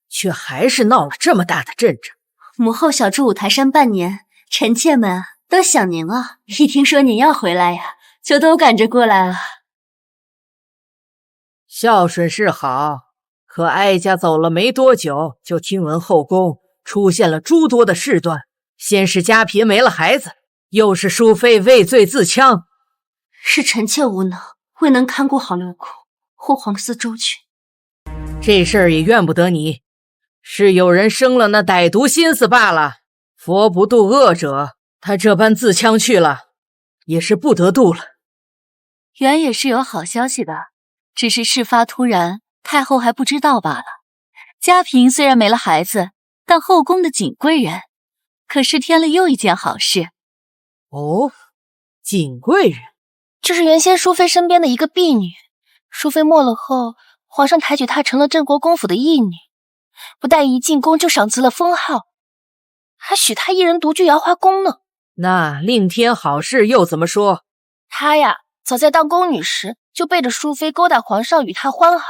却还是闹了这么大的阵仗。母后小住五台山半年，臣妾们都想您了。一听说您要回来呀，就都赶着过来了。孝顺是好，可哀家走了没多久，就听闻后宫出现了诸多的事端，先是家嫔没了孩子，又是淑妃畏罪自戕。是臣妾无能，未能看顾好六宫，护皇嗣周全。这事儿也怨不得你，是有人生了那歹毒心思罢了。佛不渡恶者，他这般自戕去了，也是不得渡了。原也是有好消息的，只是事发突然，太后还不知道罢了。嘉嫔虽然没了孩子，但后宫的景贵人可是添了又一件好事。哦，景贵人就是原先淑妃身边的一个婢女，淑妃没了后，皇上抬举她成了镇国公府的义女，不但一进宫就赏赐了封号，还许她一人独居瑶华宫呢。那另添好事又怎么说？她呀，早在当宫女时就背着淑妃勾搭皇上与她欢好，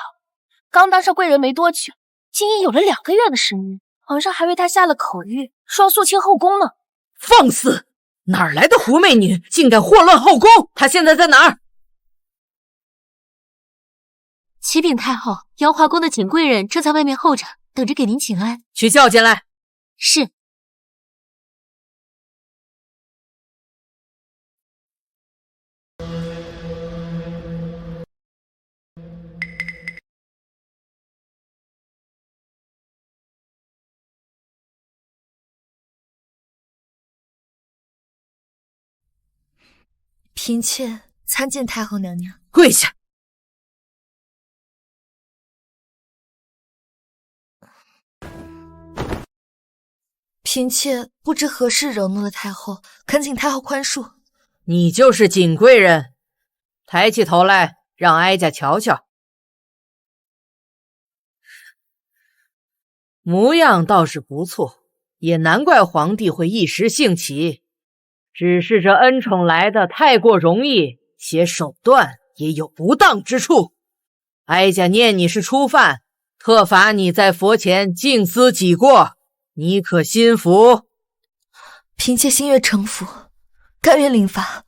刚当上贵人没多久，竟已有了2个月的身孕，皇上还为她下了口谕，说要肃清后宫呢。放肆！哪来的狐媚女，竟敢祸乱后宫？她现在在哪儿？启禀太后，瑶华宫的景贵人正在外面候着，等着给您请安。去叫进来。是。嫔妾参见太后娘娘。跪下！嫔妾不知何事惹怒了太后，恳请太后宽恕。你就是景贵人，抬起头来，让哀家瞧瞧。模样倒是不错，也难怪皇帝会一时兴起。只是这恩宠来的太过容易，且手段也有不当之处。哀家念你是初犯，特罚你在佛前静思己过，你可心服？嫔妾心悦诚服，甘愿领罚。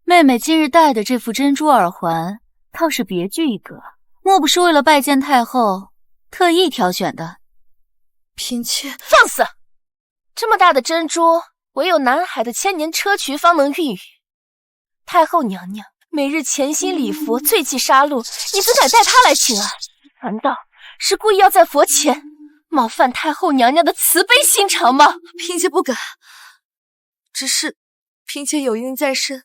妹妹今日戴的这副珍珠耳环，倒是别具一格，莫不是为了拜见太后特意挑选的？嫔妾放肆！这么大的珍珠，唯有南海的千年砗磲方能孕育。太后娘娘每日潜心礼佛，醉忌杀戮，你怎敢带她来请安？难道是故意要在佛前冒犯太后娘娘的慈悲心肠吗？嫔妾不敢，只是嫔妾有孕在身，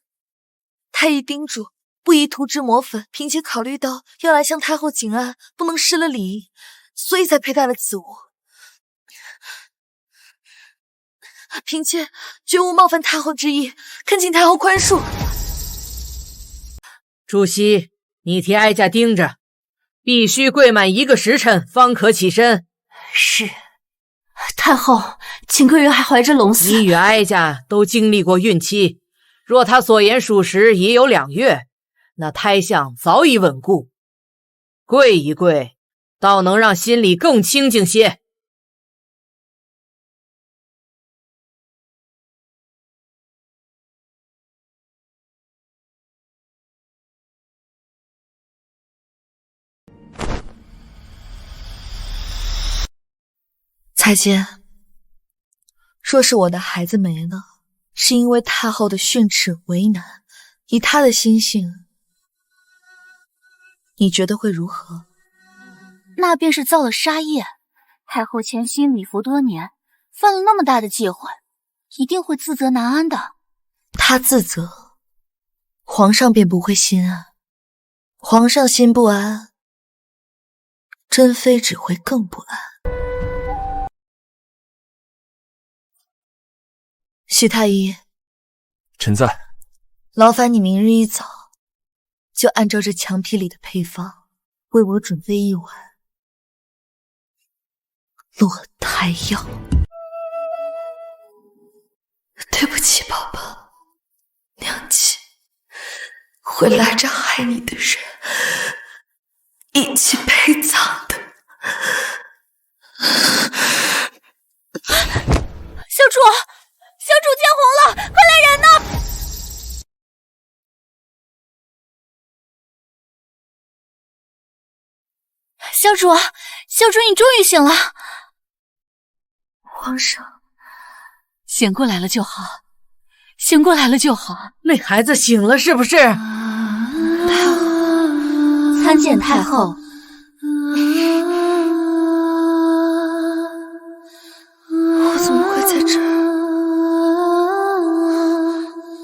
太医叮嘱不宜涂脂抹粉，嫔妾考虑到要来向太后请安，不能失了礼仪，所以才佩戴了此物。嫔妾绝无冒犯太后之意，恳请太后宽恕。主席，你替哀家盯着，必须跪满1个时辰方可起身。是。太后，景贵人还怀着龙嗣。你与哀家都经历过孕期，若他所言属实，也有2月，那胎相早已稳固。跪一跪，倒能让心里更清静些。太监，若是我的孩子没了，是因为太后的训斥为难，以她的心性，你觉得会如何？那便是造了杀业。太后潜心礼佛多年，犯了那么大的忌讳，一定会自责难安的。她自责，皇上便不会心安。皇上心不安，珍妃只会更不安。许太医，臣在。劳烦你明日一早就按照这墙皮里的配方为我准备一碗落胎药。对不起，宝宝，娘亲，会拉着害你的人一起陪葬的。小主，小主见红了，快来人呐！小主，小主，你终于醒了。皇上，醒过来了就好，醒过来了就好。那孩子醒了是不是？太后，参见太后。我怎么会在这儿？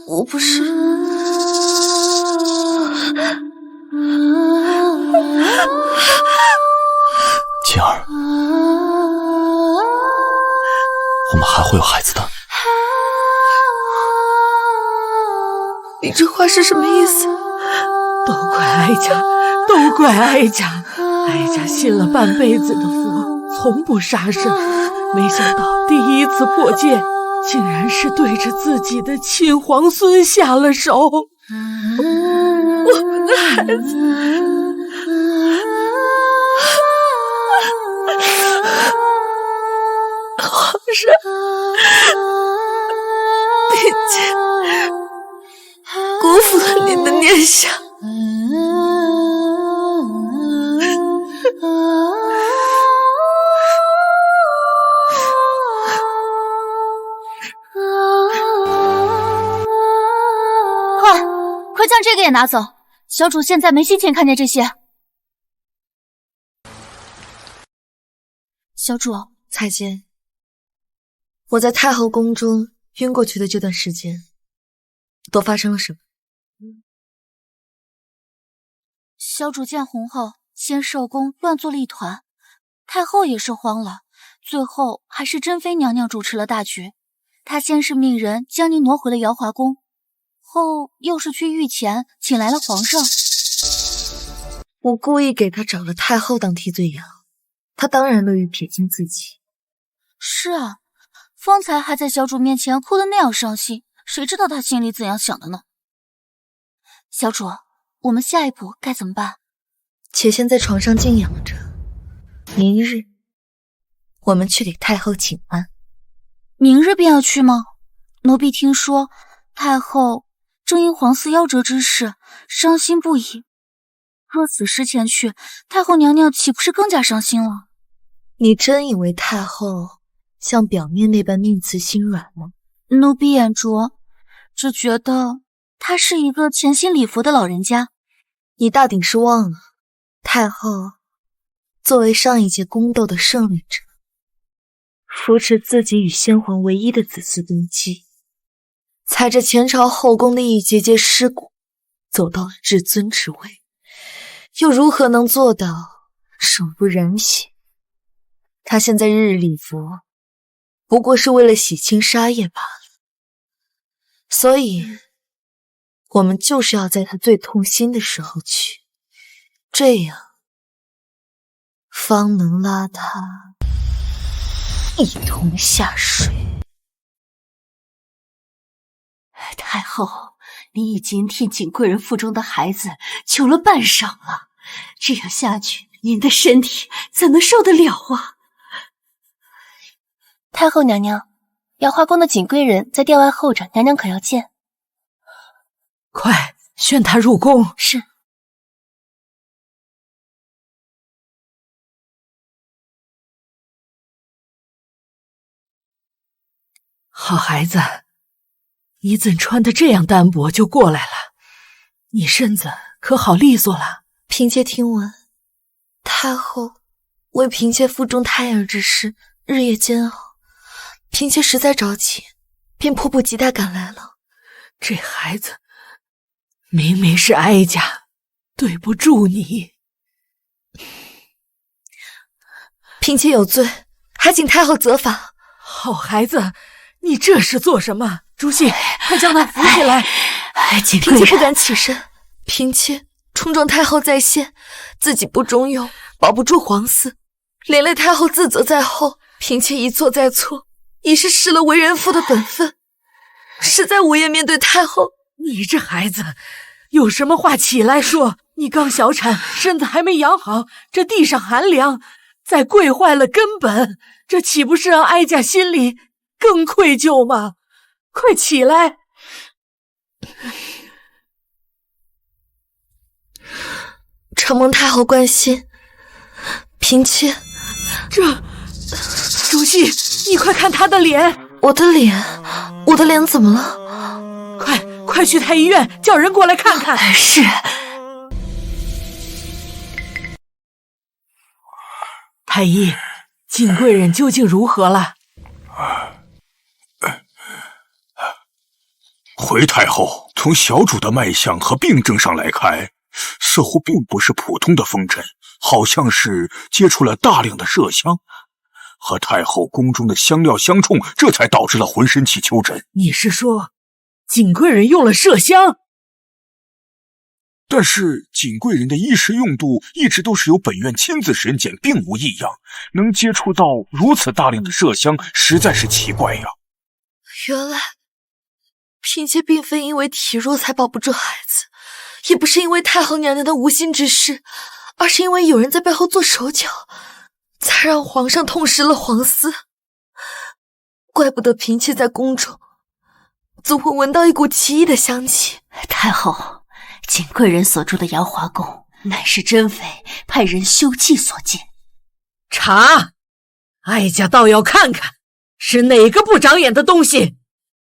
我不是……静儿，我们还会有孩子的。你这话是什么意思？都怪哀家，都怪哀家！哀家信了半辈子的佛，从不杀生，没想到第一次破戒，竟然是对着自己的亲皇孙下了手。我们的孩子。皇上，并且辜负了您的念想。快将这个也拿走，小主现在没心情看见这些。小主，彩监，我在太后宫中晕过去的这段时间，都发生了什么？小主见红后，先寿宫乱作了一团，太后也是慌了，最后还是珍妃娘娘主持了大局。她先是命人将您挪回了瑶华宫，后又是去御前请来了皇上。我故意给他找了太后当替罪羊，他当然乐于撇清自己。是啊，方才还在小主面前哭得那样伤心，谁知道他心里怎样想的呢？小主，我们下一步该怎么办？且先在床上静养着，明日我们去给太后请安。明日便要去吗？奴婢听说太后正因皇嗣夭折之事伤心不已，若此时前去，太后娘娘岂不是更加伤心了？你真以为太后像表面那般宁慈心软吗？奴婢眼拙，只觉得她是一个潜心礼佛的老人家。你大抵是忘了，太后作为上一届宫斗的胜利者，扶持自己与先皇唯一的子嗣登基，踩着前朝后宫的一节节尸骨，走到了至尊之位，又如何能做到手不染血？他现在日日礼佛，不过是为了洗清杀业罢了。所以我们就是要在他最痛心的时候去，这样方能拉他一同下水。太后，你已经替景贵人腹中的孩子求了半晌了，这样下去，您的身体怎能受得了啊？太后娘娘，瑶华宫的景贵人在殿外候着，娘娘可要见？快宣他入宫。是。好孩子，你怎穿得这样单薄就过来了？你身子可好利索了？嫔妾听闻太后为嫔妾腹中胎儿之事日夜煎熬，嫔妾实在着急，便迫不及待赶来了。这孩子明明是哀家，对不住你。嫔妾有罪，还请太后责罚。好孩子，你这是做什么？朱熹，快将他扶起来！嫔妾不敢起身，嫔妾冲撞太后在先，自己不中用，保不住皇嗣，连累太后自责在后。嫔妾一错再错，已是失了为人妇的本分，实在无颜面对太后。你这孩子，有什么话起来说。你刚小产，身子还没养好，这地上寒凉，再跪坏了根本，这岂不是让哀家心里更愧疚吗？快起来！承蒙太后关心，嫔妾。如熙，你快看她的脸！我的脸怎么了？快去太医院，叫人过来看看。是。太医，景贵人究竟如何了？回太后，从小主的脉象和病症上来看，似乎并不是普通的风疹，好像是接触了大量的麝香，和太后宫中的香料相冲，这才导致了浑身起丘疹。你是说，景贵人用了麝香？但是景贵人的衣食用度一直都是由本院亲自审检，并无异样，能接触到如此大量的麝香，实在是奇怪呀。原来嫔妾并非因为体弱才保不住孩子，也不是因为太后娘娘的无心之失，而是因为有人在背后做手脚，才让皇上痛失了皇嗣。怪不得嫔妾在宫中总会闻到一股奇异的香气。太后，景贵人所住的瑶华宫，乃是珍妃派人修葺所建。查，哀家倒要看看是哪个不长眼的东西，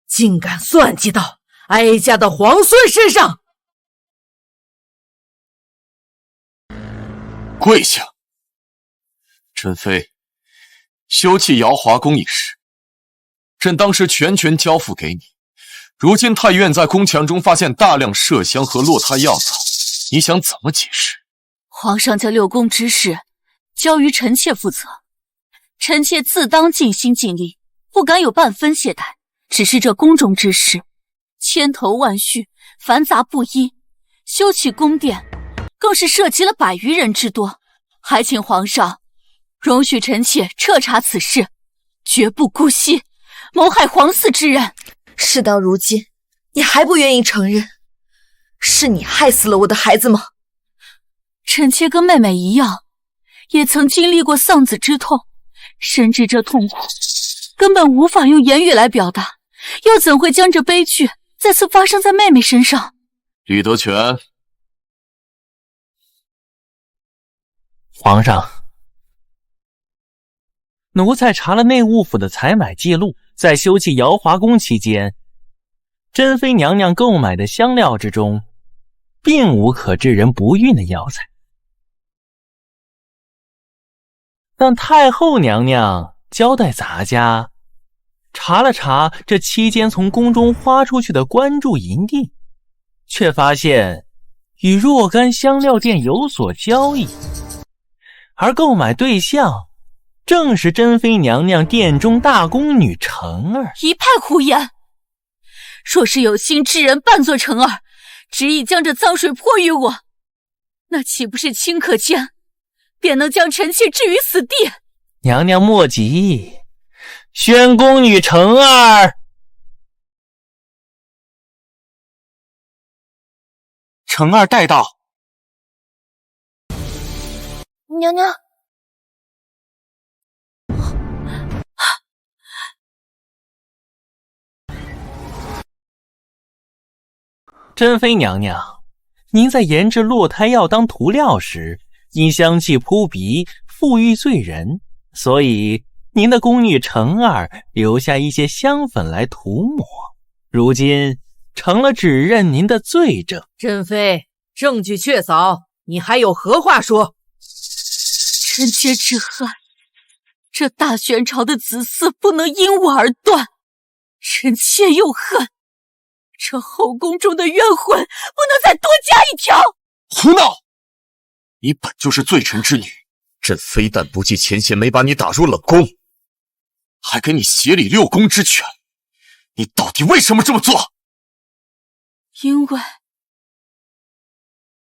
竟敢算计到哀家的皇孙身上！跪下！珍妃，修葺瑶华宫一事，朕当时全权交付给你。如今太院在宫墙中发现大量麝香和落胎药草，你想怎么解释？皇上将六宫之事交于臣妾负责，臣妾自当尽心尽力，不敢有半分懈怠。只是这宫中之事，千头万绪，繁杂不一，修葺宫殿更是涉及了100余人之多，还请皇上容许臣妾彻查此事，绝不姑息谋害皇嗣之人。事到如今，你还不愿意承认，是你害死了我的孩子吗？臣妾跟妹妹一样，也曾经历过丧子之痛，深知这痛苦根本无法用言语来表达，又怎会将这悲剧再次发生在妹妹身上？李德全，皇上，奴才查了内务府的采买记录，在修葺瑶华宫期间，珍妃娘娘购买的香料之中，并无可致人不孕的药材。但太后娘娘交代咱家查了查这期间从宫中花出去的关注银锭，却发现与若干香料店有所交易，而购买对象正是珍妃娘娘殿中大宫女成儿。一派胡言！若是有心之人扮作成儿，执意将这脏水泼于我，那岂不是顷刻间便能将臣妾置于死地？娘娘莫急，宣宫女成儿。成儿带到。娘娘。珍妃娘娘，您在研制落胎药当涂料时，因香气扑鼻，馥郁醉人，所以您的宫女成儿留下一些香粉来涂抹，如今成了指认您的罪证。珍妃，证据确凿，你还有何话说？臣妾只恨这大玄朝的子嗣不能因我而断，臣妾又恨这后宫中的冤魂不能再多加一条。胡闹！你本就是罪臣之女，朕非但不计前嫌没把你打入冷宫，还给你协理六宫之权，你到底为什么这么做？因为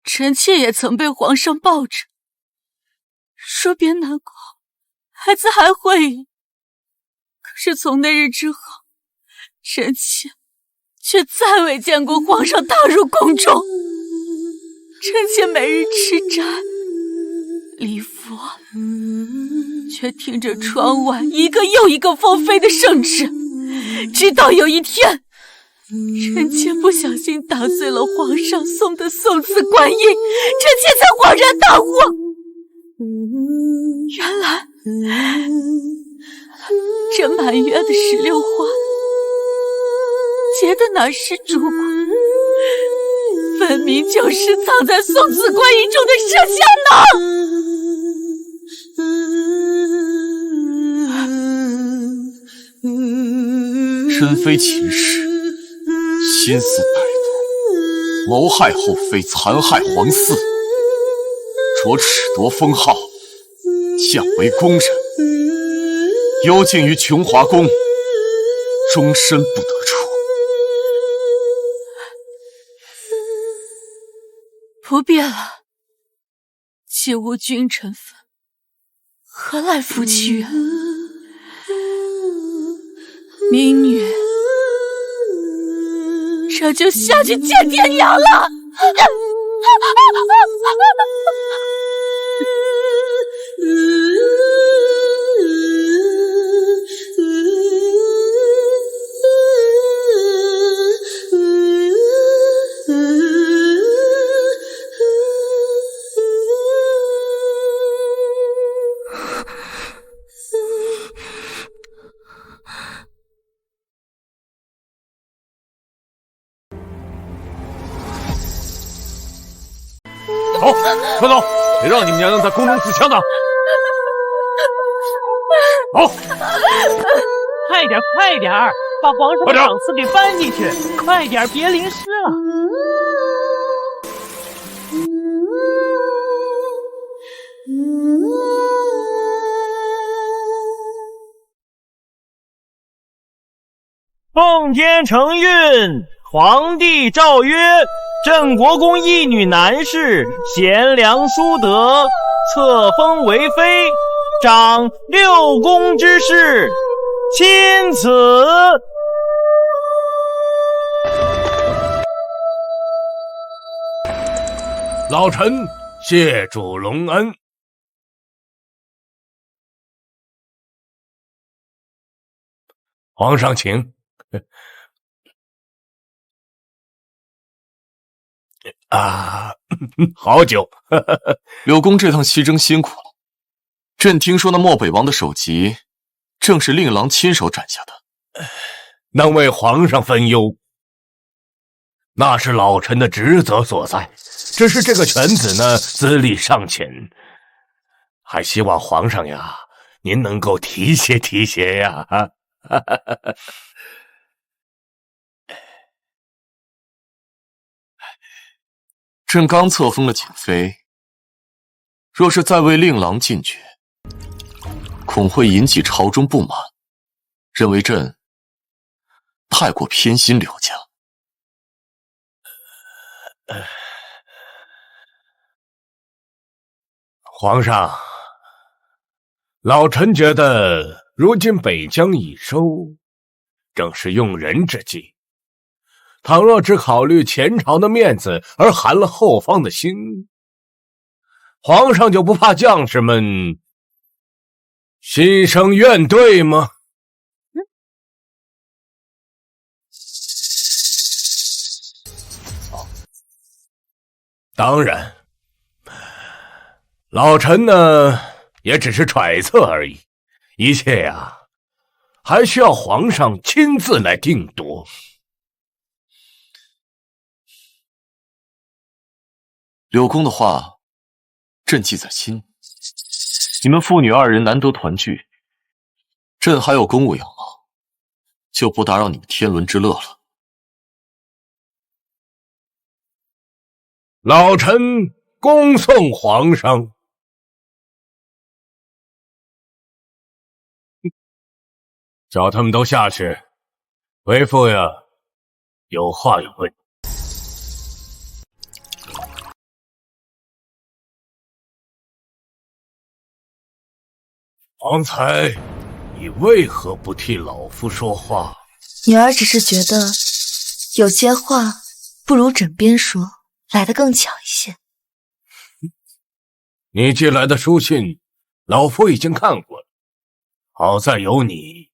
臣妾也曾被皇上抱着说别难过，孩子还会孕，可是从那日之后，臣妾却再未见过皇上踏入宫中。臣妾每日吃斋礼佛，却听着窗外一个又一个封妃的圣旨，直到有一天，臣妾不小心打碎了皇上送的宋瓷观音，臣妾才恍然大悟，原来这满月的石榴花结的哪是烛光，分明就是藏在宋瓷观音中的麝香囊。珍妃秦氏心思歹毒，谋害后妃，残害皇嗣，着褫夺封号，降为宫人，幽禁于琼华宫，终身不得出。不必了，既无君臣分，何来夫妻缘？民女这就下去见爹娘了。走，快走！别让你们娘娘在宫中自强党。走，快点，快点，把皇上的赏赐给搬进去！快点，别淋湿了。奉天承运，皇帝诏曰：镇国公一女男士，贤良淑德，册封为妃，掌6宫之事，钦此。老臣谢主隆恩。皇上请。啊，好久。柳公这趟西征辛苦了。朕听说那漠北王的首级，正是令郎亲手斩下的。能为皇上分忧，那是老臣的职责所在。只是这个犬子呢，资历尚浅，还希望皇上呀，您能够提携提携呀。朕刚册封了瑾妃，若是再为令郎进爵，恐会引起朝中不满，认为朕太过偏心柳家。皇上，老臣觉得如今北疆已收，正是用人之际。倘若只考虑前朝的面子而寒了后方的心，皇上就不怕将士们心生怨怼吗？当然，老臣呢也只是揣测而已，一切呀，还需要皇上亲自来定夺。柳公的话，朕记在心。你们父女2人难得团聚，朕还有公务要忙，就不打扰你们天伦之乐了。老臣恭送皇上。叫他们都下去，为父呀，有话要问。方才你为何不替老夫说话？女儿只是觉得有些话不如枕边说来得更巧一些。你寄来的书信，老夫已经看过了。好在有你，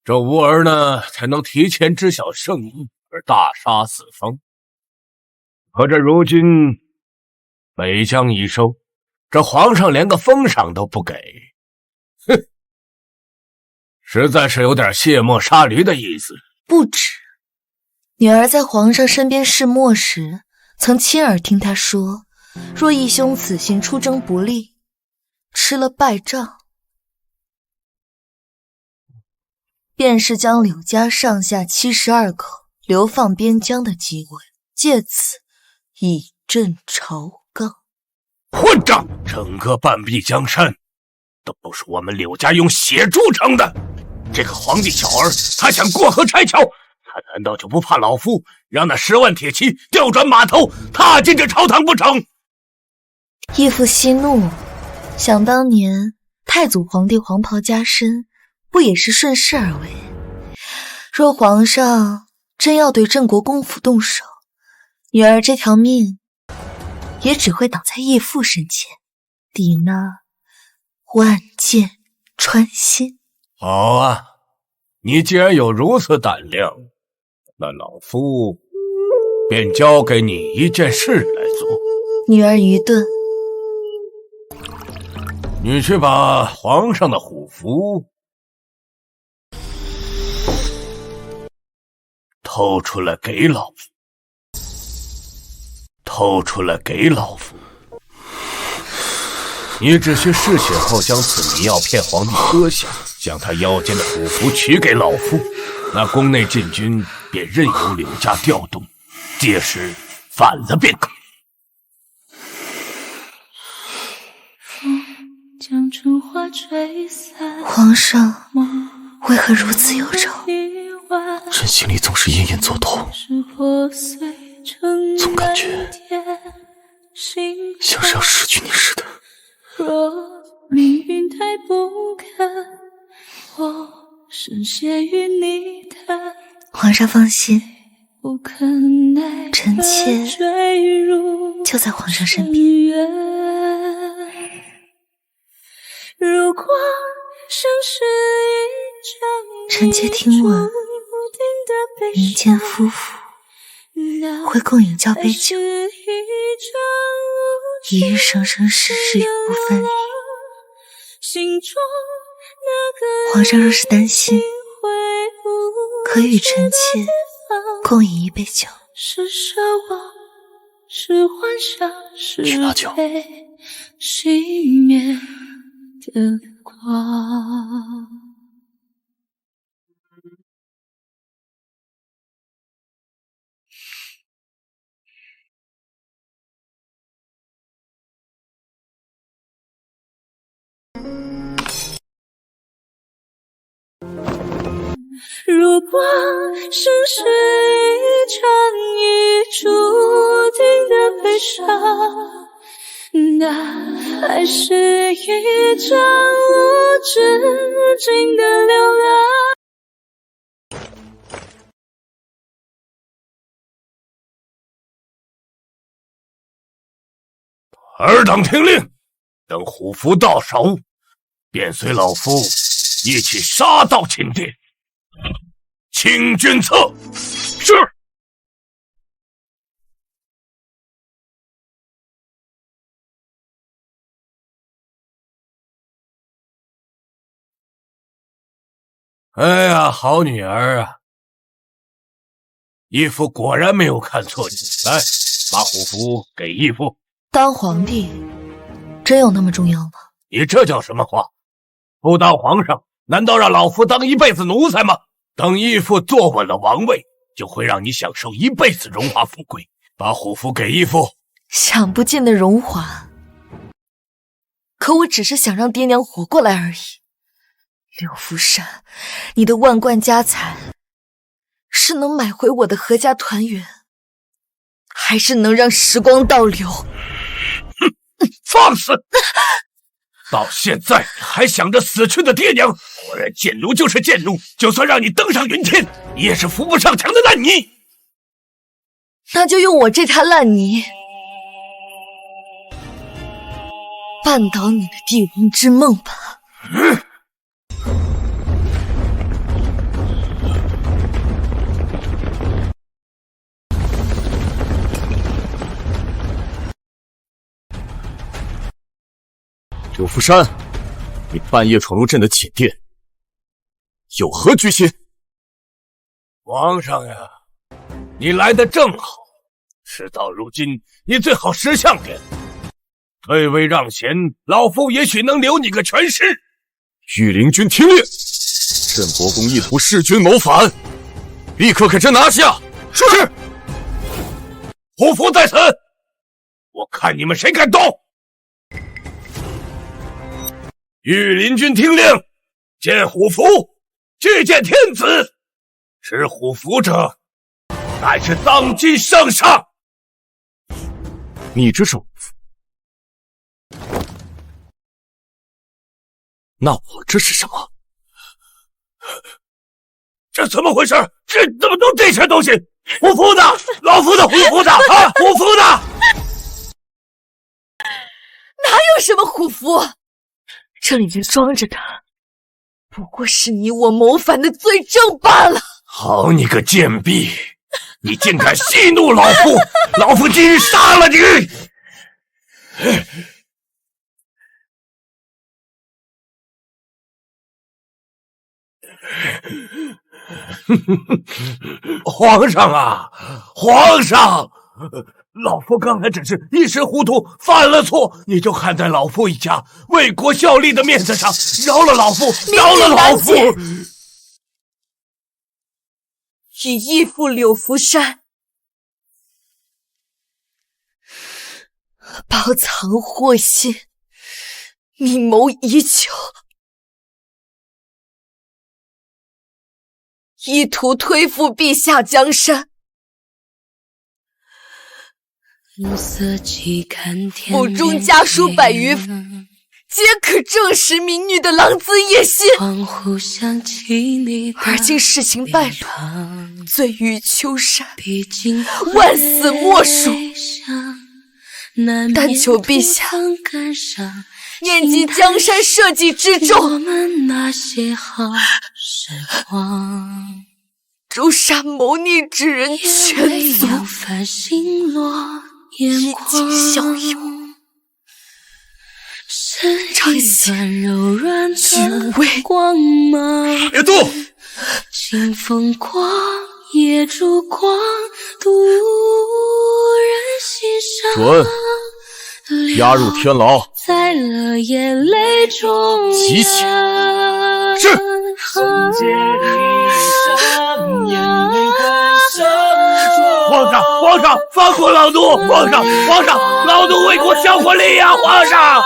这吾儿呢才能提前知晓圣意而大杀四方。可这如今北疆已收，这皇上连个封赏都不给，哼，实在是有点卸磨杀驴的意思。不止，女儿在皇上身边试墨时，曾亲耳听他说，若义兄此行出征不利，吃了败仗，便是将柳家上下72口流放边疆的机会，借此以镇朝纲。混账！整个半壁江山都是我们柳家用血铸成的，这个皇帝小儿他想过河拆桥，他难道就不怕老夫让那10万铁骑调转马头，踏进这朝堂不成？义父息怒，想当年太祖皇帝黄袍加身，不也是顺势而为？若皇上真要对镇国公府动手，女儿这条命也只会倒在义父身前，抵那万箭穿心。好啊，你既然有如此胆量，那老夫便交给你一件事来做。女儿愚钝，你去把皇上的虎符偷出来给老夫，偷出来给老夫。你只需嗜血后将此迷药骗皇帝喝下，将他腰间的虎符取给老夫，那宫内禁军便任由柳家调动，届时反了便可。皇上为何如此忧愁？朕心里总是隐隐作痛，总感觉像是要失去你似的。若命运太不堪，我深陷于你的皇上放心，不可奈臣妾就在皇上身边。如果生是一场臣妾听闻民间夫妇会共饮交杯酒，一日生生，世世永不分离。皇上若是担心，可与臣妾共饮一杯酒。是奢望，是幻想，是被熄灭的光。如果生是一场已注定的悲伤，那还是一场无止境的流浪。尔等听令，等虎符到手，便随老夫一起杀到寝殿。请君策。是。哎呀，好女儿啊！义父果然没有看错你。来，把虎符给义父。当皇帝真有那么重要吗？你这叫什么话？不当皇上，难道让老夫当一辈子奴才吗？等义父坐稳了王位，就会让你享受一辈子荣华富贵。把虎符给义父。享不尽的荣华，可我只是想让爹娘活过来而已。刘福山，你的万贯家财是能买回我的阖家团圆，还是能让时光倒流？放肆！到现在你还想着死去的爹娘，果然贱奴就是贱奴，就算让你登上云天，你也是扶不上墙的烂泥。那就用我这滩烂泥绊倒你的帝王之梦吧。柳福山，你半夜闯入朕的寝殿，有何居心？皇上呀，你来得正好，事到如今，你最好识相点，退位让贤，老夫也许能留你个全尸。御林军听令，镇国公意图弑君谋反，立刻给朕拿下！是。虎符在此，我看你们谁敢动！御林军听令，见虎符，具见天子。持虎符者，乃是当今圣上。你这是武符，那我这是什么？这怎么回事？这怎么都这些东西？虎符呢？老夫的虎符呢？啊，虎符呢？哪有什么虎符？这里面装着的，不过是你我谋反的罪证罢了。好你个贱婢，你竟敢戏怒老夫！老夫今日杀了你！皇上啊，皇上！老夫刚才只是一时糊涂，犯了错，你就看在老夫一家为国效力的面子上，饶了老夫，饶了老夫！以义父柳福山，包藏祸心，密谋已久，意图推覆陛下江山。府中家书100余幅，皆可证实民女的狼子野心。而今事情败露，罪于秋山，万死莫属。但求陛下念及江山社稷之重，诛杀谋逆之人全族，以儆效尤。彰显君威。别动！清风光，夜烛光，渡人心上。主恩，押入天牢。在了眼泪中集起。是。皇上，皇上，放过老奴！皇上，皇上，老奴为国效过力呀！皇上。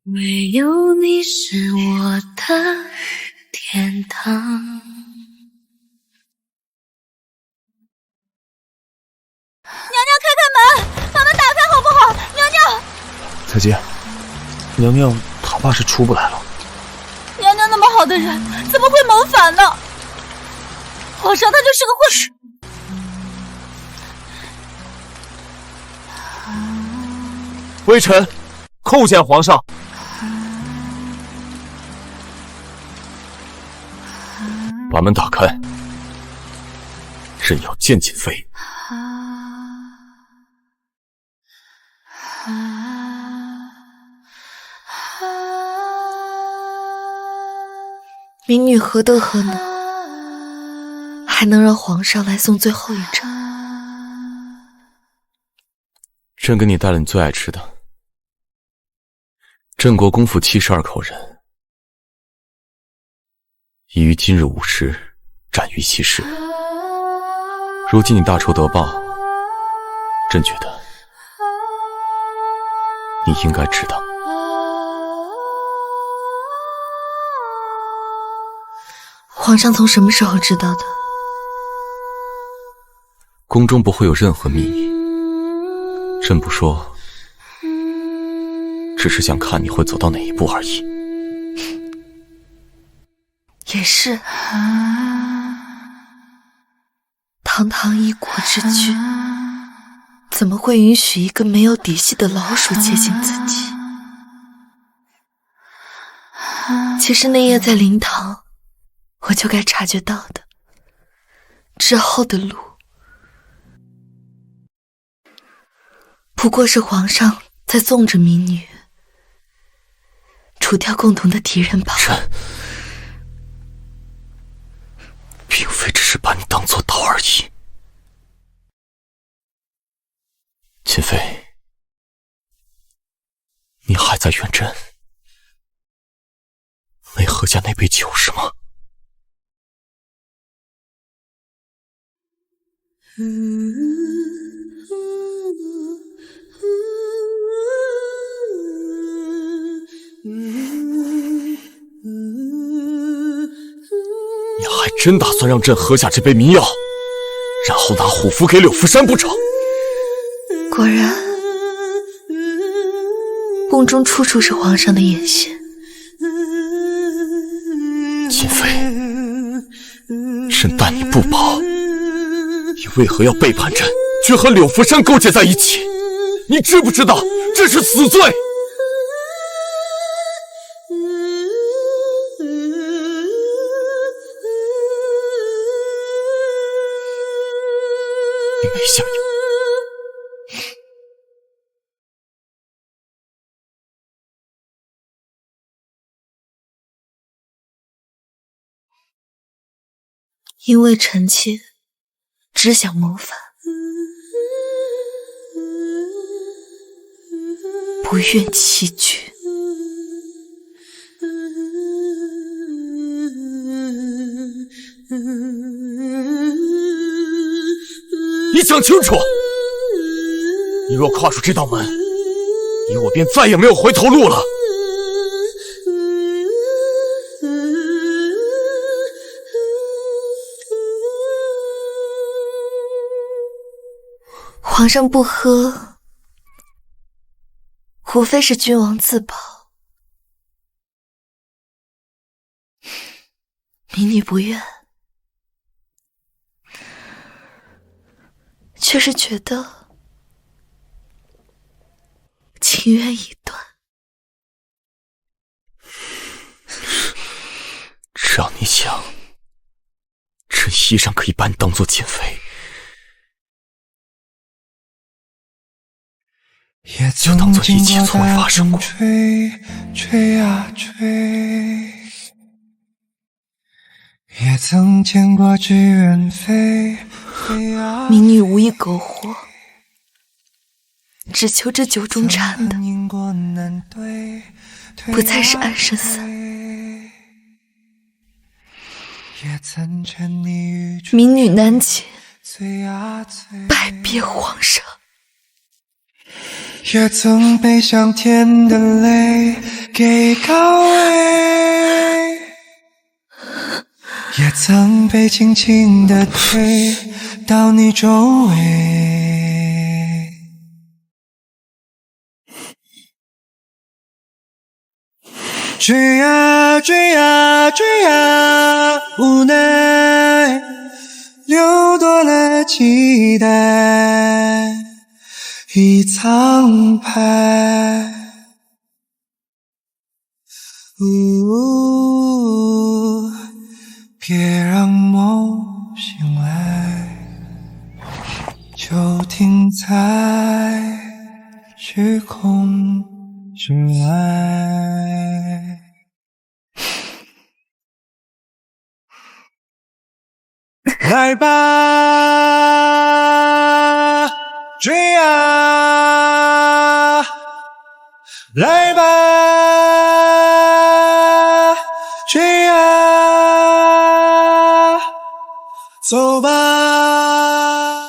唯有你是我的天堂。娘娘，开门，把门打开好不好？娘娘，彩姬，娘娘她怕是出不来了。娘娘那么好的人，怎么会谋反呢？皇上他就是个混世。微臣叩见皇上。把门打开，朕要见瑾妃。民女何德何能，还能让皇上来送最后一程？朕给你带了你最爱吃的。镇国公府72口人，已于今日午时斩于其室。如今你大仇得报，朕觉得你应该知道。皇上从什么时候知道的？宫中不会有任何秘密，朕不说，只是想看你会走到哪一步而已。也是，堂堂一国之君，怎么会允许一个没有底细的老鼠接近自己？其实那夜在灵堂，我就该察觉到的。之后的路，不过是皇上在纵着民女，除掉共同的敌人罢了。并非只是把你当作刀而已。秦飞，你还在元镇？没喝下那杯酒是吗？你还真打算让朕喝下这杯迷药，然后拿虎符给柳福山不成？果然，宫中处处是皇上的眼线。秦飞，朕待你不薄，你为何要背叛朕，却和柳福山勾结在一起？你知不知道这是死罪？你没想要。因为臣妾只想谋反，不愿欺君。你想清楚，你若跨出这道门，你我便再也没有回头路了。皇上不喝，无非是君王自保。民女不愿，却是觉得情缘已断。只要你想，朕依然可以把你当作奸妃。就当做一切从未发生过。吹啊吹，也曾见过纸鸢飞。民女无意苟活，只求这酒中掺的不再是安神散。民女难解，拜别皇上。也曾被向天的泪给告慰，也曾被轻轻地推到你周围。追啊追啊追啊，无奈流多了期待。已苍白，别让梦醒来，就停在虚空之外。来吧，追啊，来吧，追啊，走吧。